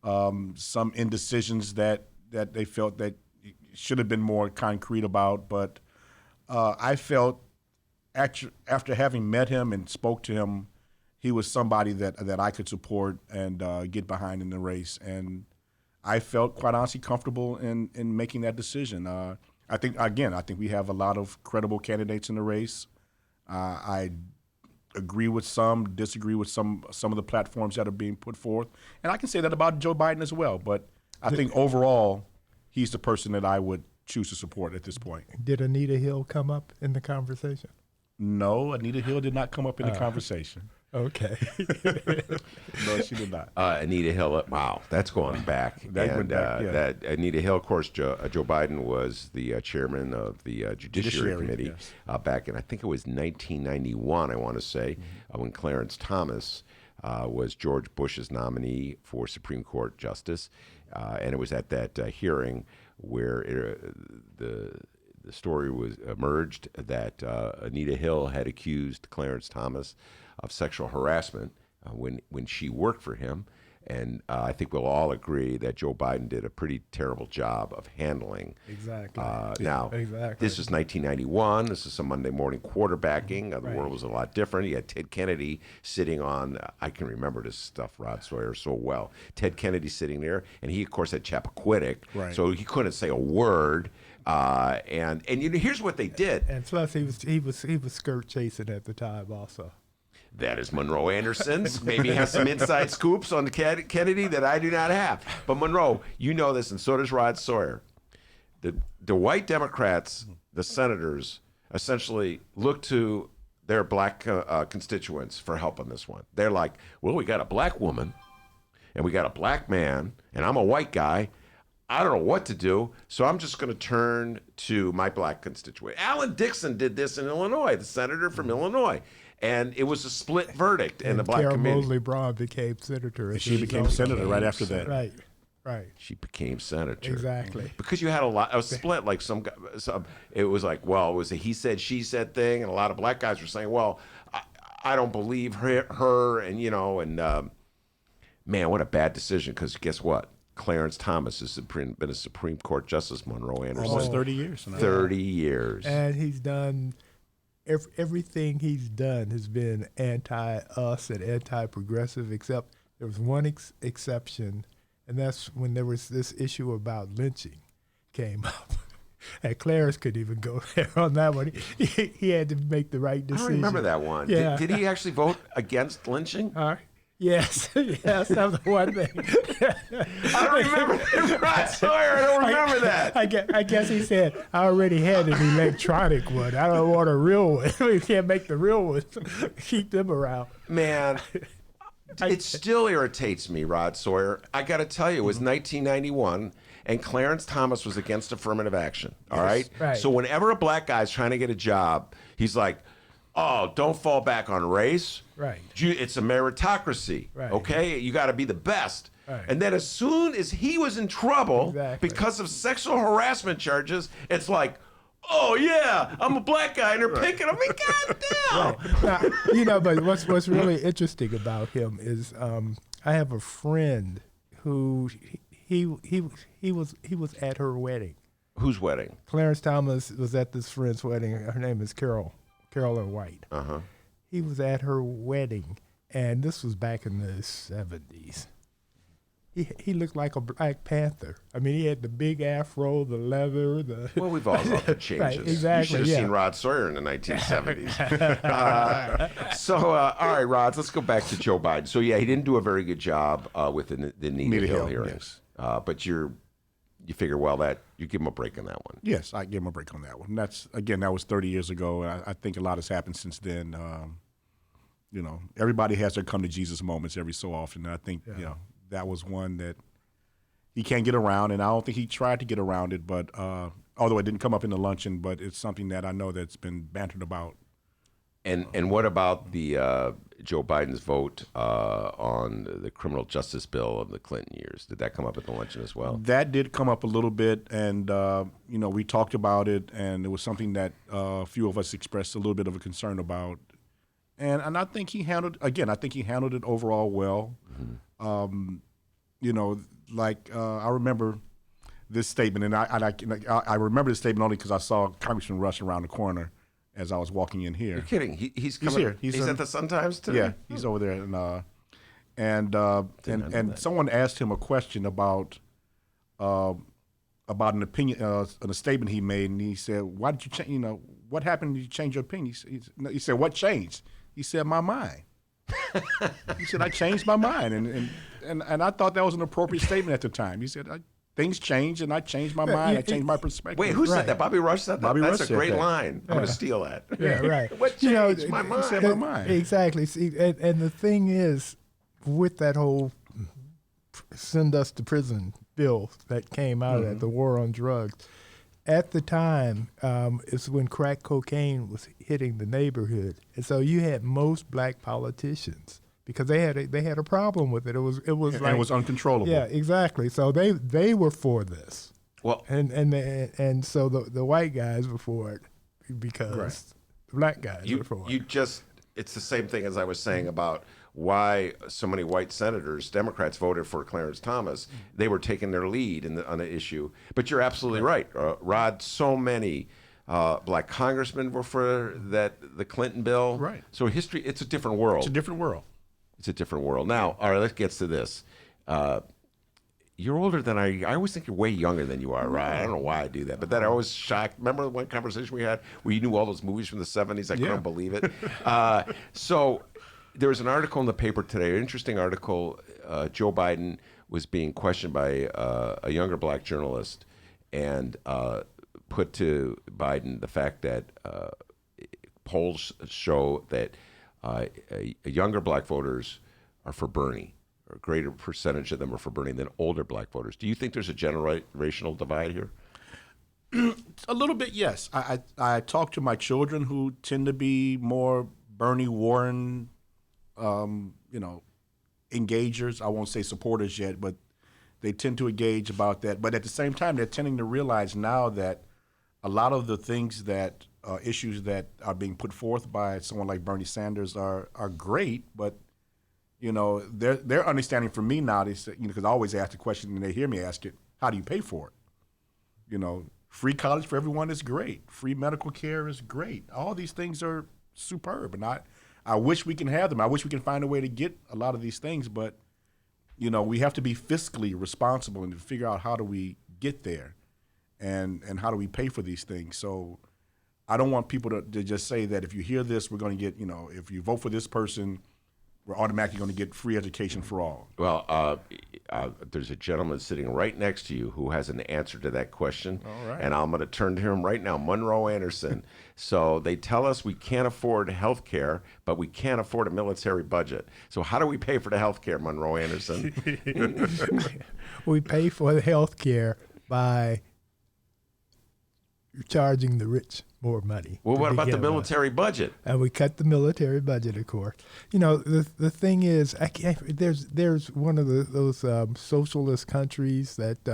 some indecisions that they felt that should have been more concrete about. But I felt after having met him and spoke to him, he was somebody that I could support and get behind in the race. And I felt, quite honestly, comfortable in making that decision. I think we have a lot of credible candidates in the race. I agree with some, disagree with some of the platforms that are being put forth. And I can say that about Joe Biden as well. But I think overall, he's the person that I would choose to support at this point. Did Anita Hill come up in the conversation? No, Anita Hill did not come up in the conversation. Okay. No, she did not. Anita Hill, wow, that's going back. That Anita Hill, of course, Joe Biden was the chairman of the Judiciary Committee back in, I think it was 1991, I want to say, when Clarence Thomas was George Bush's nominee for Supreme Court Justice. And it was at that hearing where the story was emerged that Anita Hill had accused Clarence Thomas of sexual harassment when she worked for him. And I think we'll all agree that Joe Biden did a pretty terrible job of handling. Exactly. Now, this is 1991. This is some Monday morning quarterbacking. The world was a lot different. You had Ted Kennedy sitting on, I can remember this stuff, Rod Sawyer, so well. Ted Kennedy sitting there, and he, of course, had Chappaquiddick, so he couldn't say a word. And here's what they did. And plus, he was skirt chasing at the time also. That is Munro Anderson's. Maybe he has some inside scoops on the Kennedy that I do not have. But Monroe, you know this, and so does Rod Sawyer. The white Democrats, the senators, essentially look to their black constituents for help on this one. They're like, well, we got a black woman, and we got a black man, and I'm a white guy. I don't know what to do, so I'm just going to turn to my black constituent. Alan Dixon did this in Illinois, the senator from Illinois. And it was a split verdict in the black Carol community. Mosley Braun became senator. She became senator right after that. Right. She became senator. Exactly. Because you had a split, like some it was like, well, it was a he said, she said thing, and a lot of black guys were saying, well, I don't believe her, and man, what a bad decision, because guess what? Clarence Thomas has been a Supreme Court Justice, Monroe Anderson. Almost 30 years. 30 years. And he's done... Everything he's done has been anti-us and anti-progressive, except there was one exception, and that's when there was this issue about lynching came up. And Clarence couldn't even go there on that one. He had to make the right I decision. don't remember that one. Yeah. Did he actually vote against lynching? Yes, yes, that was the one thing. I don't remember Rod Sawyer. I don't remember that. I guess he said, I already had an electronic one. I don't want a real one. We can't make the real ones. Keep them around. Man, it still irritates me, Rod Sawyer. I got to tell you, it was 1991, and Clarence Thomas was against affirmative action, all right? Right. So whenever a black guy's trying to get a job, he's like, oh, don't fall back on race. Right. It's a meritocracy, Right. okay? You got to be the best. Right. And then as soon as he was in trouble because of sexual harassment charges, it's like, oh, yeah, I'm a black guy, and they're picking on me. Goddamn. Now, but what's really interesting about him is I have a friend who he was at her wedding. Whose wedding? Clarence Thomas was at this friend's wedding. Her name is Carolyn White. Uh-huh. He was at her wedding, and this was back in the 70s. He looked like a Black Panther. I mean, he had the big afro, the leather, the... Well, we've all got the changes. Right, exactly, You should have yeah. seen Rod Sawyer in the 1970s. All right, Rod, let's go back to Joe Biden. So, yeah, he didn't do a very good job with the Anita Hill hearings. But you figure, well, that you give him a break on that one. Yes, I give him a break on that one. That was 30 years ago. And I think a lot has happened since then. Everybody has their come to Jesus moments every so often. And I think, that was one that he can't get around, and I don't think he tried to get around it, but although it didn't come up in the luncheon, but it's something that I know that's been bantered about. And what about the Joe Biden's vote on the criminal justice bill of the Clinton years? Did that come up at the luncheon as well? That did come up a little bit, and we talked about it, and it was something that a few of us expressed a little bit of a concern about. And I think he handled it overall well. Mm-hmm. I remember this statement, and I remember this statement only because I saw Congressman Rush around the corner as I was walking in here. You're kidding? He's coming, here. He's at the Sun-Times today? Yeah, he's over there, and someone asked him a question about an opinion, a statement he made, and he said, "Why did you change? What happened? Did you change your opinion?" He said, "What changed?" He said, "My mind." He said, "I changed my mind," and I thought that was an appropriate statement at the time. He said, "Things change, and I changed my mind. I changed my perspective." Wait, who said that? Bobby Rush said that? Bobby That's Rush a great said that. line. I'm going to steal that. Yeah, right. What changed my mind? He said my mind. Exactly. See, and the thing is, with that whole send us to prison bill that came out of that, the war on drugs, at the time, it's when crack cocaine was hitting the neighborhood, and so you had most black politicians because they had a problem with it. It was And it was uncontrollable. Yeah, exactly. So they were for this. Well, and so the white guys were for it because the black guys were for it. It's the same thing as I was saying about why so many white senators, Democrats, voted for Clarence Thomas. They were taking their lead on the issue. But you're absolutely right, Rod. So many black congressmen were for the Clinton bill. Right. So it's a different world. It's a different world. It's a different world. Now, all right, let's get to this. You're older than I always think you're way younger than you are, right? I don't know why I do that, but then I always shocked. Remember one conversation we had where you knew all those movies from the 70s? I couldn't believe it. So there was an article in the paper today, an interesting article. Joe Biden was being questioned by a younger black journalist and put to Biden the fact that polls show that younger black voters are for Bernie. A greater percentage of them are for Bernie than older black voters. Do you think there's a generational divide here? A little bit, yes. I talk to my children who tend to be more Bernie Warren, engagers. I won't say supporters yet, but they tend to engage about that. But at the same time, they're tending to realize now that a lot of the things that issues that are being put forth by someone like Bernie Sanders are great, but their understanding for me now is, because I always ask the question and they hear me ask it, how do you pay for it? Free college for everyone is great. Free medical care is great. All these things are superb. And I wish we can have them. I wish we can find a way to get a lot of these things, but, we have to be fiscally responsible and figure out how do we get there. and how do we pay for these things? So I don't want people to just say that if you hear this, we're going to get, if you vote for this person, we're automatically going to get free education for all. Well, there's a gentleman sitting right next to you who has an answer to that question. All right. And I'm going to turn to him right now, Munro Anderson. So they tell us we can't afford health care, but we can't afford a military budget. So how do we pay for the health care, Munro Anderson? We pay for the health care by charging the rich more money. Well, what about the military budget? And we cut the military budget, of course. The thing is, there's one of those socialist countries that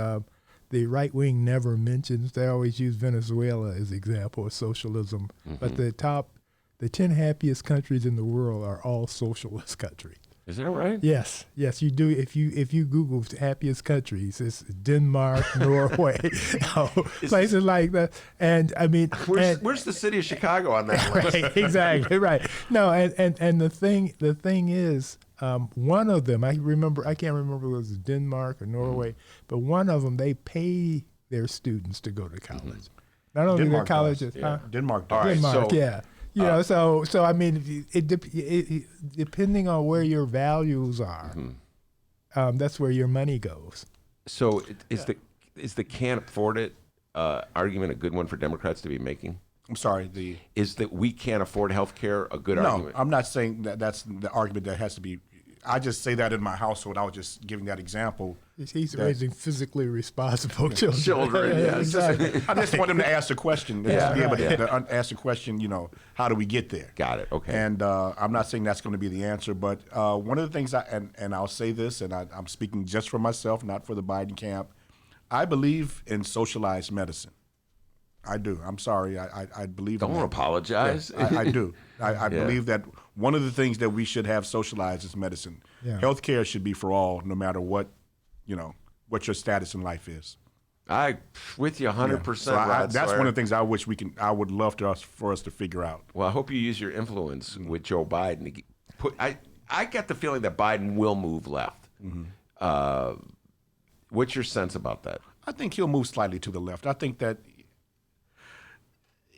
the right wing never mentions. They always use Venezuela as an example of socialism. But the 10 happiest countries in the world are all socialist countries. Is that right? Yes, you do. If you Google happiest countries, it's Denmark, Norway, places like that. And I mean, where's the city of Chicago on that list? Right, exactly right. No, and the thing is, one of them I can't remember if it was Denmark or Norway, but one of them they pay their students to go to college. Not only Denmark their colleges, does, yeah. Denmark does. Denmark, yeah. So I mean, it depending on where your values are, that's where your money goes. So is the can't afford it argument a good one for Democrats to be making? I'm sorry. Is that we can't afford health care a good argument? No, I'm not saying that's the argument that has to be. I just say that in my household. I was just giving that example. He's raising physically responsible children. Children, yes. I just want them to ask the question. Be able to ask the question, how do we get there? Got it, okay. And I'm not saying that's going to be the answer, but one of the things, and I'll say this, and I'm speaking just for myself, not for the Biden camp, I believe in socialized medicine. I do. I'm sorry. I believe in that. Don't apologize. Yes, I do. I believe that one of the things that we should have socialized is medicine. Yeah. Healthcare should be for all, no matter what your status in life is. I with you 100%. So that's one of the things I wish I would love for us to figure out. Well, I hope you use your influence with Joe Biden to put. I get the feeling that Biden will move left. What's your sense about that? I think he'll move slightly to the left. I think that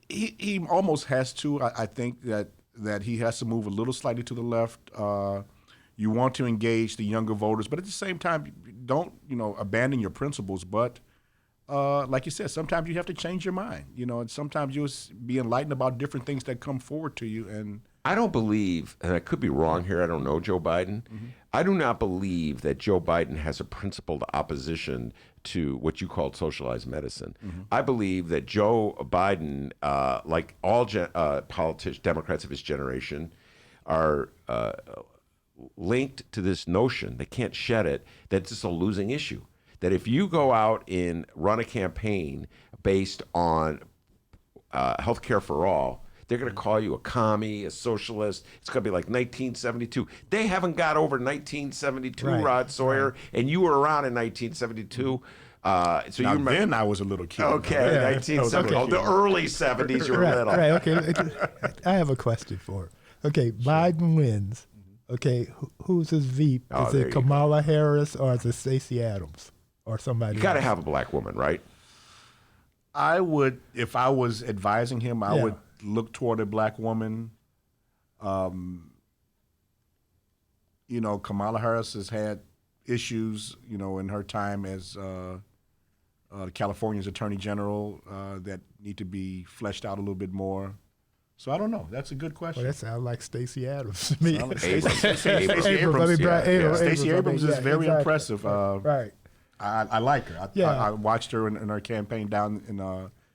he almost has to. I think that he has to move a little slightly to the left. You want to engage the younger voters, but at the same time, don't abandon your principles. But like you said, sometimes you have to change your mind. And sometimes you'll be enlightened about different things that come forward to you. And I don't believe, and I could be wrong here. I don't know Joe Biden. I do not believe that Joe Biden has a principled opposition to what you called socialized medicine. I believe that Joe Biden, like all politicians, Democrats of his generation, are linked to this notion, they can't shed it, that it's a losing issue. That if you go out and run a campaign based on health care for all, they're going to call you a commie, a socialist. It's going to be like 1972. They haven't got over 1972, right. Rod Sawyer, and you were around in 1972. So you remember, then I was a little kid. Okay, 1970. Okay. The early 70s, you were little. Right, okay. I have a question for her. Okay, Biden wins. Okay, who's his VP? Is it Kamala Harris or is it Stacey Adams or somebody You got to have a black woman, right? I would, if I was advising him, I would look toward a black woman. Kamala Harris has had issues, in her time as California's Attorney General that need to be fleshed out a little bit more. So I don't know. That's a good question. Well, that sounds like Stacey Adams to me. Stacey Abrams is very impressive. Right. I like her. I watched her in her campaign down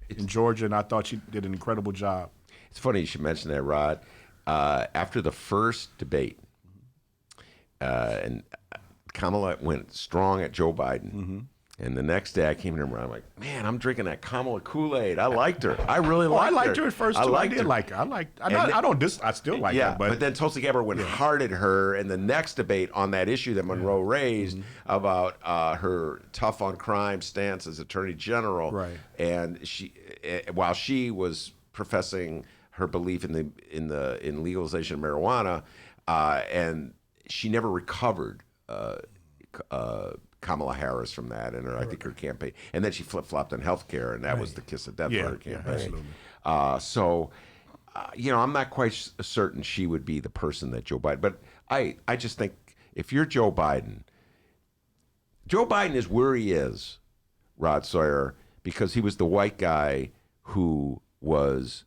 in Georgia, and I thought she did an incredible job. It's funny you should mention that, Rod. After the first debate, and Kamala went strong at Joe Biden. And the next day I came in and I'm like, man, I'm drinking that Kamala Kool-Aid. I liked her. I really liked her. I liked her at first, too. I did like her. I still like her. But then Tulsi Gabbard went hard at her in the next debate on that issue that Monroe raised about her tough on crime stance as Attorney General. Right. And while she was professing her belief in legalization of marijuana, and she never recovered Kamala Harris from that, and I think her campaign, and then she flip-flopped on health care, and that was the kiss of death for her campaign. So, I'm not quite certain she would be the person that Joe Biden, but I just think if you're Joe Biden is where he is, Rod Sawyer, because he was the white guy who was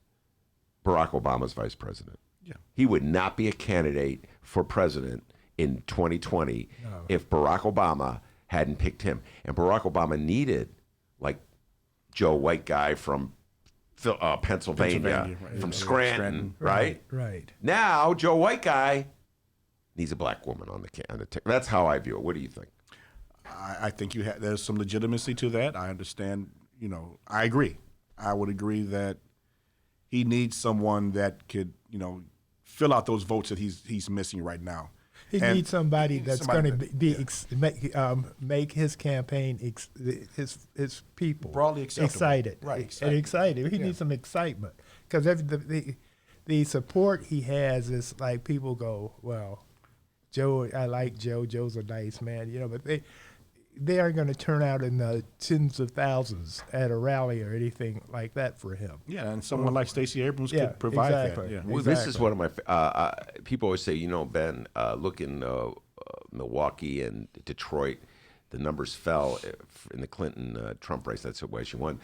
Barack Obama's vice president. Yeah. He would not be a candidate for president in 2020 if Barack Obama hadn't picked him. And Barack Obama needed, like, Joe, white guy from Pennsylvania, right. From Scranton, right? Right. Now, Joe, white guy, needs a black woman on the ticket. That's how I view it. What do you think? I think there's some legitimacy to that. I understand, I agree. I would agree that he needs someone that could, fill out those votes that he's missing right now. He needs somebody that's going to make his campaign, his people broadly excited. Right, and excited. He needs some excitement because the support he has is like people go, well, Joe, I like Joe. Joe's a nice man, but they aren't going to turn out in the tens of thousands at a rally or anything like that for him. Yeah, and someone like Stacey Abrams could provide that. Yeah. Well, this is one of my people always say, Ben, look in Milwaukee and Detroit, the numbers fell in the Clinton-Trump race. That's why she won.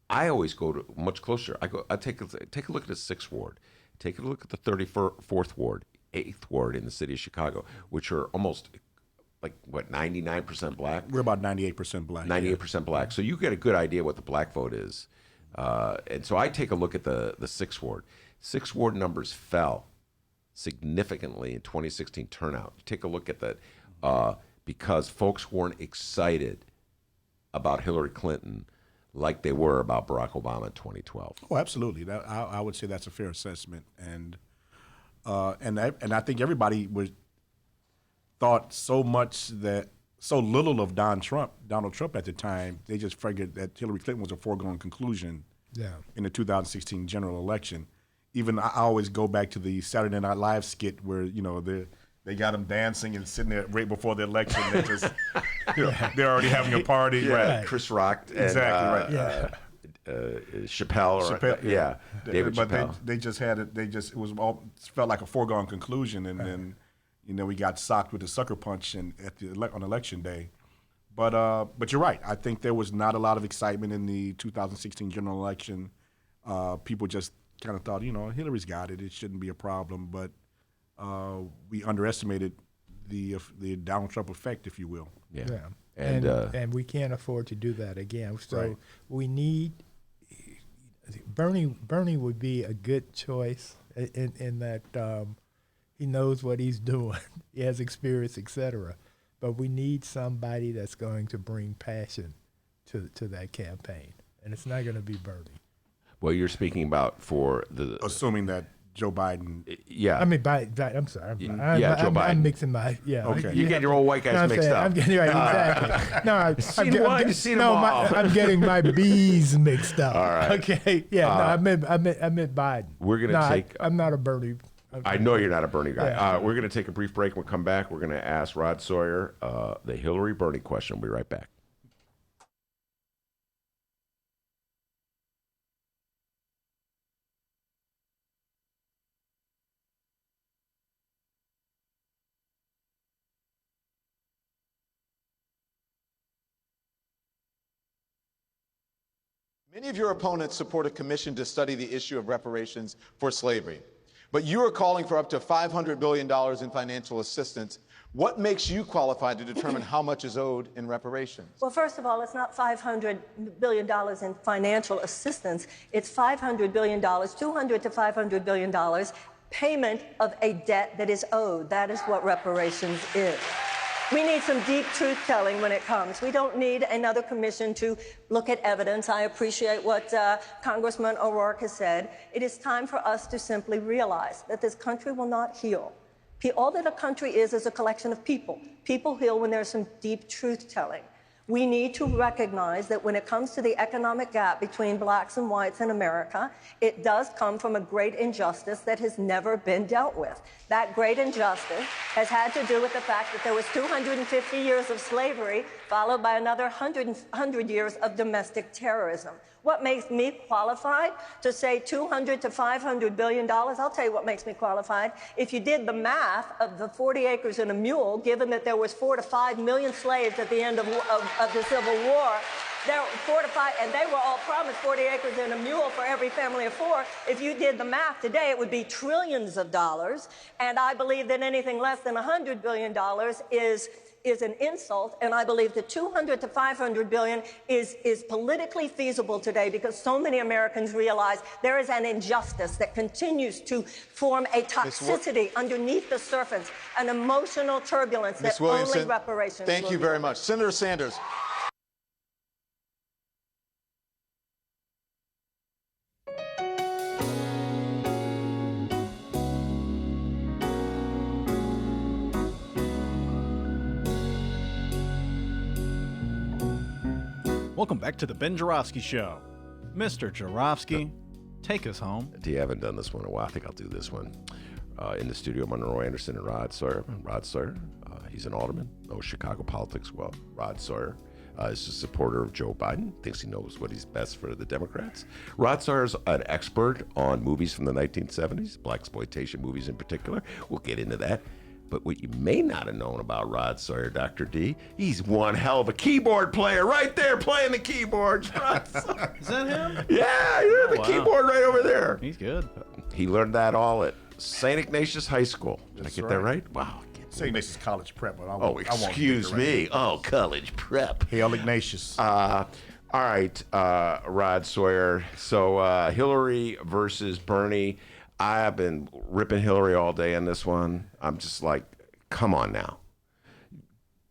I always go to much closer. I take a look at the 6th ward, take a look at the 34th ward, 8th ward in the city of Chicago, which are almost 99% black? We're about 98% black. 98% black. So you get a good idea what the black vote is. And so I take a look at the 6th ward. 6th ward numbers fell significantly in 2016 turnout. You take a look at that because folks weren't excited about Hillary Clinton like they were about Barack Obama in 2012. Oh, absolutely. I would say that's a fair assessment. And I think everybody thought so little of Donald Trump at the time, they just figured that Hillary Clinton was a foregone conclusion in the 2016 general election. Even I always go back to the Saturday Night Live skit where, they got him dancing and sitting there right before the election. They just, they're already having a party. Yeah, right. Chris Rock and Chappelle. David Chappelle. They just had it. It felt like a foregone conclusion. And then, we got socked with a sucker punch on election day. But you're right. I think there was not a lot of excitement in the 2016 general election. People just kind of thought, Hillary's got it. It shouldn't be a problem. But we underestimated the Donald Trump effect, if you will. Yeah. And we can't afford to do that again. So we need Bernie would be a good choice in that he knows what he's doing. He has experience, etc. But we need somebody that's going to bring passion to that campaign. And it's not going to be Bernie. Well, you're speaking about for the... Assuming that Joe Biden... Yeah. I mean, I'm sorry. Joe Biden. I'm mixing my... Yeah. Okay. You get your old white guys mixed up. I'm getting exactly. You've seen them all. I'm getting my B's mixed up. All right. Okay. Yeah. I meant Biden. We're going to take... I'm not a Bernie... I know you're not a Bernie guy. Yeah. We're going to take a brief break. We'll come back. We're going to ask Rod Sawyer the Hillary-Bernie question. We'll be right back. Many of your opponents support a commission to study the issue of reparations for slavery. But you are calling for up to $500 billion in financial assistance. What makes you qualified to determine how much is owed in reparations? Well, first of all, it's not $500 billion in financial assistance. It's $500 billion, $200 to $500 billion, payment of a debt that is owed. That is what reparations is. We need some deep truth-telling when it comes. We don't need another commission to look at evidence. I appreciate what Congressman O'Rourke has said. It is time for us to simply realize that this country will not heal. All that a country is a collection of people. People heal when there's some deep truth-telling. We need to recognize that when it comes to the economic gap between blacks and whites in America, it does come from a great injustice that has never been dealt with. That great injustice has had to do with the fact that there was 250 years of slavery, followed by another 100 years of domestic terrorism. What makes me qualified to say 200 to 500 billion dollars? I'll tell you what makes me qualified. If you did the math of the 40 acres and a mule, given that there was 4 to 5 million slaves at the end of the Civil War, there were 4 to 5, and they were all promised 40 acres and a mule for every family of 4. If you did the math today, it would be trillions of dollars. And I believe that anything less than $100 billion is an insult, and I believe that 200 to 500 billion is politically feasible today because so many Americans realize there is an injustice that continues to form a toxicity underneath the surface, an emotional turbulence that only reparations thank you very much. Senator Sanders. Welcome back to the Ben Joravsky Show. Mr. Joravsky, take us home. You haven't done this one in a while. I think I'll do this one. In the studio, Munro Anderson and Rod Sawyer. Rod Sawyer, he's an alderman, knows Chicago politics well. Rod Sawyer is a supporter of Joe Biden, thinks he knows what is best for the Democrats. Rod Sawyer's an expert on movies from the 1970s, blaxploitation movies in particular. We'll get into that. But what you may not have known about Rod Sawyer, Dr. D, he's one hell of a keyboard player right there playing the keyboards. Rod Sawyer. Is that him? Yeah, you're the keyboard right over there. He's good. He learned that all at St. Ignatius High School. Did I get that right? Wow. St. Ignatius College Prep. But Excuse me. Oh, college prep. Hail Ignatius. All right, Rod Sawyer. So Hillary versus Bernie. I have been ripping Hillary all day on this one. I'm just like, come on now.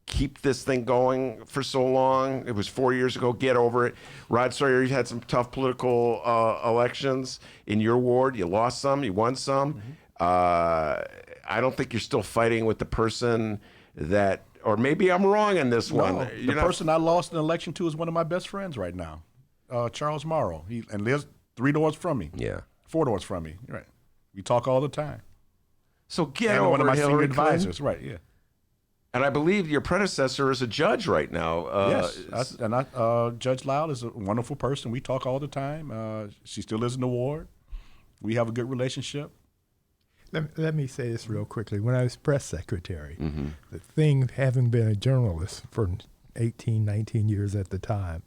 Keep this thing going for so long. It was 4 years ago. Get over it. Rod Sawyer, you had some tough political elections in your ward. You lost some. You won some. Mm-hmm. I don't think you're still fighting with the person that, or maybe I'm wrong on this one. The person I lost an election to is one of my best friends right now, Charles Morrow. He lives 3 doors from me. Yeah. 4 doors from me. Right. We talk all the time. So get over one of my Hillary senior advisors. Right. Yeah. And I believe your predecessor is a judge right now. Yes. Judge Loud is a wonderful person. We talk all the time. She still lives in the ward. We have a good relationship. Let me say this real quickly. When I was press secretary, the thing, having been a journalist for 18, 19 years at the time,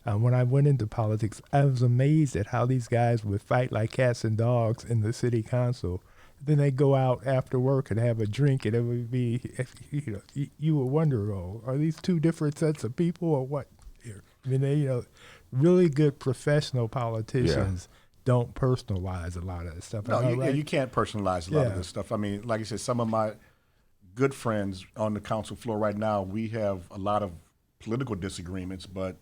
when I went into politics, I was amazed at how these guys would fight like cats and dogs in the city council. Then they go out after work and have a drink, and it would be, you would wonder, are these 2 different sets of people or what? I mean, really good professional politicians don't personalize a lot of this stuff. No, you can't personalize a lot of this stuff. I mean, like I said, some of my good friends on the council floor right now, we have a lot of political disagreements, but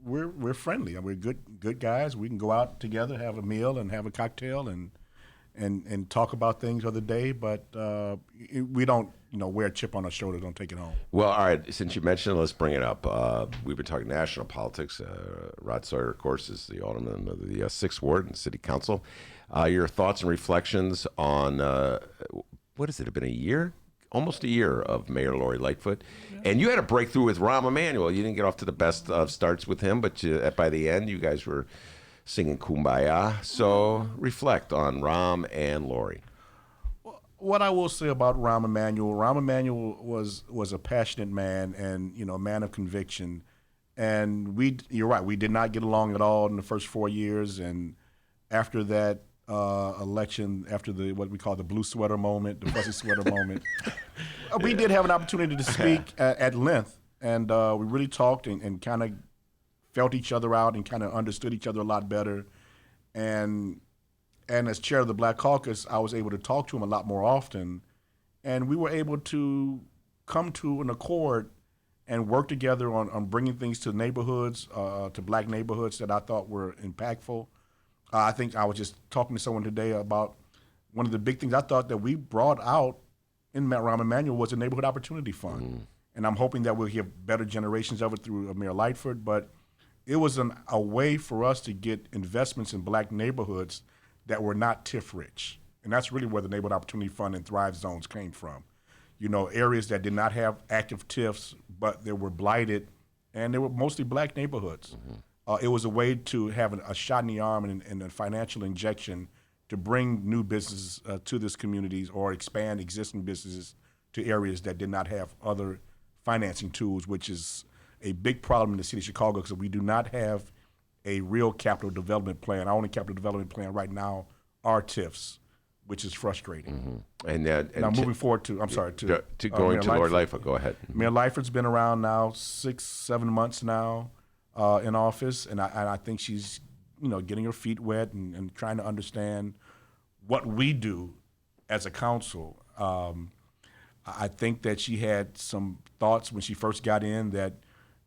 we're friendly. We're good guys. We can go out together, have a meal, and have a cocktail, and talk about things of the day. But we don't, wear a chip on our shoulder. Don't take it home. Well, all right. Since you mentioned it, let's bring it up. We've been talking national politics. Rod Sawyer, of course, is the alderman of the 6th Ward and City Council. Your thoughts and reflections on what has it been, a year? Almost a year of Mayor Lori Lightfoot. And you had a breakthrough with Rahm Emanuel. You didn't get off to the best of starts with him, but by the end, you guys were singing Kumbaya. So reflect on Rahm and Lori. What I will say about Rahm Emanuel was a passionate man and, a man of conviction. And you're right, we did not get along at all in the first 4 years. And after that, election, after what we call the blue sweater moment, the fuzzy sweater moment, we did have an opportunity to speak at length, and we really talked and kind of felt each other out and kind of understood each other a lot better. And as chair of the Black Caucus, I was able to talk to him a lot more often, and we were able to come to an accord and work together on bringing things to neighborhoods, to black neighborhoods that I thought were impactful. I think I was just talking to someone today about one of the big things I thought that we brought out in Rahm Emanuel was the Neighborhood Opportunity Fund. and I'm hoping that we'll have better generations of it through Mayor Lightfoot. But it was a way for us to get investments in black neighborhoods that were not TIF rich. And that's really where the Neighborhood Opportunity Fund and Thrive Zones came from. You know, areas that did not have active TIFs, but they were blighted, and they were mostly black neighborhoods. It was a way to have a shot in the arm and a financial injection to bring new businesses to these communities or expand existing businesses to areas that did not have other financing tools, which is a big problem in the city of Chicago because we do not have a real capital development plan. Our only capital development plan right now are TIFs, which is frustrating. And now moving forward to, I'm sorry, to going to Lord Lightfoot, go ahead. Mayor Lightfoot's been around now 6-7 months now in office, and I think she's, you know, getting her feet wet and trying to understand what we do as a council. I think that she had some thoughts when she first got in that,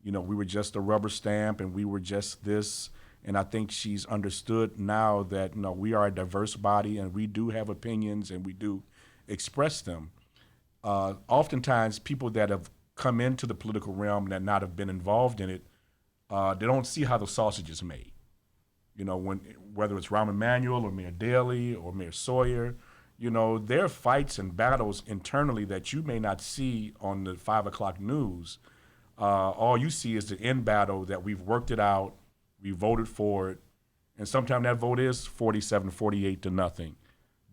you know, we were just a rubber stamp and we were just this. And I think she's understood now that, you know, we are a diverse body and we do have opinions and we do express them. Oftentimes, people that have come into the political realm that not have been involved in it, they don't see how the sausage is made. You know, whether it's Rahm Emanuel or Mayor Daley or Mayor Sawyer, you know, there are fights and battles internally that you may not see on the 5 o'clock news. All you see is the end battle that we've worked it out. We voted for it, and sometimes that vote is 47-48 to nothing.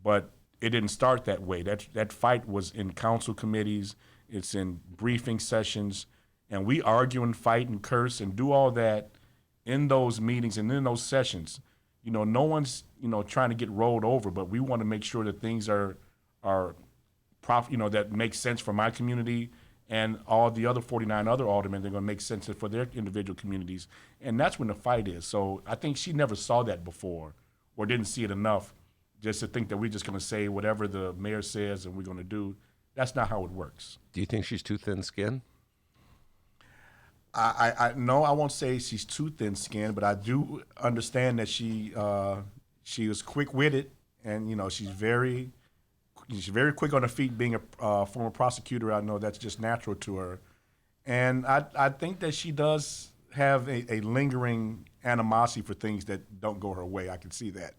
But it didn't start that way. That fight was in council committees, it's in briefing sessions, and we argue and fight and curse and do all that in those meetings and in those sessions. You know, no one's, you know, trying to get rolled over, but we want to make sure that things are you know, that make sense for my community and all the other 49 other aldermen. They're going to make sense for their individual communities. And that's when the fight is. So I think she never saw that before or didn't see it enough just to think that we're just going to say whatever the mayor says and we're going to do. That's not how it works. Do you think she's too thin-skinned? No, I won't say she's too thin-skinned, but I do understand that she was quick-witted, and, you know, she's very quick on her feet. Being a former prosecutor, I know that's just natural to her. And I think that she does have a lingering animosity for things that don't go her way. I can see that.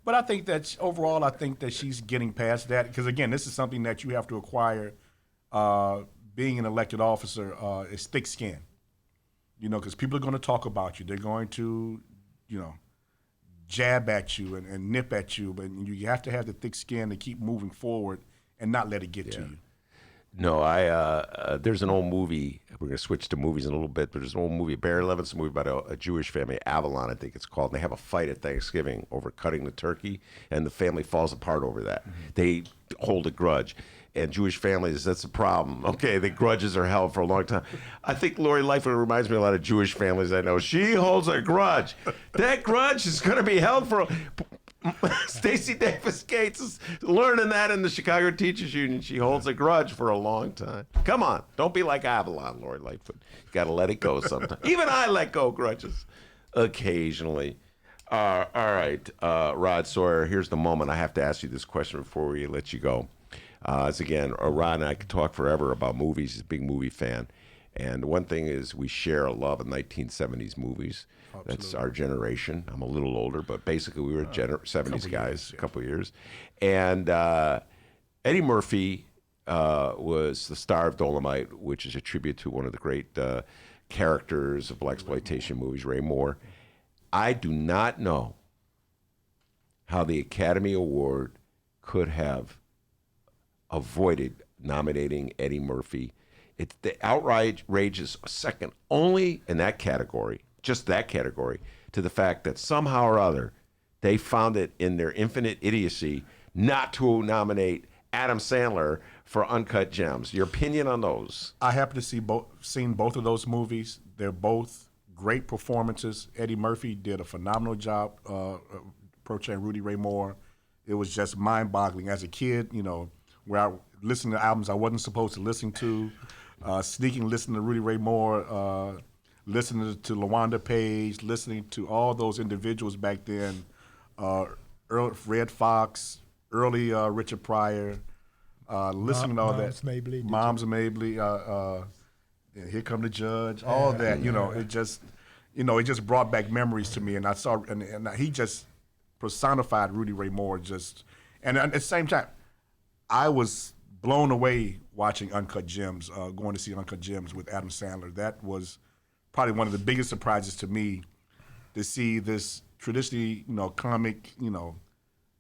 But I think that overall, I think that she's getting past that. Because, again, this is something that you have to acquire. Being an elected officer is thick skin. You know, because people are going to talk about you. They're going to, you know, jab at you and nip at you, but you have to have the thick skin to keep moving forward and not let it get to you. No, there's an old movie. We're going to switch to movies in a little bit, but there's an old movie, Barry Levinson movie about a Jewish family, Avalon, I think it's called. And they have a fight at Thanksgiving over cutting the turkey, and the family falls apart over that. They hold a grudge. And Jewish families, that's a problem. Okay, the grudges are held for a long time. I think Lori Lightfoot reminds me a lot of Jewish families I know. She holds a grudge. That grudge is going to be held for... Stacey Davis Gates is learning that in the Chicago Teachers Union. She holds a grudge for a long time. Come on, don't be like Avalon, Lori Lightfoot. You got to let it go sometime. Even I let go grudges occasionally. All right, Rod Sawyer, here's the moment. I have to ask you this question before we let you go. Again, Rod and I could talk forever about movies. He's a big movie fan. And one thing is we share a love of 1970s movies. Absolutely. That's our generation. I'm a little older, but basically we were 70s guys, a couple years. And Eddie Murphy was the star of Dolomite, which is a tribute to one of the great characters of blaxploitation movies, Ray Moore. I do not know how the Academy Award could have avoided nominating Eddie Murphy. The outrage is second only in that category, just that category, to the fact that somehow or other they found it in their infinite idiocy not to nominate Adam Sandler for Uncut Gems. Your opinion on those? I happen to seen both of those movies. They're both great performances. Eddie Murphy did a phenomenal job portraying Rudy Ray Moore. It was just mind-boggling. As a kid, you know, where I listened to albums I wasn't supposed to listen to, sneaking listening to Rudy Ray Moore, listening to LaWanda Page, listening to all those individuals back then, Red Fox, early Richard Pryor, listening to all that. Moms Mabley. and Here Come the Judge, all that, it just brought back memories to me. And I saw, and he just personified Rudy Ray Moore and at the same time, I was blown away watching Uncut Gems, going to see Uncut Gems with Adam Sandler. That was probably one of the biggest surprises to me, to see this traditionally, comic,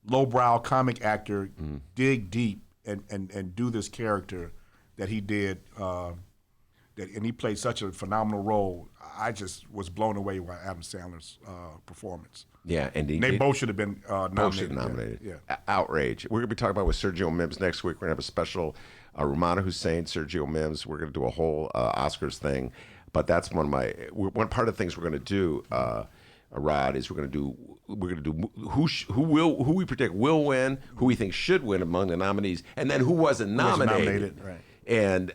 lowbrow comic actor dig deep and do this character that he did, and he played such a phenomenal role. I just was blown away by Adam Sandler's performance. Yeah, and they both should have been nominated. Both should have nominated. Yeah. Outrage. We're going to be talking about with Sergio Mims next week. We're going to have a special Rumana Hussein, Sergio Mims. We're going to do a whole Oscars thing. But that's one part of the things we're going to do, Rod, is we're going to do who we predict will win, who we think should win among the nominees, and then who wasn't nominated. Right. And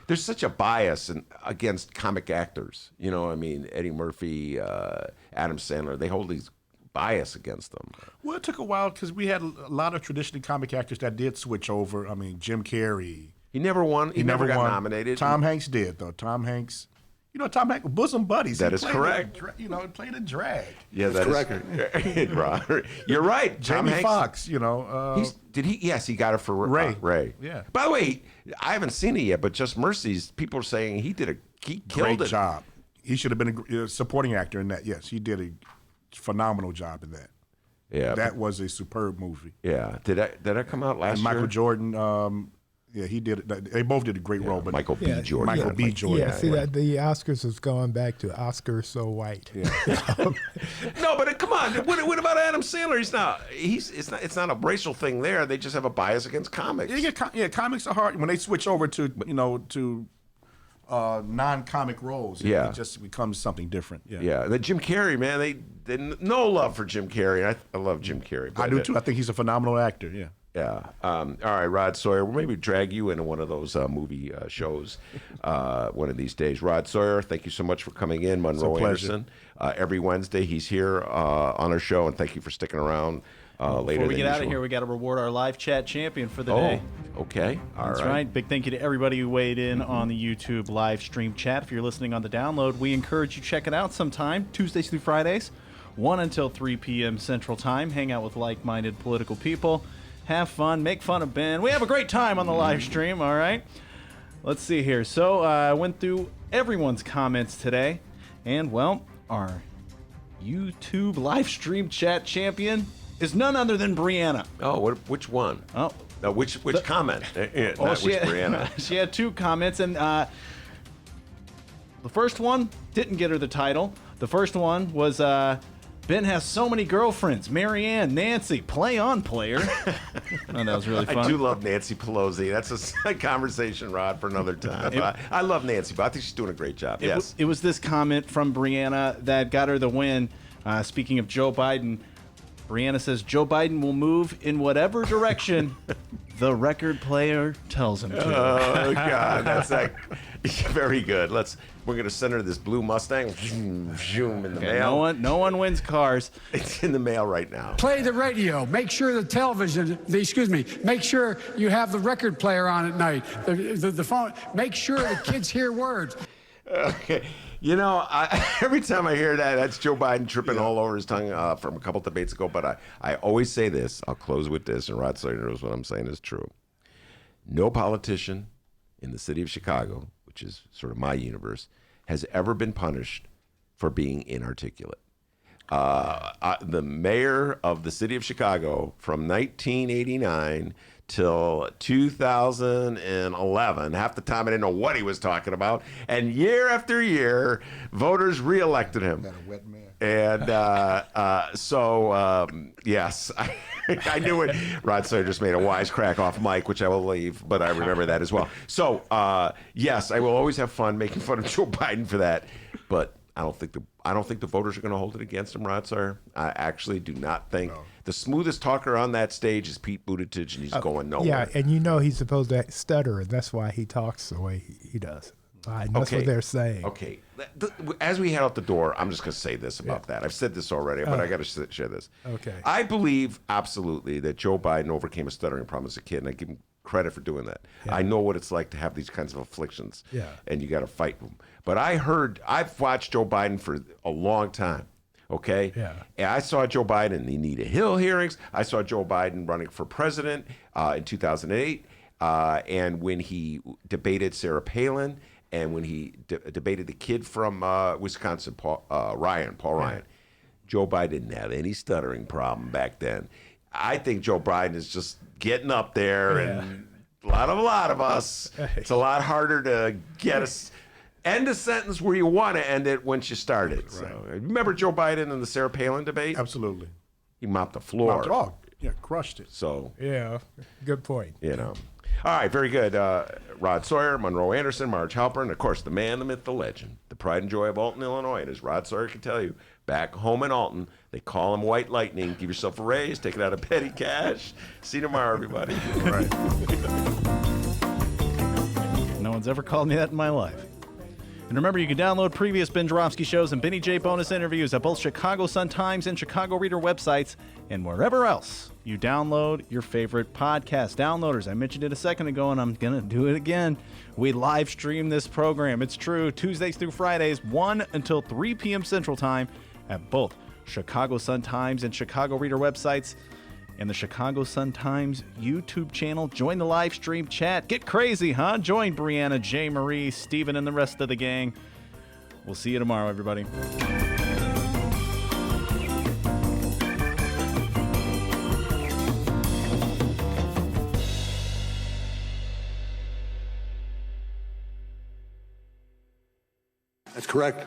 there's such a bias against comic actors. Eddie Murphy, Adam Sandler, they hold these bias against them. Well, it took a while because we had a lot of traditionally comic actors that did switch over. Jim Carrey. He never won. He never got nominated. Tom Hanks did, though. Tom Hanks, Tom Hanks, bosom buddies. That is correct. He played a drag. Yeah, that is correct. You're right. Tom Jamie Hanks, Foxx, did he? Yes, he got it for Ray. Ray. Yeah. By the way, I haven't seen it yet, but Just Mercy's, people are saying he killed Great it. job. He should have been a supporting actor in that. Yes, he did a phenomenal job in that. Yeah. That was a superb movie. Yeah. Did that come out last and year? Michael Jordan. Yeah, he did. They both did a great role. But Michael B. Jordan. Michael B. Jordan. Yeah, see that the Oscars has gone back to Oscar so white. Yeah. No, but come on. What about Adam Sandler? It's not a racial thing there. They just have a bias against comics. Yeah, comics are hard when they switch over to non-comic roles. It just becomes something different. Yeah. The Jim Carrey, man, they no love for Jim Carrey. I love Jim Carrey. I do too. I think he's a phenomenal actor. Yeah. Yeah. All right, Rod Sawyer. We'll maybe drag you into one of those movie shows one of these days. Rod Sawyer, thank you so much for coming in. Munro Anderson. Every Wednesday he's here on our show, and thank you for sticking around later. Before we get out usual. of here, we got to reward our live chat champion for the day. Okay. That's right. Big thank you to everybody who weighed in on the YouTube live stream chat. If you're listening on the download, we encourage you to check it out sometime, Tuesdays through Fridays, 1 until 3 p.m. Central Time. Hang out with like-minded political people. Have fun, make fun of Ben. We have a great time on the live stream, all right? Let's see here. So I went through everyone's comments today, and, well, our YouTube live stream chat champion is none other than Brianna. Oh, which one? Oh. No, which comment? Brianna. She had 2 comments, and the first one didn't get her the title. The first one was... Ben has so many girlfriends. Marianne, Nancy, play on, player. Oh, that was really fun. I do love Nancy Pelosi. That's a conversation, Rod, for another time. I love Nancy, but I think she's doing a great job. Yes. It was this comment from Brianna that got her the win. Speaking of Joe Biden, Brianna says Joe Biden will move in whatever direction the record player tells him to. Oh, God. That's like very good. We're going to send her this blue Mustang. Zoom in the mail. No one wins cars. It's in the mail right now. Play the radio. Make sure the television, make sure you have the record player on at night. The phone. Make sure the kids hear words. Okay. Every time I hear that, that's Joe Biden tripping all over his tongue from a couple debates ago. But I always say this. I'll close with this, and Rod Sawyer knows what I'm saying is true. No politician in the city of Chicago, which is sort of my universe, has ever been punished for being inarticulate. The mayor of the city of Chicago from 1989 till 2011, half the time I didn't know what he was talking about, and year after year, voters reelected him. That a wet man. And yes, I knew it. Rod Sawyer just made a wisecrack off mic, which I will leave, but I remember that as well. So, yes, I will always have fun making fun of Joe Biden for that, but I don't think the voters are going to hold it against him, Rod Sawyer. I actually do not think. No. The smoothest talker on that stage is Pete Buttigieg, and he's going nowhere. Yeah, and he's supposed to stutter, and that's why he talks the way he does. And that's what they're saying. Okay. As we head out the door, I'm just going to say this about that. I've said this already, but I got to share this. Okay. I believe absolutely that Joe Biden overcame a stuttering problem as a kid, and I give him credit for doing that. I know what it's like to have these kinds of afflictions. Yeah. And you got to fight them. But I've watched Joe Biden for a long time. Okay? Yeah. And I saw Joe Biden in the Anita Hill hearings. I saw Joe Biden running for president in 2008. And when he debated Sarah Palin, and when he debated the kid from Wisconsin, Paul Ryan. Joe Biden didn't have any stuttering problem back then. I think Joe Biden is just getting up there, and a lot of us, it's a lot harder to end a sentence where you want to end it once you start it. So, remember Joe Biden and the Sarah Palin debate? Absolutely. He mopped the floor. Crushed it. So yeah, good point. All right, very good. Rod Sawyer, Munro Anderson, Marj Halperin, of course, the man, the myth, the legend, the pride and joy of Alton, Illinois. And as Rod Sawyer can tell you, back home in Alton, they call him White Lightning. Give yourself a raise, take it out of petty cash. See you tomorrow, everybody. All right. No one's ever called me that in my life. And remember, you can download previous Ben Joravsky shows and Benny J bonus interviews at both Chicago Sun-Times and Chicago Reader websites and wherever else you download your favorite podcast. Downloaders, I mentioned it a second ago, and I'm going to do it again. We live stream this program. It's true. Tuesdays through Fridays, 1 until 3 p.m. Central Time at both Chicago Sun-Times and Chicago Reader websites and the Chicago Sun-Times YouTube channel. Join the live stream chat. Get crazy, huh? Join Brianna, Jay Marie, Steven, and the rest of the gang. We'll see you tomorrow, everybody. That's correct.